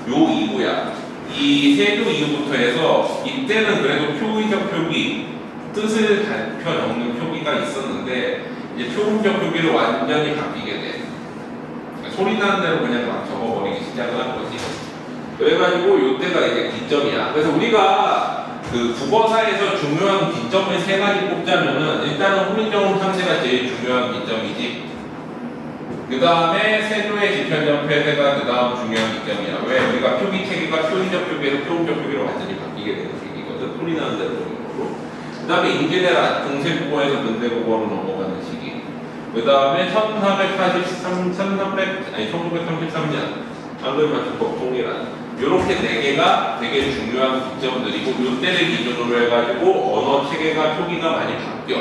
요 이후야. 이 세조 이후부터 해서 이때는 그래도 표의적 표기 뜻을 밝혀 적는 표기가 있었는데 이제 초음적 표기로 완전히 바뀌게 돼. 그러니까 소리 나는 대로 그냥 막 적어버리기 시작을 한 거지. 그래가지고 이때가 이제 기점이야. 그래서 우리가 그 국어사에서 중요한 기점을 세 가지 꼽자면은 일단은 호민정음 상세가 제일 중요한 기점이지. 그 다음에 세조의 지편전 폐쇄가 그 다음 중요한 기점이야. 왜? 우리가 표기 체계가 표기적 표기에서 표음적 표기로 완전히 바뀌게 되는 시기거든. 소리 나는 대로 적용으로. 그 다음에 인제대란 중세국어에서 근대국어로 넘어가는 시기. 그 다음에 1933년 한글맞춤법 통일안. 이렇게 네 개가 되게 중요한 기점들이고 이때를 기준으로 해가지고 언어 체계가 표기가 많이 바뀌어.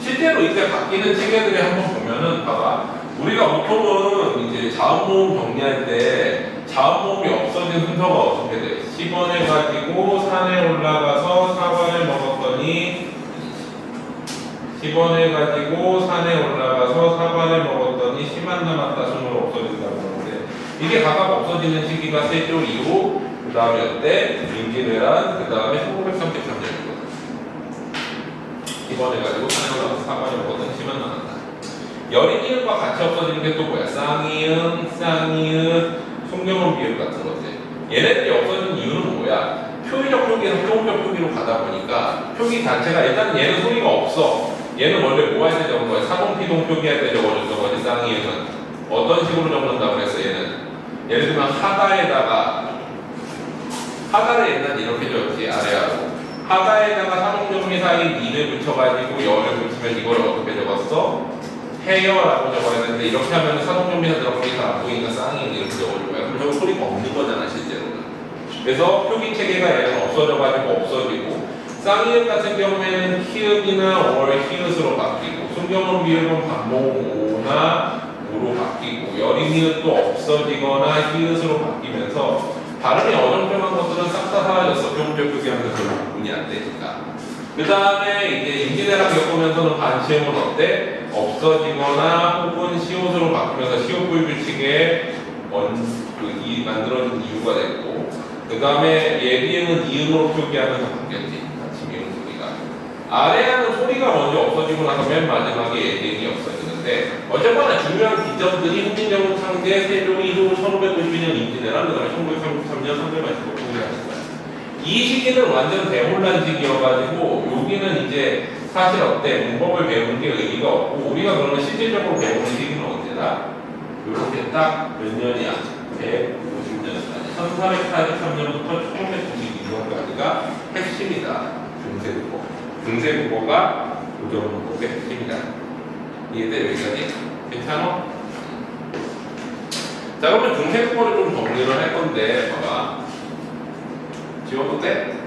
실제로 이때 바뀌는 체계들을 한번 보면은 봐봐. 우리가 보통은 이제 자음모음 정리할 때 자음모음이 없어진 순서가 어떻게 돼? 10원 해가지고 산에 올라가서 사과를 먹었더니 10원 해가지고 산에 올라가서 사과를 먹었더니 10안 남았다 순으로 없어진다고 하는데 이게 각각 없어지는 시기가 세조 이후 그 다음에 이때 임진왜란 그 다음에 1933년이거든. 10원 해가지고 산에 올라가서 사과를 먹었더니 10안 남았다. 여린이음과 같이 없어지는 게 또 뭐야? 쌍이음, 쌍이읒, 송경음 비읍 같은 것들. 얘네들이 없어진 이유는 뭐야? 표기적 표기에서 표음적 표기로 가다 보니까 표기 자체가 일단 얘는 소리가 없어. 얘는 원래 뭐 할 때 적은 거야? 사동피동 표기할 때 적어줬던 거지. 쌍이읒은 어떤 식으로 적는다고 그랬어? 얘는 예를 들면 하다를 옛날에 이렇게 적었지. 아래하고 하다에다가 사동정미 사이 니를 붙여가지고 열을 붙이면 이걸 어떻게 적었어? 헤어라고 적어야 되는데 이렇게 하면 사동정비가 들어가니까 안 보이니까 쌍이 이렇게 적어줄 거야. 그럼 저거 소리가 없는 거잖아 실제로는. 그래서 표기 체계가 얘는 없어져가지고 없어지고 쌍이읒 같은 경우에는 히읗이나 월 히읗으로 바뀌고 순경음 비읍은 반모음 오나 오로 바뀌고 여린이읒도 없어지거나 히읗으로 바뀌면서 발음이 어정쩡한 것들은 싹 다 사라졌어. 표음적 표기하면서 별로 구분이 안 되니까. 그 다음에 이제 임진왜란 겪으면서는 반시음은 어때? 없어지거나 혹은 시옷으로 바뀌면서 시옷불규칙에 만들어진 이유가 됐고 그 다음에 예비음은 이음으로 표기하면서 바뀌었지. 아침 이음 소리가. 아래하는 소리가 먼저 없어지고 나서 맨 마지막에 예비음이 없어지는데 어쨌거나 중요한 기점들이 호민정음 창제, 세종 이후 1592년 임진왜란 그 다음에 1933년 한글맞춤법 통일하는 거야. 이 시기는 완전 대혼란 시기여가지고 여기는 이제 사실 어때? 문법을 배우는 게 의미가 없고 우리가 그러면 실질적으로 배우는 시기는 언제다? 이렇게 딱 몇 년이야? 150년까지 1443년부터 1992년까지가 핵심이다. 중세국어. 중세국어가 고전문법의 핵심이다. 이해돼? 여기까지? 괜찮아? 자 그러면 중세국어를 좀 정리를 할 건데 봐봐. 지워도 돼?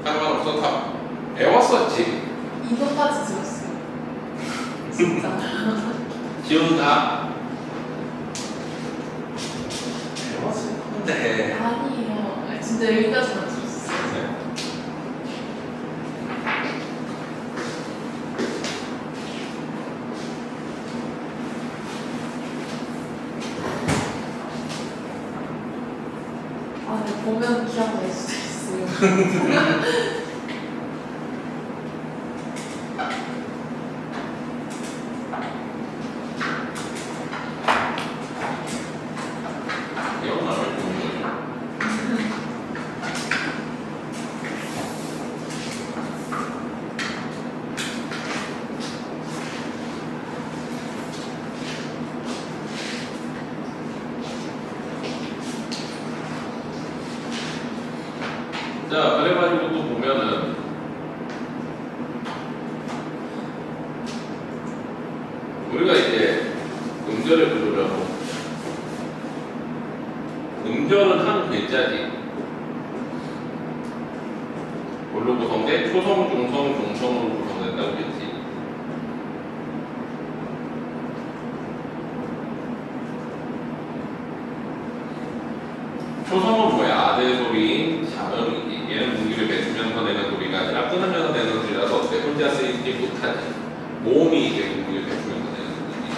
상관없어. 다 배웠었지. 이것까지 들었어요. 진짜. 지운다. 배웠을 건데. 아니에요. 진짜 여기까지만 들었어요. 아, 네, 보면 기억날 수도 있어요. 기억나면 좋은 거죠. 자, 그래가지고 또 보면은 우리가 이제 음절의 구조를 하고 음절은 한 글자지. 뭘로 구성돼? 초성, 중성, 종성으로 구성된다고 했지. 초성은 뭐야? 아들 소리인 자음이지. 얘는 무기를 뱉으면서 내는 소리가 아니라 끊으면서 내는 소리라서 어때? 혼자 쓰이지 못하지. 모음이 이제 무기를 뱉으면서 내는 소리지.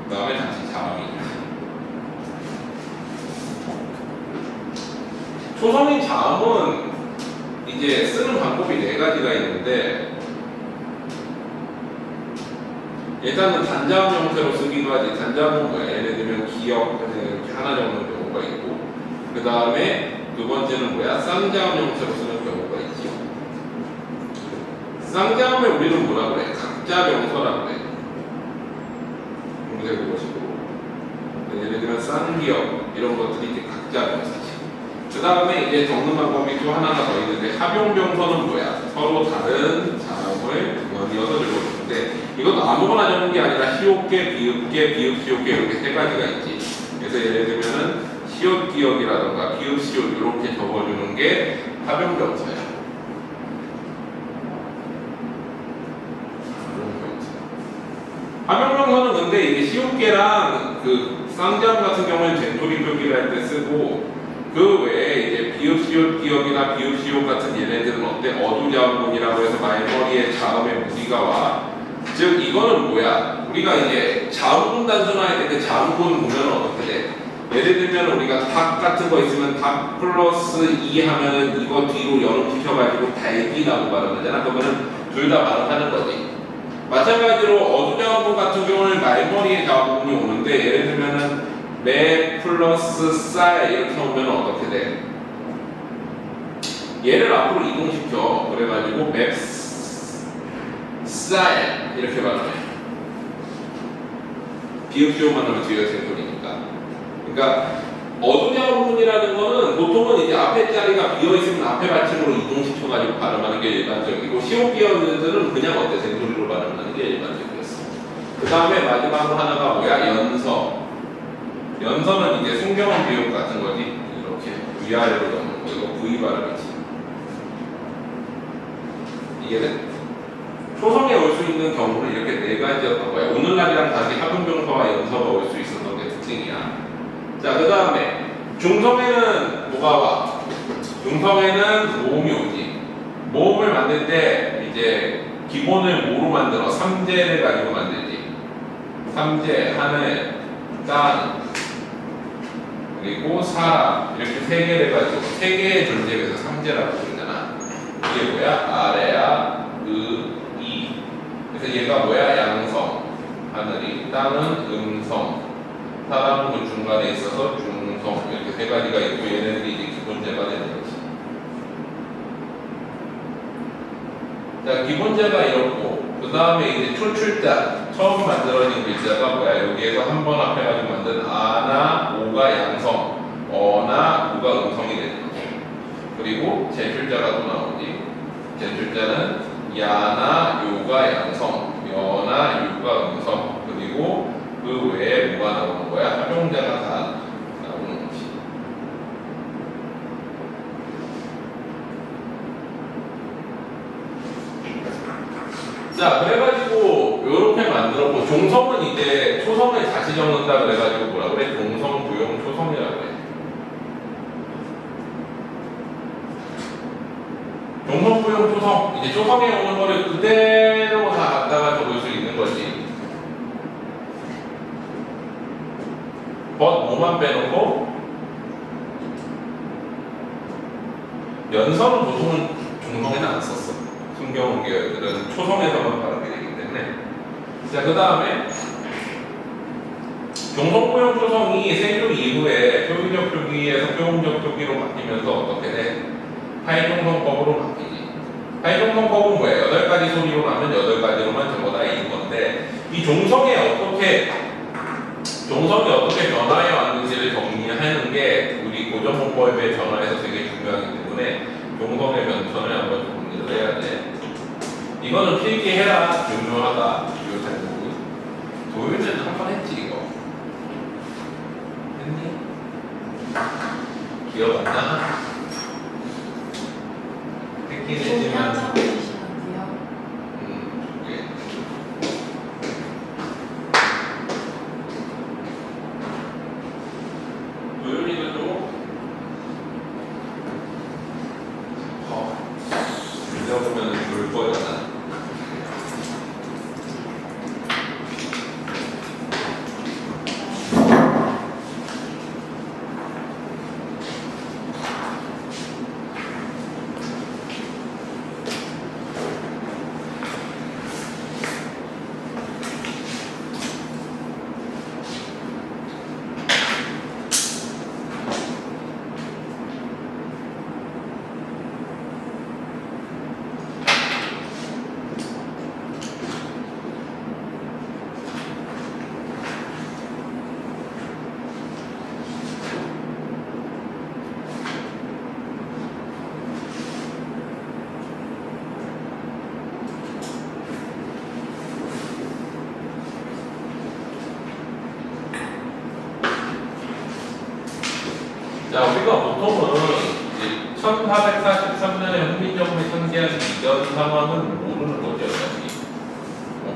그 다음에 다시 자음이. 초성인 자음은 이 이제 쓰는 방법이 네 가지가 있는데 일단은 단자음 형태로 쓰기도 하지. 단자음은 뭐야? 예를 들면 기역 이렇게 하나 적는 경우가 있고 그 다음에 두 번째는 뭐야? 쌍자음 형태로 쓰는 경우가 있지. 쌍자음을 우리는 뭐라 그래? 각자 명서라고 그래. 공세 그것이고 예를 들면 쌍기역 이런 것들이 이제 각자 명사지. 그 다음에 이제 적는 방법이 또 하나가 더 있는데 합용병서는 뭐야? 서로 다른 자음을 연이어서 적어주는데 이것도 아무거나 적는 게 아니라 시옷계, 비읍계, 비읍시옷계 이렇게 세 가지가 있지. 그래서 예를 들면은 시옷기역이라던가 비읍시옷 이렇게 적어주는 게 합용병서야. 합용병서는 근데 이게 시옷계랑 그 쌍자음 같은 경우는 젠토리 표기를 할 때 쓰고 그 외에 이제 비읍시옷 기역이나 비읍시옷 같은 얘네들은 어때? 어두자음문이라고 해서 말머리에 자음의 무늬가 와. 즉 이거는 뭐야? 우리가 이제 자음문 단순화할 때 그 자음문 보면 어떻게 돼? 예를 들면 우리가 닭 같은 거 있으면 닭 플러스 2 하면은 이거 뒤로 연음시켜가지고 달기라고 발음하잖아. 그러면은 둘 다 발음하는 거지. 마찬가지로 어두자음문 같은 경우는 말머리에 자음문이 오는데 예를 들면은 매 플러스 쌀 이렇게 오면 어떻게 돼? 얘를 앞으로 이동시켜. 그래가지고 맵 쌀 이렇게 발음해. 비읍시옷만 하면 뒤가 젠토리니까. 그러니까 어두자음문이라는 거는 보통은 이제 앞에 자리가 비어있으면 앞에 받침으로 이동시켜가지고 발음하는 게 일반적이고 시옷기역들은 그냥 어때? 젠토리로 발음하는 게 일반적이었어. 그 다음에 마지막으로 하나가 뭐야? 연서. 연서는 이제 순경원 비읍 같은 거지. 이렇게 위아래로 넣는 거. 이거 V 발음이지. 이해돼? 초성에 올 수 있는 경우는 이렇게 네 가지였던 거야. 오늘날이랑 다시 합음병서와 연서가 올 수 있었던 게 특징이야. 자, 그 다음에 중성에는 뭐가 와? 중성에는 모음이 오지. 모음을 만들 때 이제 기본을 뭐로 만들어? 삼재를 가지고 만들지. 삼재, 하늘, 땅, 그리고 사람 이렇게 세 개를 가지고 세 개의 존재에서 삼재라고 부르잖아. 이게 뭐야? 아래야, 이. 그래서 얘가 뭐야? 양성. 하늘이, 땅은 음성, 사람은 그 중간에 있어서 중성 이렇게 세 가지가 있고 얘네들이 이제 기본재가 되는 거지. 자, 기본재가 이렇고 그 다음에 이제 초출자 처음 만들어진 글자가 뭐야? 여기에서 한 번 앞에 가지고 만든 아나 오가 양성, 어나 우가 음성이 되는 거고 그리고 제출자가 또 나오지. 제출자는 야나 요가 양성, 여나 유가 음성 그리고 그 외에 뭐가 나오는 거야? 합용자가 다 나오는 거지. 자, 그래가지고 요렇게 만들었고 종성은 이제 초성을 다시 적는다 그래가지고 뭐라 그래? 종성, 부용, 초성이라고 해. 종성, 부용, 초성 이제 초성에 오는 거를 그대로 다 갖다가 적을 수 있는 거지. 뭐만 빼놓고 연서는 보통은 종성에는 안 썼어. 순경계열들은 초성에서만 발음이 되기 때문에. 자, 그 다음에 종성부용 초성이 생유 이후에 표기적 표기에서 표음적 표기로 바뀌면서 어떻게 돼? 파이종성법으로 바뀌지. 파이종성법은 뭐예요? 8가지 소리로 나면 8가지로만 적어다 인 건데 이 종성이 어떻게 변화해 왔는지를 정리하는 게 우리 고전문법의 변화에서 되게 중요하기 때문에 종성의 변천을 한번 정리를 해야 돼. 이거는 필기해라. 중요하다. 이 대부분. 도윤은 한 번 했지 이거. 했니? 기억 안 나? 했긴 했지만. 도윤이는 좀 잊어보면 좋을 거였나? 1443년에 훈민정음이 창제한 이전 상황은 모르는 거죠, 어차피.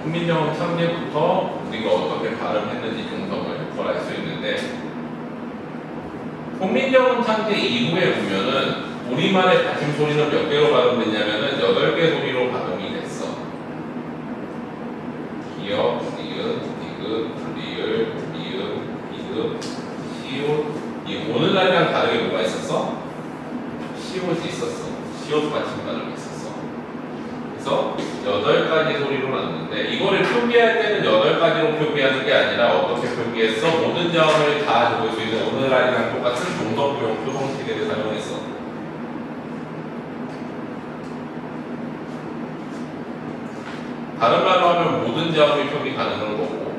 훈민정음 창제부터 우리가 어떻게 발음했는지 종성을 그걸 알 수 있는데, 훈민정음 창제 이후에 보면은 우리말의 받침 소리는 몇 개로 발음됐냐면은 8개 소리로 발음이 됐어. 기역, 니은, 디귿, 리을, 미음, 비읍, 시옷. 이 오늘날이랑 다르게 뭐가 있었어? 시옷이 있었어. 시옷 받침 발음이 있었어. 그래서 8가지 소리로 나누는데 이거를 표기할 때는 8가지로 표기하는 게 아니라 어떻게 표기했어? 모든 자음을 다 적을 수 있는 오늘날이랑 똑같은 종성부용 표성체계를 사용했어. 다른 말로 하면 모든 자음이 표기 가능한 거고,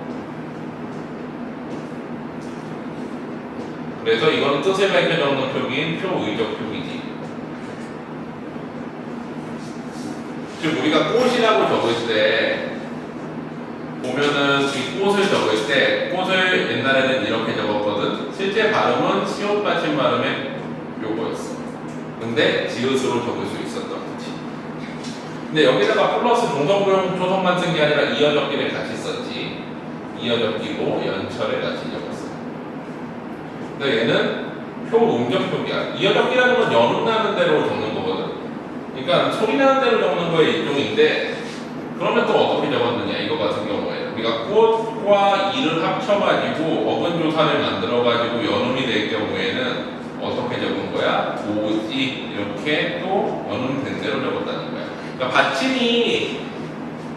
그래서 이거는 뜻을 밝혀 적는 표기인 표의적 표기지. 즉 우리가 꽃이라고 적을 때 보면은 이 꽃을 적을 때 꽃을 옛날에는 이렇게 적었거든. 실제 발음은 시옷 받침 발음의 요거였어. 근데 지읒으로 적을 수 있었던 거지. 근데 여기다가 플러스 종성부용 초성만 쓴 게 아니라 이어적기를 같이 썼지. 이어적기고 연철을 같이 적었어. 근데 얘는 표음적 표기야. 이어적기라는 건 연음 나는 대로 적는 거거든. 그러니까 소리 나는 대로 적는 거의 일종인데, 그러면 또 어떻게 적었느냐 이거 같은 경우에 우리가 꽃과 이를 합쳐가지고 어근조사를 만들어가지고 연음이 될 경우에는 어떻게 적은 거야? 오지 이렇게 또 연음된 대로 적었다는 거야. 그러니까 받침이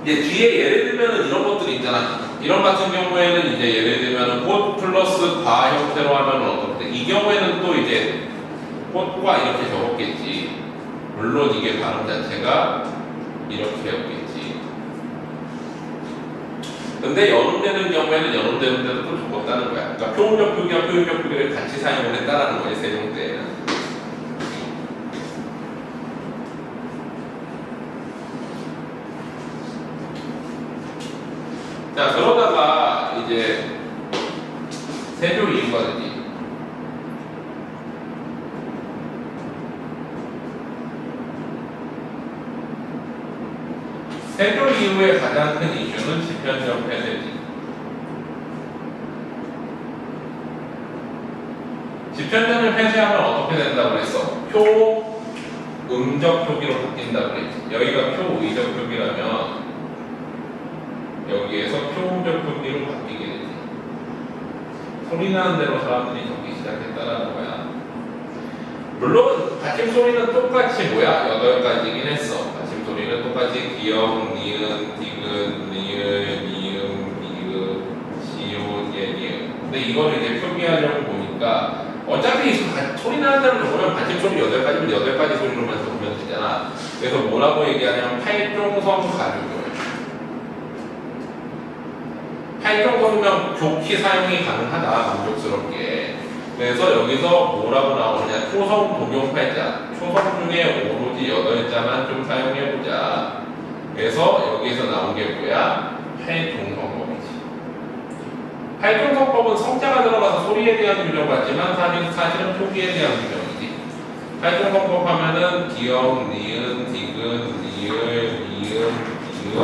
이제 뒤에 예를 들면 이런 것들이 있잖아. 이런 같은 경우에는 이제 예를 들면 꽃 플러스 과 형태로 하면 어떻게 돼? 이 경우에는 또 이제 꽃과 이렇게 적었겠지. 물론 이게 발음 자체가 이렇게였겠지. 근데 연음되는 경우에는 연음되는 대로 또 적었다는 거야. 그러니까 표음적 표기와 표현적 표기를 같이 사용을 했다는 거지, 세종 때에는. 자, 그러다가 이제 세조 이후가 되지. 세조 이후의 가장 큰 이슈는 지편적 폐쇄지. 지편전을 폐쇄하면 어떻게 된다고 그랬어? 표음적 표기로 바뀐다고 그랬지. 여기가 표의적 표기라면 여기에서 표음적 표기로 바뀌게 되지. 소리 나는 대로 사람들이 적기 시작했다라는 거야. 물론 받침 소리는 똑같이 뭐야? 8가지긴 했어. 받침 소리는 똑같이 기역, 니은, 디귿, 리을, 미음, 비읍, 시옷, 예니은. 근데 이거를 이제 표기하려고 보니까 어차피 소리 나는 대로 적으면 받침 소리 8가지면 8가지 소리로만 적으면 되잖아. 그래서 뭐라고 얘기하냐면 팔종성 가주교. 팔종성이면 좋게 사용이 가능하다, 만족스럽게. 그래서 여기서 뭐라고 나오느냐, 초성 동용팔자, 초성 중에 오로지 8자만 좀 사용해보자. 그래서 여기서 나온 게 뭐야? 팔종성법이지. 팔종성법은 성자가 들어가서 소리에 대한 규정받지만 사실은 표기에 대한 규정이지. 팔종성법 하면은 기역, 니은, 디귿, 리을, 미음, 비읍,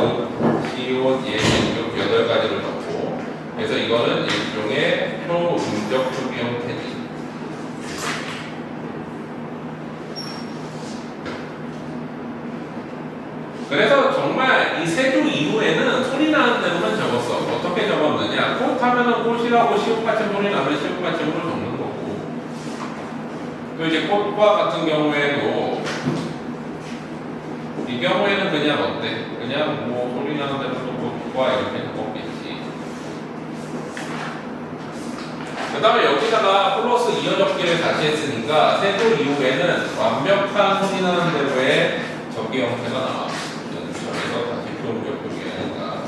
시옷, 예니, 8가지를 넣고, 그래서 이거는 일종의 표음적 표기 형태지. 그래서 정말 이 세조 이후에는 소리 나는 대로만 적었어. 어떻게 적었느냐? 꽃 하면은 꽃이라고 시옷 받침 소리 나면 시옷 받침으로 적는 거고, 또 이제 꽃과 같은 경우에도 이 경우에는 그냥 어때? 그냥 뭐 소리 나는 대로 꽃과 이렇게 적었겠지. 그 다음에 여기다가 플러스 이어적기를 다시 했으니까 세조 이후에는 완벽한 소리 나는 대로의 적기 형태가 나와. 그래서 다시 표음적 표기하니까.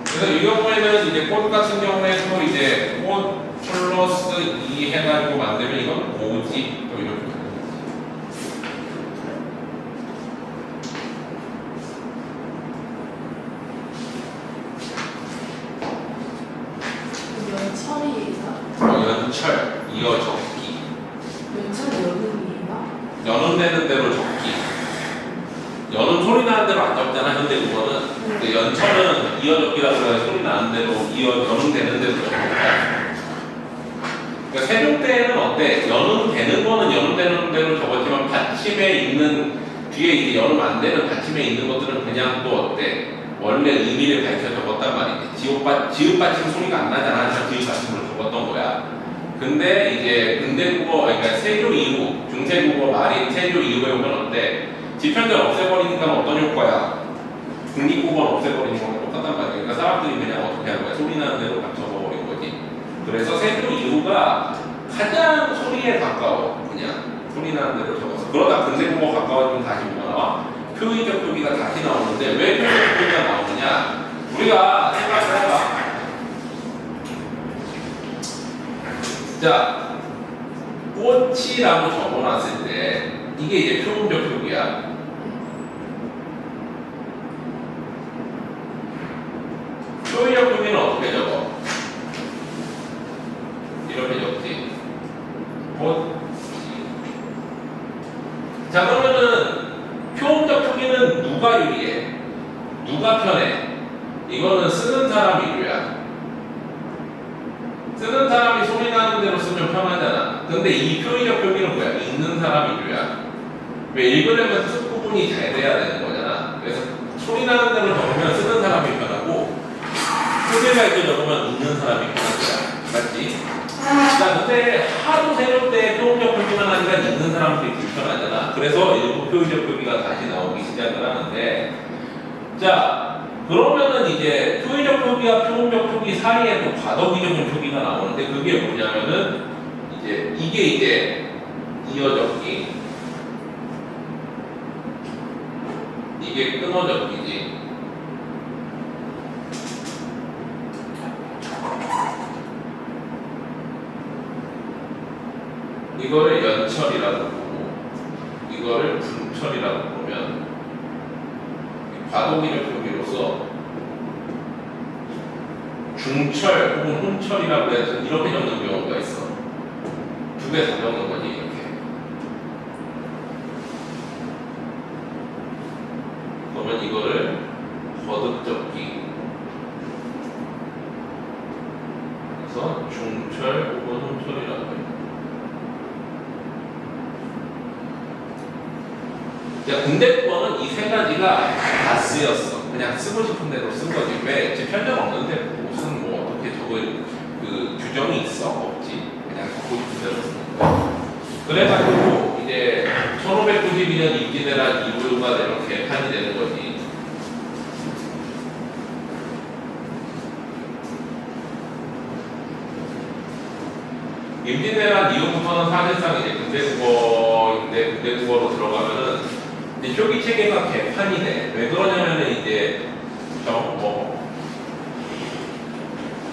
그래서 이 경우에는 이제 꽃 같은 경우에도 이제 꽃 플러스 2 해가지고 만들면 이건 고지 또 이렇게 되는 거지. 연철이 이상? 연철, 이어 적기. 연철 연음이나? 연음되는 대로 적기. 연음 소리 나는 대로 안 적잖아, 현대 국어는. 근데 연철은 이어 적기라고 해서 소리 나는 대로 연음되는 대로 적는 거야. 그러니까 세종대에는 어때? 연음되는 거는 연음되는 대로 적었지만 받침에 있는 뒤에 이제 연음 안 되는 받침에 있는 것들은 그냥 또 어때? 원래 의미를 밝혀 적었단 말이지. 지읒 받침 소리가 안 나잖아. 그래서 지읒 받침으로 적었던 거야. 근데 이제 근대국어, 그러니까 세조 이후, 중세국어 말인 세조 이후에 오면 어때? 지편절 없애버리니까 어떤 효과야? 국립국어는 없애버리는 거랑 똑같단 말이야. 그러니까 사람들이 그냥 어떻게 하는 거야? 소리 나는 대로 막 적어버린 거지. 그래서 세조 이후가 가장 소리에 가까워. 그냥 소리 나는 대로 적었어. 그러다 근대국어 가까워지면 다시 뭐가 나와? 표의적 표기가 다시 나오는데 왜 표의적 표기가 나오느냐? 우리가 생각을 해봐. 자, 꽃이라고 적어놨을 때 이게 이제 표문적 표기야. 표의적 표기는 어떻게 적어? 이렇게 적지. 꽃이. 자, 그러면은 표문적 표기는 누가 유리해? 누가 편해? 이거는 쓰는 사람 유리야. 쓰는 사람이 소리 나는 대로 쓰면 편하잖아. 근데 이 표의적 표기는 뭐야? 읽는 사람이 유리야. 왜 읽으려면 뜻 구분이 잘 돼야 되는 거잖아. 그래서 소리 나는 대로 적으면 쓰는 사람이 편하고 뜻을 밝혀 적으면 읽는 사람이 편한 거야. 맞지? 자, 근데 하도 세울 때 표현적 표기만 하니까 읽는 사람들이 불편하잖아. 그래서 일부 표현적 표기가 다시 나오기 시작을 하는데, 자, 그러면은 이제 표현적 표기와 표현적 표기 사이에도 과도기적인 표기가 나오는데 그게 뭐냐면은 이제 이게 이제 이어적기, 이게 끊어적기지. 이거를 연철이라고 보고 이거를 분철이라고 보면 과도기적 표기로서 중철 혹은 혼철이라고 해서 이렇게 적는 경우가 있어. 두 개 다 적는 거지 이렇게. 그러면 이거를 거듭적기. 그래서 중철 혹은 혼철이라고 해요. 근대국어는 이 세 가지가 다 쓰였어. 그냥 쓰고 싶은 대로 쓴 거지. 왜? 제 편견 없는데 무슨 뭐 어떻게 적을 그 규정이 있어? 없지. 그냥 적고 싶은 대로 쓰는 거야. 그래가지고 이제 1592년 임진왜란 이후가 이렇게 개판이 되는 거지. 임진왜란 이후부터는 사실상 이제 근대국어인데 근대국어로 들어가면은 이제 표기 체계가 개판이 돼. 왜 그러냐면은 이제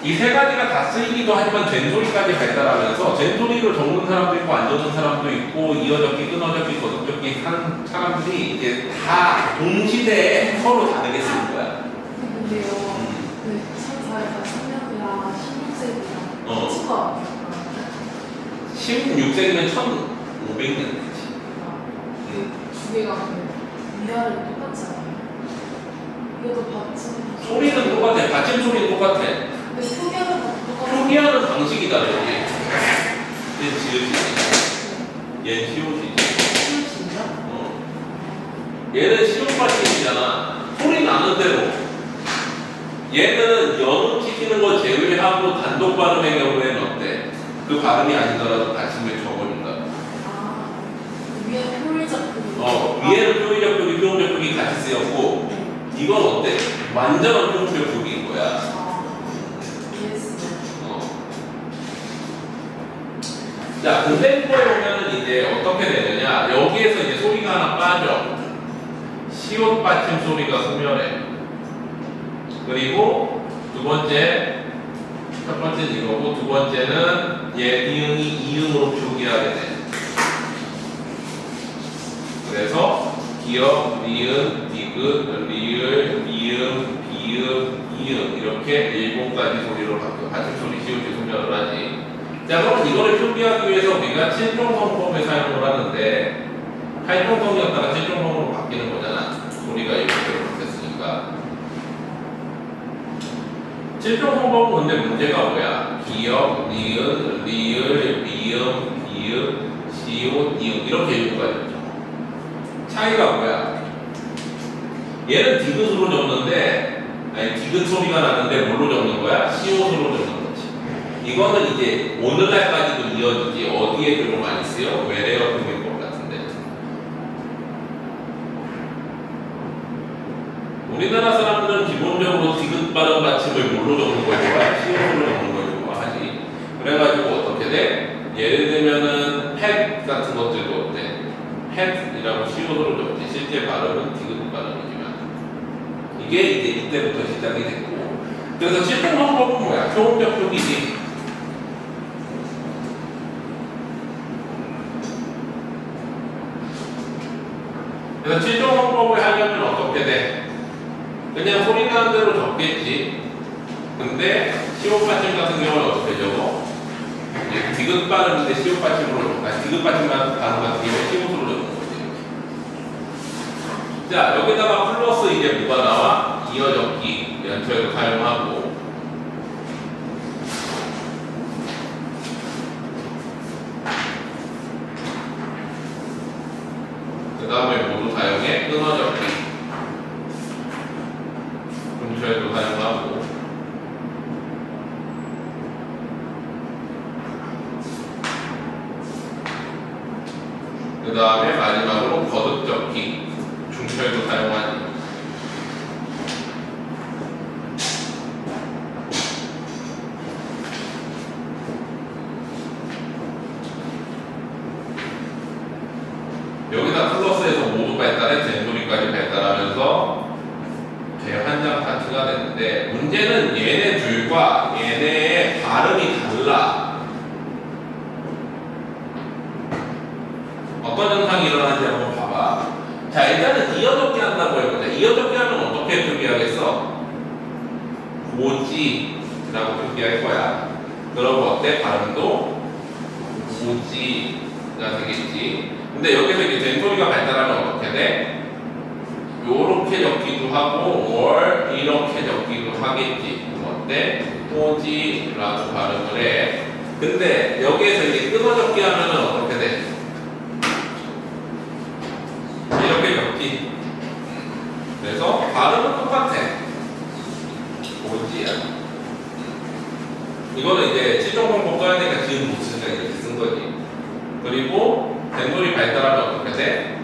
이 세 가지가 다 쓰이기도 하지만 젠소리까지 발달하면서 젠소리를 적는 사람도 있고 안 적는 사람도 있고 이어적기, 끊어적기, 거듭적기 하는 사람들이 이제 다 동시대에 서로 다르게 쓰는 거야. 근데요, 그 1443년이랑 16세기랑 치과 16세기면 1500년 되지. 두 개가 위아래 똑같지 않아요? 이것도 받침 소리는 똑같아. 받침 소리는 똑같아. 근데 표기하는 것도 똑같아. 표기하는 방식이 다르지. 얘는 지읒이지. 얘는 시옷이지. 진짜? 얘는 시옷받침이잖아. 소리 나는 대로. 얘는 연음 시키는 거 제외하고 단독 발음의 경우에는 어때? 그 발음이 아니더라도 받침을 줘버린다. 아, 위에 표의적 표기. 위에는 표의적 표기, 표현적 표기 같이 쓰였고, 이건 어때? 완전한 표현적 표기인 거야. 자, 근대국어에 보면은 이제 어떻게 되느냐? 여기에서 이제 소리가 하나 빠져. 시옷 받침 소리가 소멸해. 그리고 두 번째, 첫 번째는 이거고, 두 번째는 이응이 이응으로 표기하게 돼. 그래서 기역, 리은, 디귿, 리을, 이응, 비응, 이응 이렇게 7가지 소리로 받침 소리 시옷이 소멸을 하지. 자, 그러면 이거를 표기하기 위해서 우리가 7종성법을 사용을 하는데 8종성이었다가 7종성으로 바뀌는 거잖아. 소리가 이렇게 됐으니까. 7종성법은 근데 문제가 뭐야? 기역, 니은, 리을, 미음, 비읍, 시옷, 이음 이렇게 읽는 거야. 차이가 뭐야? 얘는 디귿으로 적는데 아니 디귿 소리가 나는데 뭘로 적는 거야? 시옷으로 적는 거지. 이거는 이제 오늘날까지도 이어지지. 어디에 주로 많이 쓰여? 외래어 표기법 같은데. 우리나라 사람들은 기본적으로 디귿 발음 받침을 뭘로 적는 걸 좋아해? 시옷으로 적는 걸 좋아하지. 그래가지고 어떻게 돼? 예를 들면은 펫 같은 것들도 어때? 펫이라고 시옷으로 적지. 실제 발음은 디귿 발음이지만 이게 이제 이때부터 시작이 됐고. 그래서 7종성법은 뭐야? 표음적 표기지. 그래서 7종성법을 하려면 어떻게 돼? 그냥 소리 나는 대로 적겠지. 근데 시옷 받침 같은 경우는 어떻게 적어? 디귿 발음인데 시옷 받침으로 디귿 받침만 발음 같은 경우는 시옷으로 적는 거지. 자, 여기다가 플러스 이제 뭐가 나와? 이어적기 연초에도 사용하고. 그 다음에 모두 사용해? 끊어적기 근처에도 사용하고. 그 다음에 마지막으로 거듭적기 중처에도 사용하지. 여기다 플러스에서 모두 발달해 젠소리까지 발달하면서 재환장 파트가 됐는데 문제는 얘네 둘과 얘네의 발음이 달라. 어떤 현상이 일어나는지 한번 봐봐. 자, 일단은 이어적기 한다고 해보자. 이어적기 하면 어떻게 표기하겠어? 고지라고 표기할 거야. 그러고 어때? 발음도 고지가 되겠지. 근데 여기서 이제 젠소리가 발달하면 어떻게 돼? 요렇게 적기도 하고 월 이렇게 적기도 하겠지. 어때? 고지라고 발음을 해. 근데 여기에서 이제 끊어적기 하면은 어떻게 돼? 이렇게 적기. 그래서 발음은 똑같아. 고지야. 이거는 이제 7종성법 써야 되니까 지금 못 쓰니까 이렇게 쓴 거지. 그리고 젠소리 발달하면 어떻게 돼?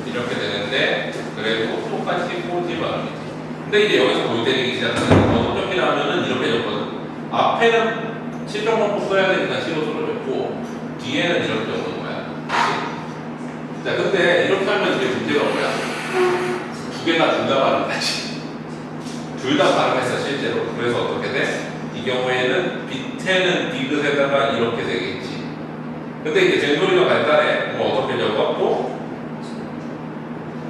이렇게 되는데 그래도 똑같이 꼬지 발음이지. 근데 이제 여기서 골 때리기 시작하는 거듭적기라 하면은 이렇게 적거든. 앞에는 7종성법 써야 되니까 시옷으로 적고 뒤에는 이렇게 적는 거야. 자, 근데 이렇게 하면 이제 문제가 뭐야? 두 개나 둘 다 발음하지. 둘 다 발음했어 실제로. 그래서 어떻게 돼? 이 경우에는 밑에는 디귿에다가 이렇게 되겠지. 근데 이제 젠소리가 발달해. 뭐 어떻게 적었고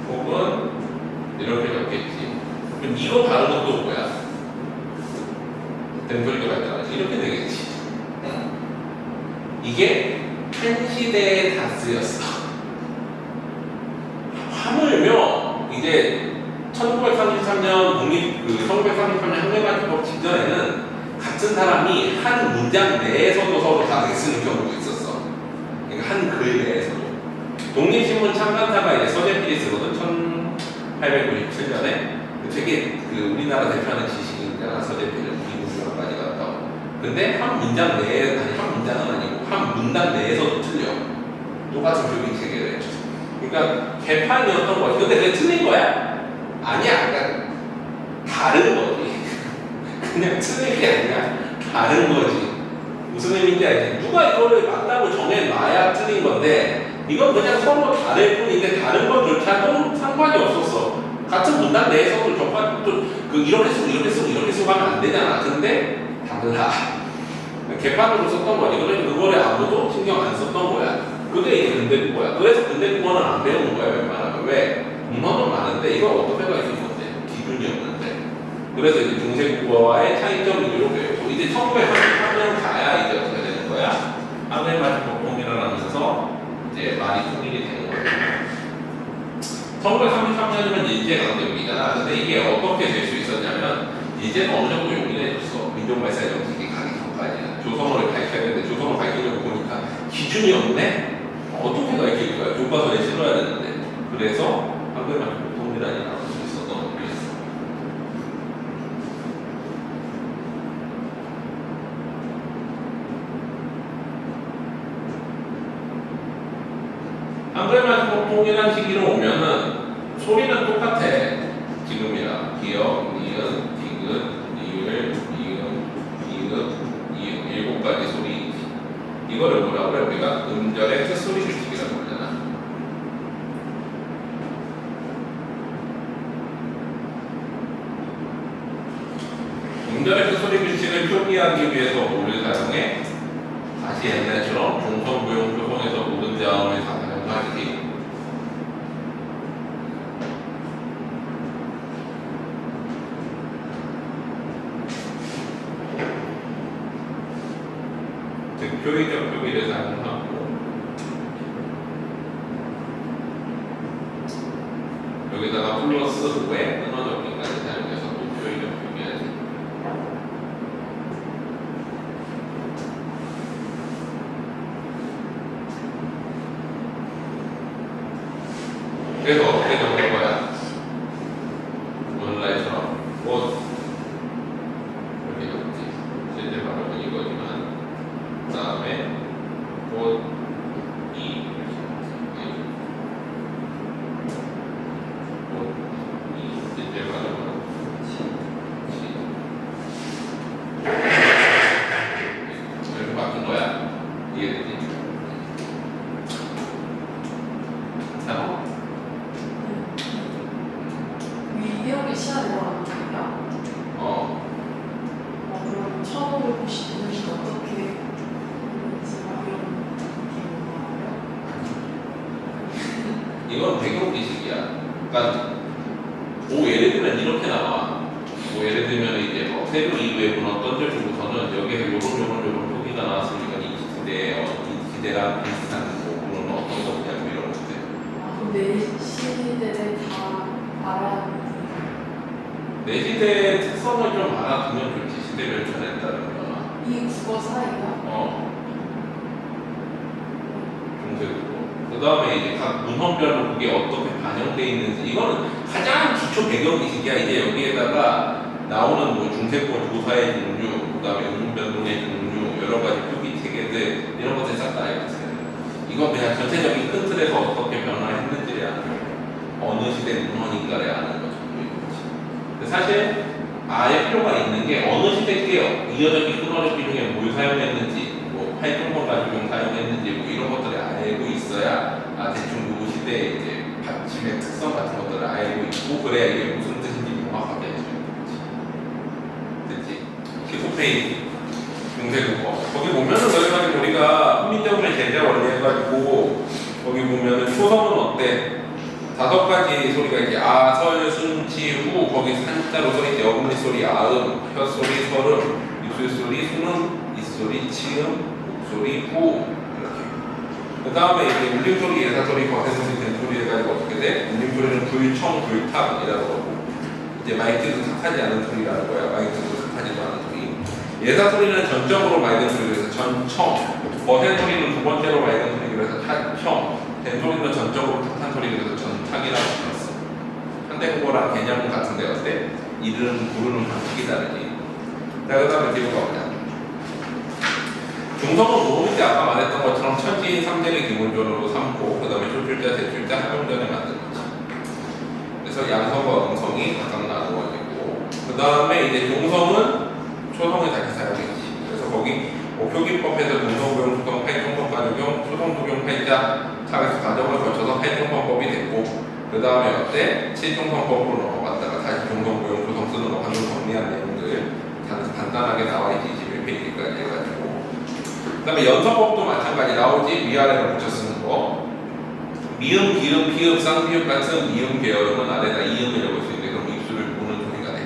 혹은 이렇게 적겠지. 그럼 이거 발음은 또 뭐야? 젠소리가 발달하지. 이렇게 되겠지. 이게 한 시대에 다 쓰였어. 하물며 이제 1933년 1933년 학명가치법 직전에는 같은 사람이 한 문장 내에서도 서로 다르게 쓰는 경우도 있었어. 그러니까 한 글 내에서도. 독립신문 참관사가 이제 서재필이 쓰거든. 1897년에 되게 우리나라 대표하는 지식인이잖아. 서재필은 미국 유학까지 갔다고. 근데 한 문장 내에 한 문장은 아니고 한 문단 내에서도 틀려. 똑같은 표기 체계를. 그러니까 개판이었던 거지. 근데 그게 틀린 거야? 아니야. 그러니까 다른 거지. 그냥 틀린 게 아니라 다른 거지. 무슨 의미인지 알지? 누가 이거를 맞다고 정해놔야 틀린 건데 이건 그냥 서로 다를 뿐인데 다른 건조차도 상관이 없었어. 같은 문단 내에서도 이렇게 쓰고 하면 안 되잖아. 근데 달라. 개판으로 썼던 거지. 그래서 그거를 아무도 신경 안 썼던 거야. 그게 이제 근대 국어야. 그래서 근대 국어는 안 배우는 거야 웬만하면. 왜? 문헌은 많은데 이걸 어떻게 가르칠 건데? 기준이 없는데. 그래서 이제 중세 국어와의 차이점을 이렇게 말이 통일이 되는 거예요. 1933년이면 인재강점기잖아. 근데 이게 어떻게 될 수 있었냐면 인재는 어느 정도 용인해줬어. 민족발사 정책이 가기 전까지는. 조선어를 밝혀야 되는데 조선어 밝히려고 보니까 기준이 없네? 어떻게 밝힐 거야? 교과서에 실어야 되는데. 그래서 한글만 통일하니 나올 수 있었던 거였어. 한글만 통일한 시기로 오면은 소리는 똑같아. 지금이랑 기역, 니은, 디귿, 리을, 미음, 비읍, 이음 7가지 소리. 이거를 뭐라고 해? 우리가 음절의 뜻소리 규칙이라고 그러잖아. 음절의 뜻소리 규칙을 표기하기 위해서 뭐를 사용해? 다시 옛날처럼 중성부용 표성에서 모든 자음을 다 사용하지. 즉 표의적 표기를 사용하고 여기다가 플러스 후에 끊어적기까지 사용해서 또 표의적 표기하지. 그래서 어떻게 적는 거야? 오늘날처럼 꽃 이렇게 적지. 실제 발음은 이거지만 그 다음에 꽃, 이 이렇게 적지. 꽃, 이 실제 발음은 치. 이렇게 바꾼 거야. 이해되지? 자, 위력이 시간이 들어가는 거야? 그럼 처음으로 보시는 어떻게 되는지 이런 느낌인 거예요? 이건 배경 기식이야. 그러니까 뭐 예를 들면 이렇게 나와. 뭐 예를 들면 이제 뭐 세류 이후에 문어 던져주고서는 여기에 요런 표기가 나왔으니까 이 시대에 이 시대랑 비슷한 뭐 문어는 어떤 거냐고 이런 것들. 그럼 내 시대를 다 알아야 하는 거예요? 내 시대의 특성을 좀 알아두면 좋지. 시대를 전했다는 거. 이 국어 사이가? 중세도. 그 다음에 이제 각 문헌별로 그게 어떻게 반영돼 있는지 이거는 가장 기초 배경 기식이야. 이제 여기에다가 나오는 뭐 중세권 조사의 종류, 그 다음에 운변동의 종류, 여러 가지 표기 체계들 이런 것들 싹 다 알겠어요. 이건 그냥 전체적인 큰 틀에서 어떻게 변화했는지를 아는 거예요. 어느 시대 문헌인가를 아는 거죠. 근데 사실 아예 필요가 있는 게 어느 시대에 이어적인 끊어적기 중에 뭘 사용했는지, 뭐 활동권 가지고 사용했는지 뭐 이런 것들을 알고 있어야 대충 그 시대의 이제 받침의 특성 같은 것들을 알고 있고 그래야 이게 무슨 뜻인지 명확하게 해주는 거지. 됐지? 19페이지 중세국어 거기 보면은 여기까지 우리가 훈민정음의 제자 원리 해가지고 거기 보면은 초성은 어때? 5가지 소리가 있지. 아, 설, 순, 치, 후. 거기 산자로 써있지. 어금니 소리, 아음, 혀 소리, 설음, 입술 소리, 순음, 입소리, 치음, 목소리, 후. 이렇게. 그 다음에 이제 울림 소리, 예사 소리, 거세 소리, 된 소리 해가지고 어떻게 돼? 울림 소리는 불청, 불탑이라고 하고. 이제 마이크도 탁하지 않은 소리라는 거야. 마이크도 탁하지도 않은 소리. 예사 소리는 전적으로 맑은 소리, 그래서 전청. 거세 소리는 두 번째로 맑은 소리, 그래서 타청. 된 소리는 전적으로 탁한 소리, 그래서 전탁이라고 불렀어. 현대국어랑 개념 같은데 어때? 이름 부르는 방식이 다르지. 자, 그 다음에 뒤로 가보자. 중성은 모음인데 아까 말했던 것처럼 천지인 3대를 기본적으로 삼고 그 다음에 초출자, 대출자, 합용전에 만든 거지. 그래서 양성과 음성이 각각 나누어지고 그 다음에 이제 종성은 초성을 다시 사용했지. 그래서 거기 표기법에서 동성부용, 수성, 팔종법, 가주경, 초성부용, 팔자 차에서 과정을 거쳐서 팔종법법이 됐고 그 다음에 어때? 칠종성법으로 넘어갔다가 다시 종성부용, 초성 쓰는 거 방금 정리한 내용들 간단하게 나와있지. 21페이지까지 해가지고 그 다음에 연서법도 마찬가지 나오지. 위아래로 붙여 쓰는 거 미음, 기음, 피읍, 쌍피읍 같은 미음 계열은 아래다 이음을 적을 수 있는데 그럼 입술을 보는 소리가 돼.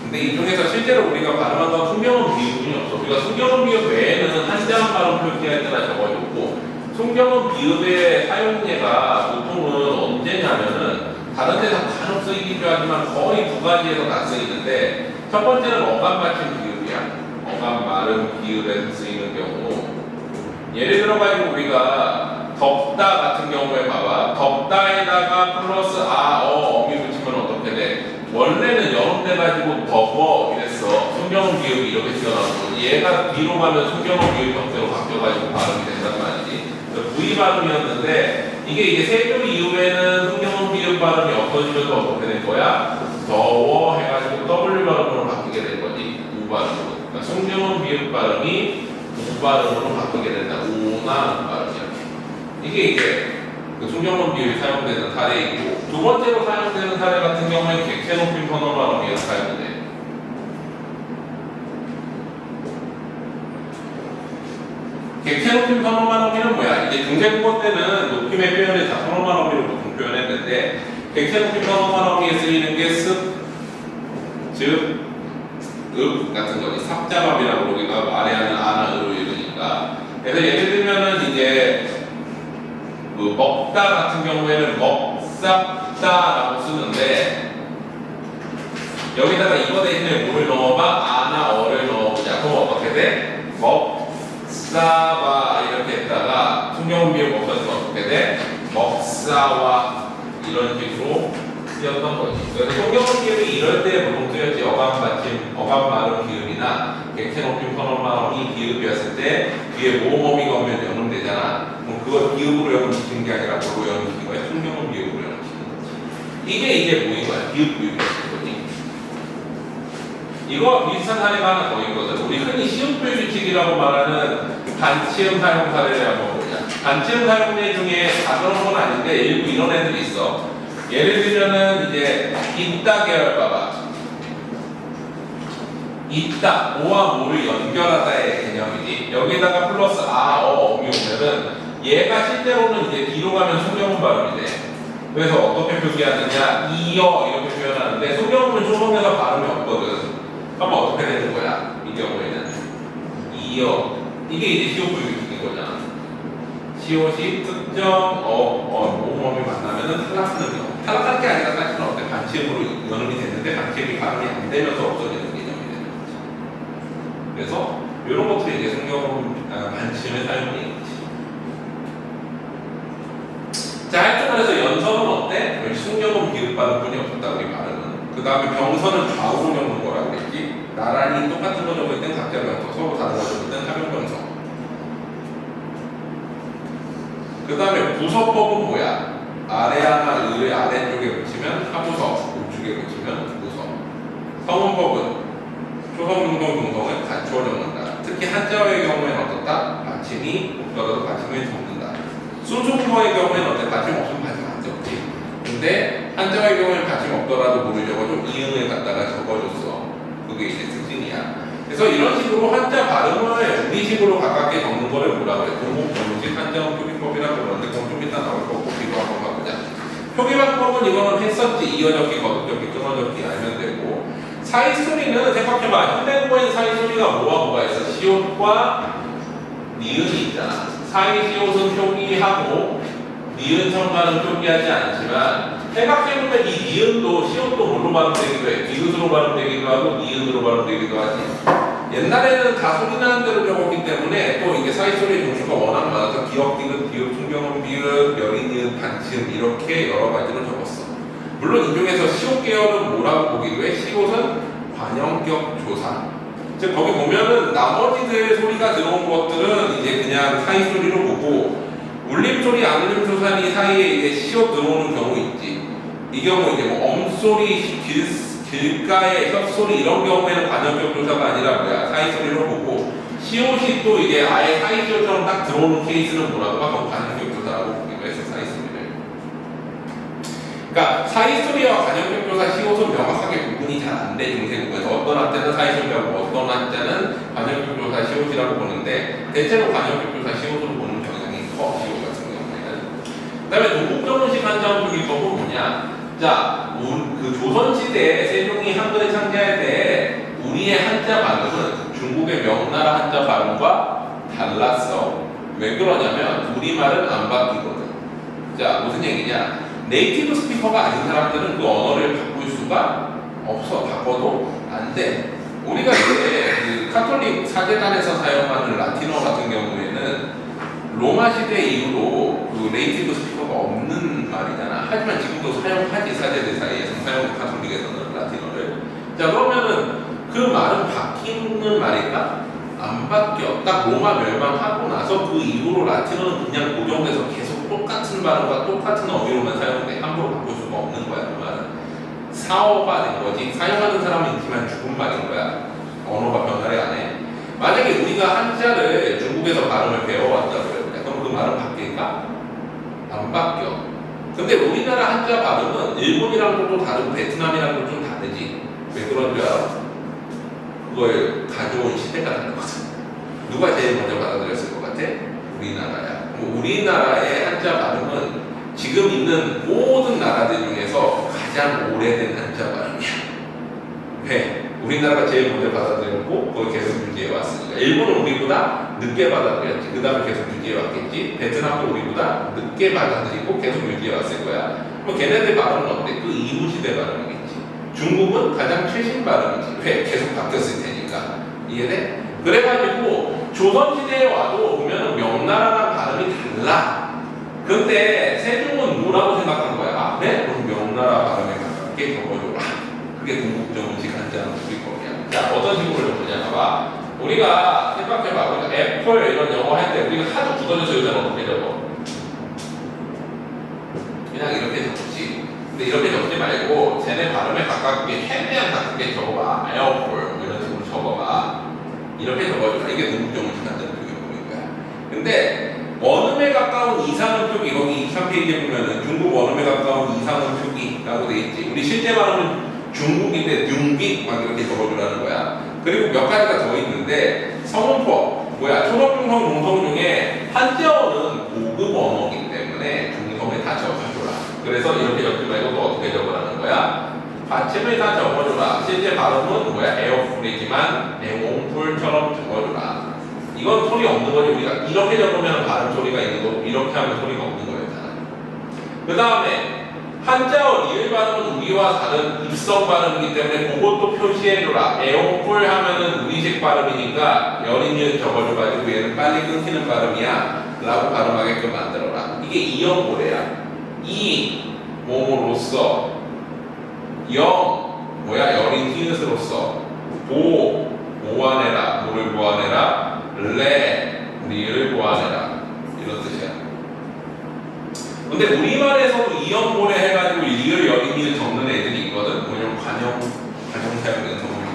근데 이 중에서 실제로 우리가 발음한 건 순경음 비읍이 없어. 우리가 순경음 비읍 외에는 한자음 발음 표기할 때나 적어줬고 순경은 비읍의 사용예가 보통은 언제냐면은 다른 데서 간혹 쓰이기도 하지만 거의 두 가지에서 다 쓰이는데 첫 번째는 어감 받침 비읍이야. 어감 말음 비읍에서 쓰이는 경우 예를 들어가지고 우리가 덥다 같은 경우에 봐봐. 덥다에다가 플러스 어미 붙이면 어떻게 돼? 원래는 여름 돼가지고 덥어 이랬어. 순경은 비읍이 이렇게 튀어나오고 얘가 뒤로 가면 순경은 비읍 형태로 바뀌어가지고 발음이 된단 말이지. V 발음이었는데 이게 세조 이후에는 순경은 비읍 발음이 없어지면서 어떻게 된 거야? 더워 해가지고 W 발음으로 바뀌게 된 거지. 우 발음으로. 그러니까 순경은 비읍 발음이 우 발음으로 바뀌게 된다. 우나 발음이야. 이게 그 순경은 비읍이 사용되는 사례이고 두 번째로 사용되는 사례 같은 경우에 객체 높임 선언 발음이 사용돼. 객체 높임 선언 발음이는 뭐야? 이제 중세국어 때는 높임의 표현을 다 선언 발음으로 보통 표현했는데 객체 높임 선언 발음에 쓰이는 게 습, 즉, 읍 같은 거지. 삽자밥이라고 우리가 말해하는 아나 으로 읽으니까. 그래서 예를 들면은 이제 그 먹다 같은 경우에는 먹sap다라고 쓰는데 여기다가 이거 대신에 뭘 넣어봐? 아나 어를 넣어보자. 그럼 어떻게 돼? 먹사와 이렇게 했다가 순경은 비읍 없어지면 어떻게 돼? 먹사와 이런 식으로 쓰였던 거지. 그래서 순경은 비읍이 이럴 때 보통 쓰였지. 어감 받침, 어감 발음 비읍이나 객체 높임 선언 발음이 비읍이었을 때 뒤에 모음어미가 오면 연음되잖아. 그럼 그걸 비읍으로 연음시키는 게 아니라 뭐로 연음시키는 거야? 순경은 비읍으로 연음시키는 거지. 이게 이제 뭐인 거야? 비읍 비읍이었던 거지. 이거 비슷한 사례가 하나 더 있거든. 우리 흔히 시음표 규칙이라고 말하는 반치음 사용 사례를 한번 보자. 반치음 사용례 중에 다 그런 건 아닌데 일부 이런 애들이 있어. 예를 들면은 이제 있다 계열 봐봐. 있다, 오와 모를 연결하다의 개념이지. 여기다가 플러스 어미 오면은 얘가 실제로는 이제 뒤로 가면 순경음 발음이 돼. 그래서 어떻게 표기하느냐? 이어 이렇게 표현하는데 순경음은 초성에서 발음이 없거든. 그럼 어떻게 되는 거야? 이 경우에는 이어 이게 이제 시옷 표기인 거잖아. 시옷이 특정 모음어미 만나면은 탈락하는 경우. 탈락할 게 아니라 사실은 어때? 반치음으로 연음이 됐는데 반치음이 발음이 안 되면서 없어지는 개념이 되는 거지. 그래서 이런 것들이 이제 순경음 반치음의 사용이 있지. 자, 하여튼 그래서 연서는 어때? 순경음 비읍 발음뿐이 없었다 우리 발음은. 그 다음에 병서는 좌우로 적는 거라고 그랬지. 나란히 똑같은 거 적을 땐 각자 병서, 서로 다른 거 적을 땐 타변 병서. 그 다음에 부서법은 뭐야? 아래 하나, 을의 아래쪽에 붙이면 하부서, 우측에 붙이면 부서. 성문법은 초성, 중성, 중성을 갖추어 적는다. 특히 한자어의 경우에는 어떻다? 받침이 없더라도 받침을 적는다. 순수국어의 경우에는 어때? 받침 없으면 받침 안 적지. 근데 한자어의 경우에는 받침 없더라도 모르 적어줘 이응을 갖다가 적어줬어. 그게 이제 특징이야. 그래서 이런 식으로 한자 발음을 우리식으로 가깝게 적는 거를 뭐라 그래? 동목 변식 한자어 표기법이라고 그러는데 그건 좀 이따 나올 거고 비교 한번 가보자. 표기 방법은 이거는 했었지. 이어적기, 거듭적기, 끊어적기 알면 되고 사이소리는 생각해봐. 현대국어에는 사이소리가 뭐가 있어? 시옷과 니은이 있잖아. 사이시옷은 표기하고 니은 첨가는 표기하지 않지만 생각해보면 이 니은도 시옷도 뭘로 발음되기도 해. 디귿으로 발음되기도 하고 니은으로 발음되기도 하지. 옛날에는 다 소리 나는 대로 적었기 때문에 또 이게 사이소리 종류가 워낙 많아서 기역, 디귿, 비읍, 순경음, 비읍, 여린, 니은, 반치음 이렇게 여러 가지로 적었어. 물론 이 중에서 시옷 계열은 뭐라고 보기도 해? 시옷은 관형격 조사. 즉 거기 보면은 나머지들 소리가 들어온 것들은 이제 그냥 사이소리로 보고 울림소리, 안울림소리 사이에 이제 시옷 들어오는 경우 있지. 이 경우 이제 뭐 엄소리, 길가의 혓소리 이런 경우에는 관형격 조사가 아니라 뭐야? 사이소리로 보고 시옷이 또 이제 아예 사이소리처럼 딱 들어오는 케이스는 뭐라고 봐? 그건 관형격 조사라고 보기도 했어, 사이소리를. 그러니까 사이소리와 관형격 조사 시옷은 명확하게 구분이 잘 안 돼, 중세국어에서. 어떤 한자는 사이소리라고 어떤 한자는 관형격 조사 시옷이라고 보는데 대체로 관형격 조사 시옷으로 보는 경향이 커, 시옷 같은 경우에는. 그 다음에 동국정식 한자어 표기법은 뭐냐? 자, 그 조선시대에 세종이 한글을 창제할 때 우리의 한자 발음은 중국의 명나라 한자 발음과 달랐어. 왜 그러냐면 우리말은 안 바뀌거든. 자, 무슨 얘기냐? 네이티브 스피커가 아닌 사람들은 그 언어를 바꿀 수가 없어. 바꿔도 안 돼. 우리가 이제 그 카톨릭 사제단에서 사용하는 라틴어 같은 경우에는 로마 시대 이후로 그 네이티브 스피커가 없는 말이잖아. 하지만 지금도 사용하지. 사제들 사이에서 사용, 카톨릭에서는 라틴어를. 자, 그러면은 그 말은 바뀌는 말일까? 안 바뀌어. 딱 로마 멸망하고 나서 그 이후로 라틴어는 그냥 고정돼서 계속 똑같은 발음과 똑같은 어휘로만 사용돼. 함부로 바꿀 수가 없는 거야. 그 말은 사어화된 거지. 사용하는 사람은 있지만 죽은 말인 거야. 언어가 변화를 안 해. 만약에 우리가 한자를 중국에서 발음을 배워왔다고 해요. 그럼 그 말은 바뀔까? 안 바뀌어. 근데 우리나라 한자 발음은 일본이랑도 또 다르고 베트남이랑도 좀 다르지. 왜 그런 줄 알아? 그걸 가져온 시대가 다르거든. 누가 제일 먼저 받아들였을 것 같아? 우리나라야. 우리나라의 한자 발음은 지금 있는 모든 나라들 중에서 가장 오래된 한자 발음이야. 왜? 우리나라가 제일 먼저 받아들였고 그걸 계속 유지해 왔으니까. 일본은 우리보다 늦게 받아들였지. 그 다음에 계속 유지해 왔겠지. 베트남도 우리보다 늦게 받아들이고 계속 유지해 왔을 거야. 그럼 걔네들 발음은 어때? 그 이후 시대 발음이겠지. 중국은 가장 최신 발음이지. 왜? 계속 바뀌었을 테니까. 이해돼? 그래가지고 조선시대에 와도 보면은 명나라랑 발음이 달라. 근데 세종은 뭐라고 생각한 거야? 네? 그럼 명나라 발음에 가깝게 적어줘라. 그게 궁극적으로 한자는 우리 거야. 자, 어떤 식으로 적느냐 봐봐. 우리가 생각해봐. 우리가 애플 이런 영어 할 때 우리가 하도 굳어져서 여자는 어떻게 적어? 그냥 이렇게 적지. 근데 이렇게 적지 말고 쟤네 발음에 가깝게 최대한 가깝게 적어봐. 에어폴 이런 식으로 적어봐. 이렇게 적어줘라. 이게 궁극적으로 한자는 그게 보는 거야. 근데 원음에 가까운 이상은 표기, 거기 23페이지에 보면은 중국 원음에 가까운 이상은 표기라고 돼 있지. 우리 실제 발음은 중국인데 융빅 막 이렇게 적어주라는 거야. 그리고 몇 가지가 더 있는데 성음법 뭐야? 초성, 중성, 동성 중에 한자어는 고급 언어이기 때문에 중성에 다 적어줘라. 그래서 이렇게 적지 말고 또 어떻게 적으라는 거야? 받침을 다 적어줘라. 실제 발음은 뭐야? 에어풀이지만 에옹풀처럼 적어줘라. 이건 소리 없는 거지. 우리가 이렇게 적으면 발음 소리가 있는 거고 이렇게 하면 소리가 없는 거였잖아. 그 다음에 한자어 리을 발음은 우리와 다른 입성 발음이기 때문에 그것도 표시해줘라. 에옹풀 하면은 우리식 발음이니까 여린이을 적어줘가지고 얘는 빨리 끊기는 발음이야 라고 발음하게끔 만들어라. 이게 이영고래야. 이 뭐뭐로써, 영 뭐야? 여린 히읗으로써, 보완해라. 뭐를 보완해라? 리을 보완해라. 이런 뜻이야. 근데 우리말에서도 이연고래 해가지고 리을 여린이를 적는 애들이 있거든. 뭐냐면 관형사용 성어리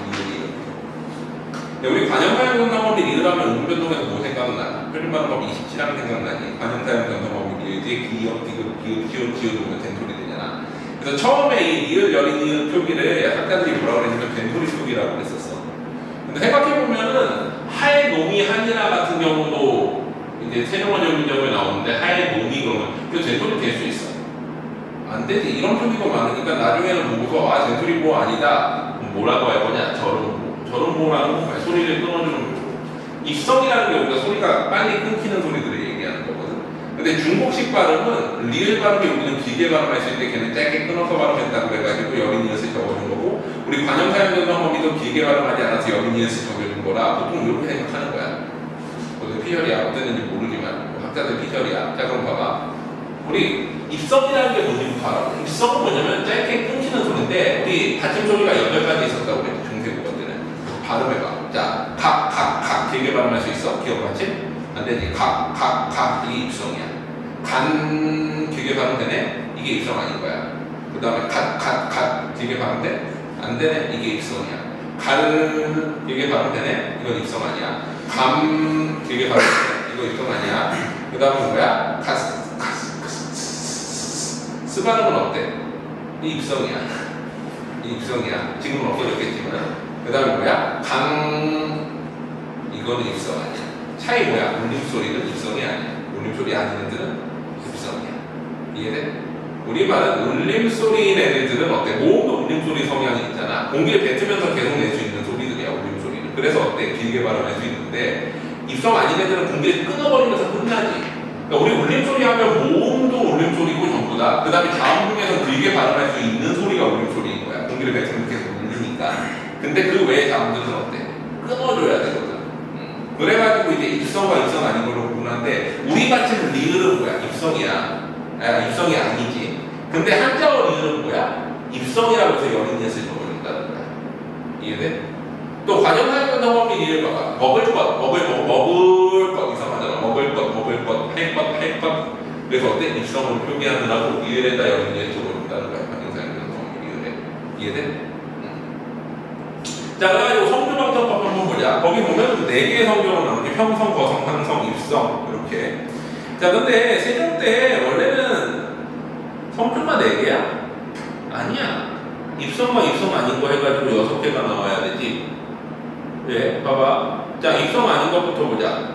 리을. 우리 관형사용 성어리 리을 하면 운변동에서 뭐 생각나? 표준발음법 27항 생각나니? 관형사용 성어리 리을 뒤에 기역, 디귿, 기역, 지읒 오면 된소리 되잖아. 그래서 처음에 이 리을 여린이 표기를 학자들이 뭐라고 그랬냐면 된소리 표기라고 그랬었어. 근데 생각해보면은 하의 노미 한이라 같은 경우도 이제 세종원적 민정에 나오는데 하의 노미 그러면 그 된소리 될 수 있어? 안 되지. 이런 표기가 많으니까 나중에는 보고서 아 된소리 보 아니다. 그럼 뭐라고 할 거냐? 저런보라는 거 소리를 끊어주는 거. 입성이라는 게 우리가 소리가 빨리 끊기는 소리들을 얘기하는 거거든. 근데 중국식 발음은 리을 발음이 우리는 길게 발음할 수 있는데 걔는 짧게 끊어서 발음했다고 해가지고 여린 이엇을 적어준 거고 우리 관형사용전성어미도 길게 발음하지 않아서 여린 이엇을 적어준 거라 보통 이렇게 생각하는 거야. 그것도 피셜이야. 어땠는지 모르지만 학자들 피셜이야. 자 그럼 봐봐. 우리 입성이라는 게 뭔지부터 알아. 입성은 뭐냐면 짧게 끊기는 소리인데 우리 받침 소리가 8가지 있었다고 그랬지. 중세국어들은 발음해봐. 자 각 길게 발음할 수 있어? 기억 받침? 안 되지. 각 이게 입성이야. 간 길게 발음되네? 이게 입성 아닌 거야. 그 다음에 갓 길게 발음돼? 안 되네? 이게 입성이야. 갈 길게 발음되네? 이건 입성 아니야. 감 길게 발음되네? 이거 입성 아니야. 그 다음에 뭐야? 스 발음은 어때? 이 입성이야. 이 입성이야. 지금은 없어졌겠지만. 그 다음에 뭐야? 이거는 입성 아니야. 차이 뭐야? 울림소리는 입성이 아니야. 울림소리 아닌 애들은 입성이야. 이해돼? 우리말은 울림소리인 애들은 어때? 모두 울림소리 성향이 있잖아. 공기를 뱉으면서 계속 낼 수 있는 소리들이야. 울림소리는. 그래서 어때? 길게 발음할 수 있는데 입성 아닌 애들은 공기를 끊어버리면서 끝나지. 그러니까 우리 울림소리 하면 모음도 울림소리고 전부 다. 그 다음에 자음 중에서 길게 발음할 수 있는 소리가 울림소리인 거야. 공기를 뱉으면 계속 울리니까. 근데 그 외의 자음들은 어때? 끊어줘야 되거든. 그래가지고 이제 입성과 입성 아닌 걸로 구분하는데 우리 받침 리을은 뭐야? 입성이야. 입성이 아니지. 근데 한자어 리을은 뭐야? 입성이라고 해서 연인예술 적어준다는 거야. 이해돼? 또 과정사용 성범위 리을 봐봐. 먹을 것, 먹을 것 이상하잖아. 먹을 것, 할 것. 그래서 어때? 입성을 표기하느라고 리을에다 연인예술 적어준다는 거야. 과정사용 성범위 리을에. 이해돼? 자, 그래가지고 성조방정법 한번 보자. 거기 보면 4개의 성조가 나오는데 평성, 거성, 항성, 입성 이렇게. 자, 근데 세종 때 원래는 성조가 4개야? 아니야. 입성과 입성 아닌 거 해가지고 6개가 나와야 되지. 예, 봐봐. 자, 입성 아닌 것부터 보자.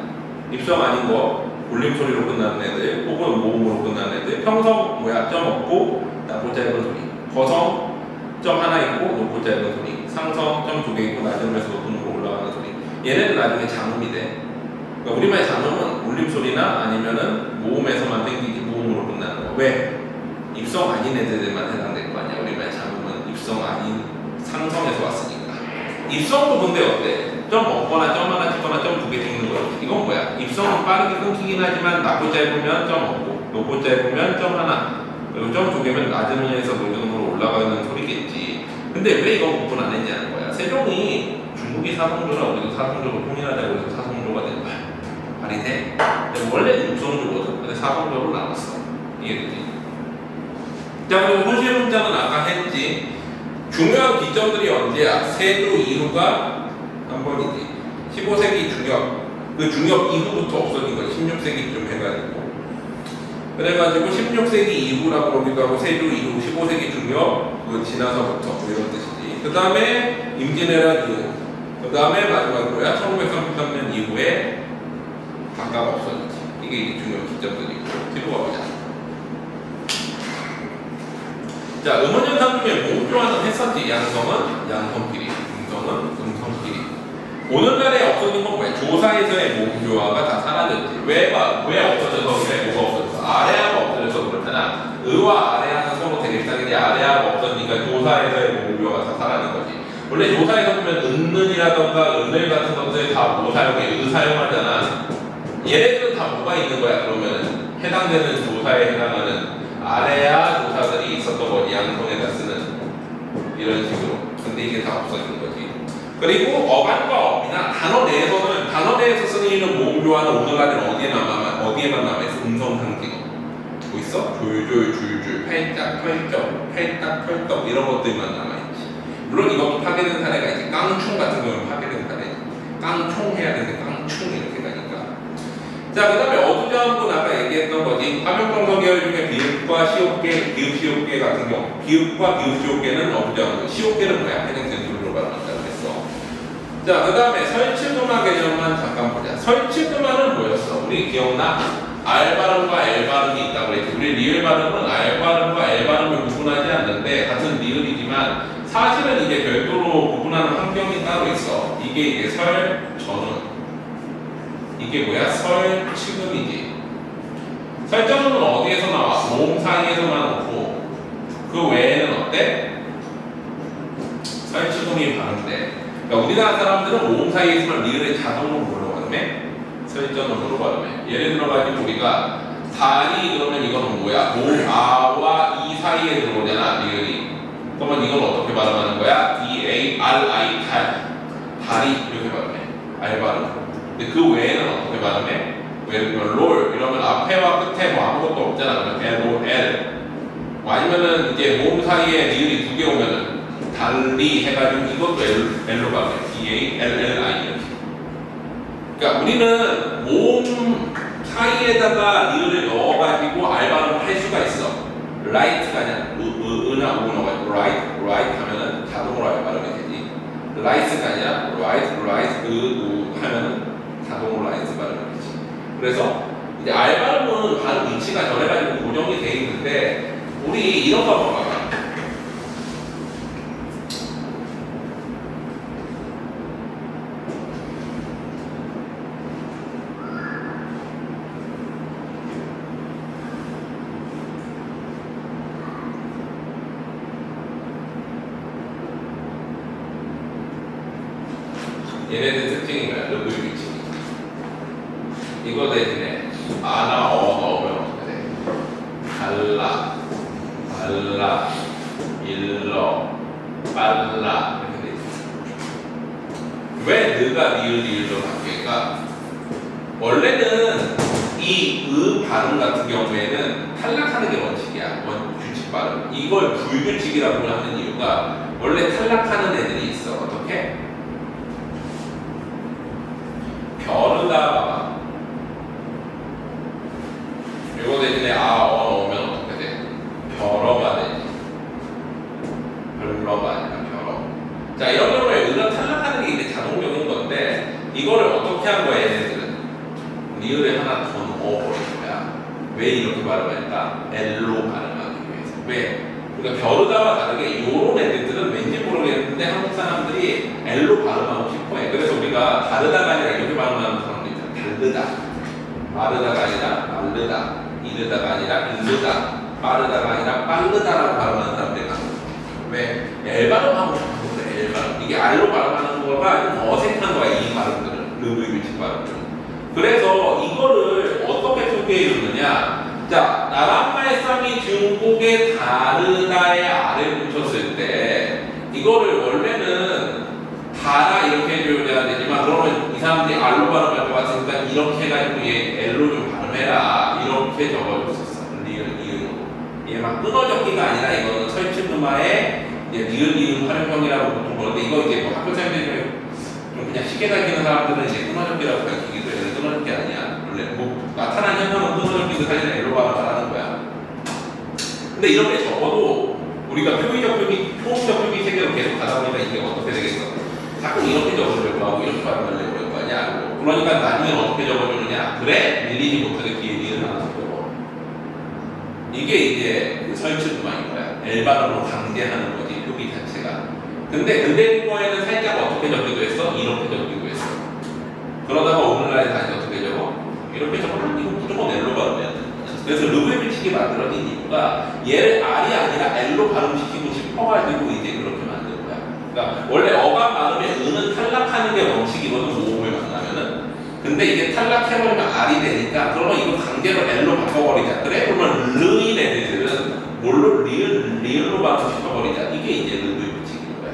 입성 아닌 거 울림소리로 끝나는 애들 혹은 모음으로 끝나는 애들. 평성 뭐야? 점 없고 낮고 짧은 소리. 거성 점 하나 있고 높고 짧은 소리. 상성 점 2개 있고 낮음에서 높음으로 올라가는 소리. 얘네는 나중에 장음이 돼. 그러니까 우리말의 장음은 울림소리나 아니면은 모음에서만 생기지 모음으로 끝나는 거. 왜? 입성 아닌 애들만 해당될 거 아니야. 우리말의 장음은 입성 아닌 상성에서 왔으니까. 입성도 근데 어때? 점 없거나 점 하나 찍거나 점 2개 찍는 거야. 이건 뭐야? 입성은 빠르게 끊기긴 하지만 낮고 짧으면 점 없고 높고 짧으면 점 하나 그리고 점 2개면 낮으면서 높음으로 올라가는 소리겠지. 근데 왜 이거 구분 안 했냐는 거야. 세종이 중국이 사성조라 우리도 사성조로 통일하자고 해서 사성조가 된 거야. 말이 돼? 근데 원래 육성조거든. 근데 사성조로 나왔어. 이해되지? 자, 그리고 호실 문자는 아까 했지. 중요한 기점들이 언제야? 세조 이후가 한 번이지. 15세기 중엽. 그 중엽 이후부터 없어진 거야. 16세기쯤 해가지고. 그래가지고 16세기 이후라고 그러기도 하고 세조 이후 15세기 중엽 그 지나서부터 뭐 이런 뜻이지. 그 다음에 임진왜란 이후. 그 다음에 마지막 뭐야? 1933년 이후에 각각 없어졌지. 이게 이제 중요한 기점들이고. 뒤로 가보자. 자, 음원현상 중에 모음조화는 했었지. 양성은 양성끼리, 음성은 음성끼리. 오늘날에 없어진 건 뭐야? 조사에서의 모음조화가 다 사라졌지. 왜 없어져서 그래? 뭐가 없어져서? 아래아가 없어져서 그렇잖아. 의와 아래아는 서로 되게 비슷하게 아래아가 없어지니까 조사에서의 모음조화가 다 사라진 거지. 원래 조사에서 보면 은는이라던가 은을 같은 것들 다 뭐 사용해? 의 사용하잖아. 얘네들은 다 뭐가 있는 거야? 그러면은 해당되는 조사에 해당하는 아래야 조사들이 있었던 거지. 양성에다 쓰는 이런 식으로. 근데 이게 다 없어진 거지. 그리고 어간과 어이나 단어 내에서는 단어 내에서 쓰이는 모음조화는 오늘날에는 어디에만 남아있어? 음성 상징어. 뭐 있어? 졸졸, 줄줄, 팔짝, 펄쩍, 팔딱, 펄떡 이런 것들만 남아있지. 물론 이것도 파괴된 사례가 있지. 깡충 같은 경우는 파괴된 사례지. 깡총 해야 되는데 깡충 이렇게 가니까. 자, 그 다음에 어두자음분 아까 얘기했던 거지. 화명정서 계열 중에 비읍과 시옷계, 비읍시옷계 같은 경우 비읍과 비읍시옷계는 어두자음분. 시옷계는 뭐야? 해당센수로 발음한다고 했어. 자, 그 다음에 설치금화 개념만 잠깐 보자. 설치금화는 뭐였어? 우리 기억나? R 발음과 L 발음이 있다고 했지. 우리 리을 발음은 R 발음과 L 발음을 구분하지 않는데 같은 리을이지만 사실은 이제 별도로 구분하는 환경이 따로 있어. 이게 설전음. 이게 뭐야? 설치금이지. 설정음은 어디에서 나와? 모음 사이에서만 오고 그 외에는 어때? 설치금이 발음돼. 그러니까 우리나라 사람들은 모음 사이에서만 리을을 자동으로 뭐로 발음해? 설정음으로 발음해. 예를 들어가지고 우리가 다리 그러면 이거는 뭐야? 모음 아와 이 사이에 들어오잖아 리을이. 그러면 이건 어떻게 발음하는 거야? D-A-R-I 다리 이렇게 발음해. R 발음. 근데 그 외에는 어떻게 발음해? 예를 들면 롤 이러면 앞에와 끝에 뭐 아무것도 없잖아. 그러면 L-O-L 뭐 아니면은 이제 모음 사이에 리을이 2개 오면은 달리 해가지고 이것도 L로 발음해. D-A-L-L-I 이렇게. 그러니까 우리는 모음 사이에다가 리을을 넣어가지고 R 발음을 할 수가 있어. right가 아니라 으나 우 넣어가지고 right 하면은 자동으로 R 발음이 되지. right가 아니라 right 우 하면은 자동으로 라이트 발음을 하지. 그래서 이제 R 발음은 발음 위치가 전해가지고 고정이 돼 있는데 우리 이런 거 한번 봐봐. 얘네들 특징이 뭐야? 르브이 규칙. 이거 대신에 아나 어 넣으면 어떻게 돼? 달라, 달라, 일러, 빨라 이렇게 돼 있어. 왜 느가 리을 리을로 바뀌니까 원래는 이 발음 같은 경우에는 탈락하는 게 원칙이야. 규칙 발음. 이걸 불규칙이라고 하는 이유가 원래 탈락하는 애들이 있어. 어떻게? 벼르다 봐봐. 이거 대신에 어 넣으면 어떻게 돼? 벼러가 되지. 별러가 아니라 벼러. 자, 이런 경우에 의가 탈락하는 게 이제 자동적인 건데 이거를 어떻게 한 거야 얘네들은? 리을에 하나 더 넣어버린 거야. 왜 이렇게 발음할까? L로 발음하기 위해서. 왜? 그러니까 벼르다와 다르게 요런 애들은 왠지 모르겠는데 한국 사람들이 L로 발음하고 싶어해. 그래서 우리가 다르다가 아니라 이렇게 발음하는 사람도 있잖아. 다르다. 마르다가 아니라 마르다. 이르다가 아니라 이르다. 빠르다가 아니라 빠르다라고 발음하는 사람들이 많아. 왜? L 발음하고 싶은 거래. L 발음. 이게 R로 발음하는 거가 좀 어색한 거야. 이 발음들은. 르브이 규칙 발음들은. 그래서 이거를 어떻게 표기해 주느냐? 자, 나란마의 쌍이 중국의 다르다에 아래 붙였을 때 이거를 원래는 다라 이렇게 해줘야 되지만 그러면 이 사람들이 R로 발음할 것 같으니까 이렇게 해가지고 얘 L로 좀 발음해라 이렇게 적어줬었어. 리을, 이응으로. 얘 막 끊어 적기가 아니라 이거는 설치음화의 리을, 이응 활용형이라고 보통 그런데 이거 이제 뭐 학교 생들이 좀 그냥 쉽게 가르치는 사람들은 이제 끊어 적기라고 가르치기도 해요. 끊어 적기 아니야. 원래 뭐 나타난 현상은 끊어 적기도 사실은 L로 발음하라는 거야. 근데 이렇게 적어도 우리가 표기적 표기, 초음적 표기 세계로 계속 가다 보니까 이게 어떻게 되겠어? 자꾸 이렇게 적어주려고 하고 이렇게 발음하려고 그럴 거 아니야? 그러니까 나중에 어떻게 적어주느냐? 그래? 밀리지 못하게 뒤에 리을 하나 적어. 이게 이제 그 설치음악인 거야. L 발음으로 강제하는 거지, 표기 자체가. 근데 국어에는 살짝 어떻게 적기도 했어? 이렇게 적기도 했어. 그러다가 오늘날에 다시 어떻게 적어? 이렇게 적으면 이거 무조건 L로 발음해야 돼. 그래서 르브이 규칙이 만들어진 이유가 얘를 R이 아니라 L로 발음시키고 싶어가지고 이제 그렇게 만든 거야. 그러니까 원래 어감 발음에 은은 탈락하는 게 원칙이거든, 모음을 만나면은. 근데 이게 탈락해버리면 R이 되니까 그러면 이거 강제로 L로 바꿔버리자. 그래? 그러면 르인 애들은 뭘로? 리을로 발음시켜버리자. 이게 이제 르브이 규칙인 거야.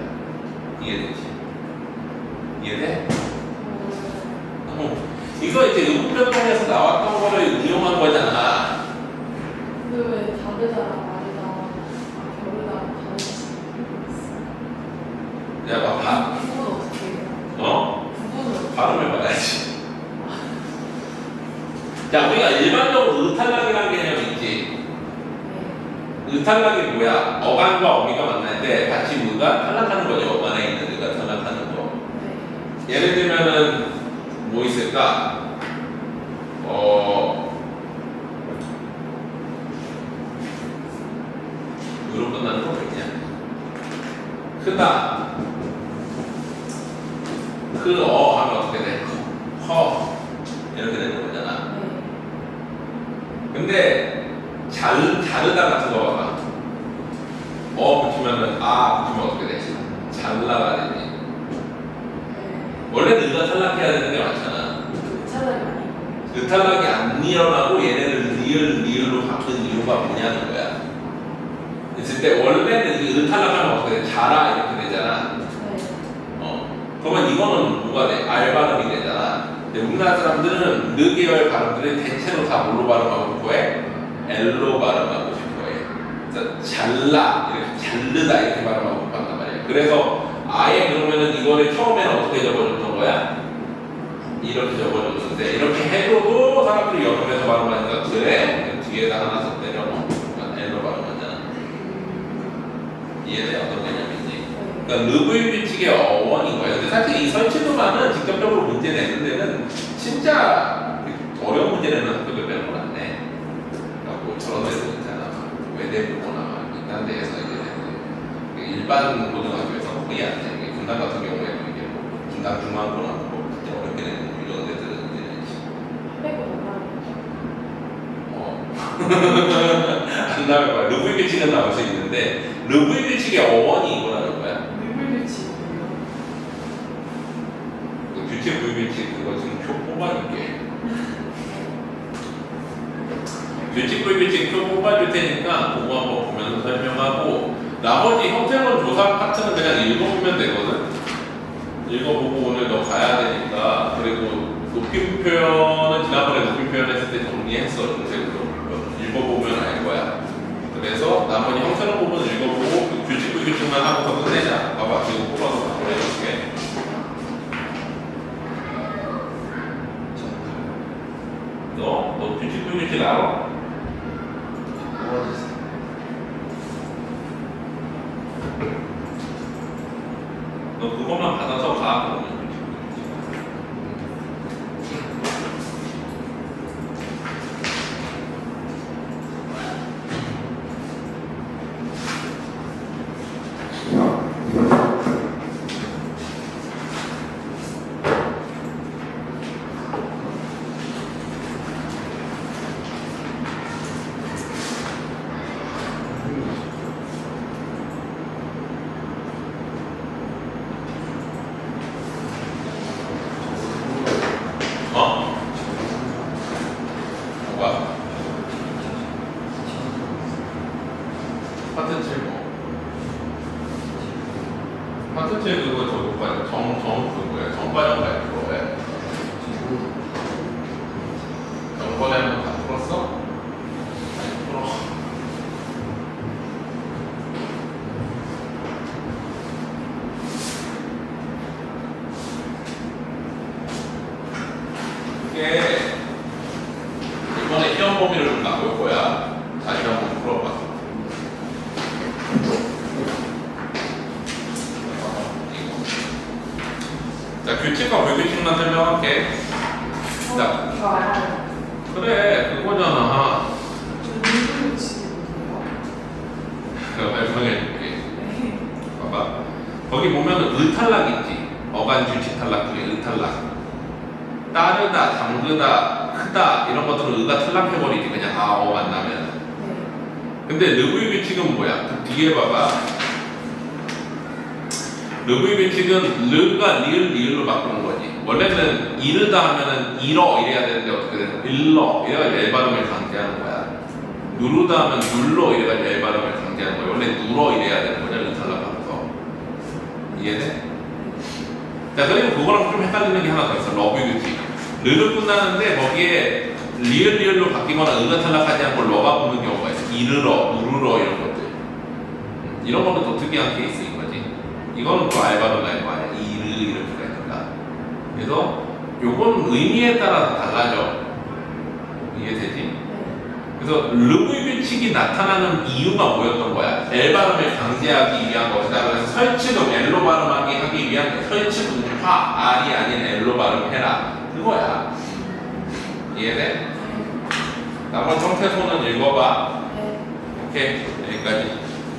이해되지? 이해돼? 이거 이제 의문변동에서 나왔던 거를 이용한 거잖아. 근데 왜 다르다랑 마르다, 벼르다랑 다르지? 야, 봐봐. 구분은 어떻게 해요? 어? 구분은 발음을 봐야지. 자, 우리가 일반적으로 의탈락이라는 개념이 있지. 의탈락이 뭐야? 어간과 어미가 만날 때 같이 의가 탈락하는 거죠. 어간에 있는 의가 탈락하는 거. 예를 들면은 뭐 있을까? 으로 끝나는 거 뭐냐? 크다. 하면 어떻게 돼? 커. 이렇게 되는 거잖아. 근데 자르다 같은 거 봐봐. 붙이면은 붙이면 어떻게 돼? 잘라가 되지. 원래는 의가 탈락해야 되는 게 많잖아. 의탈락이 안 일어나고 얘네를 리을로 바꾼 이유가 뭐냐는 거야. 있을 때 원래는 이 의탈락하면 어떻게 돼? 자라 이렇게 되잖아. 그러면 이거는 뭐가 돼? R 발음이 되잖아. 근데 우리나라 사람들은 르 계열 발음들을 대체로 다 뭘로 발음하고 싶어해? L로 발음하고 싶어해. 그래서 잘라, 이렇게 잘르다 이렇게 발음하고 싶단 말이야. 그래서 아예 그러면은 이거를 처음에는 어떻게 적어줬던 거야? 이렇게 적어줬는데 이렇게 해줘도 사람들이 연음해서 발음하니까 그래? 뒤에다 하나 더 때려놓으면 L로 발음하잖아. 이해돼? 어떤 개념인지. 그러니까 르브이 규칙의 어원인 거예요. 근데 사실 이 설치도만은 직접적으로 문제 내는 데는 진짜 어려운 문제 내는 학교들 빼는 건 안 내. 그러니까 뭐 저런 애들 있잖아. 외대부거나 이딴 데에서 이제 일반 고등학교에서 거의 안 돼. 분당 같은 경우에는 이게 뭐 분당 중앙고나 뭐 진짜 어렵게 되는 이런 데들은 안 나올 거야. 르브이 규칙은 나올 수 있는데 르브이 규칙의 어원이 이거라는 거야. 르브이 규칙이요? 규칙 불규칙 표 뽑아줄 테니까 그거 한번 보면서 설명하고 나머지 형태론 조사 파트는 그냥 읽어보면 되거든. 읽어보고 오늘 너 가야 되니까. 그리고 높임 표현은 지난번에 높임 표현 했을 때 정리했어. 정색으로 읽어보면 알 거야. 그래서 나머지 형태론 부분을 읽어보고 그 규칙 불규칙만 하고서 끝내자. 봐봐 지금 뽑아서 바로 해줄게. 너 규칙 불규칙 알아? 너 그것만 받아서 가. 그러면 규칙 어? 뭐가? 파트 7 뭐? 파트 7 그거 저거까지 그거야. 정과정 발표해. 정과에 한번 다 풀었어? 아니 풀어. 이게 이번에 시험 범위를 좀 나올 거야. 다시 한번 풀어봐. 자, 규칙과 불규칙만 설명할게. 자, 이거 알아요. 그래, 그거잖아. 저 누구 치거든요. 내가 설명해줄게. 네. 봐봐. 거기 보면은 의탈락 있지. 어간 규칙 탈락 중에 의탈락. 따르다, 잠그다, 크다 이런 것들은 의가 탈락해버리지 그냥 아어 만나면. 네. 근데 르브이 규칙은 뭐야? 그 뒤에 봐봐. 르브이 규칙은 르가 리을로 바꾸는 거지. 원래는 이르다 하면은 이러 이래야 되는데 어떻게 되는 거야? 일러 이래가 열 발음을 강제하는 거야. 누르다 하면 눌러 이래가 열 발음을 강제하는 거야. 원래 누러 이래야 되는 거냐 의탈락하면서. 이해돼? 자, 그리고 그거랑 좀 헷갈리는 게 하나 더 있어. 러브 규칙. 르를 끝나는데 거기에 리을로 바뀌거나 의가 탈락하지 않고 러가 붙는 경우가 있어. 이르러, 누르러 이런 것들. 이런 거는 또 특이한 케이스인 거지. 이거는 또 알바로 날 거 아니야. 이르 이렇게 되니까. 그래서 요건 의미에 따라서 달라져. 이해되지? 그래서 르브이 규칙이 나타나는 이유가 뭐였던 거야? L 발음을 강제하기 위한 것이다. 그래서 설치도 L로 발음하기 하기 위한 설치 분파 R이 아닌 L로 발음해라. 그거야. 이해돼? 나머지 형태소는 읽어봐. 네. 오케이. 여기까지.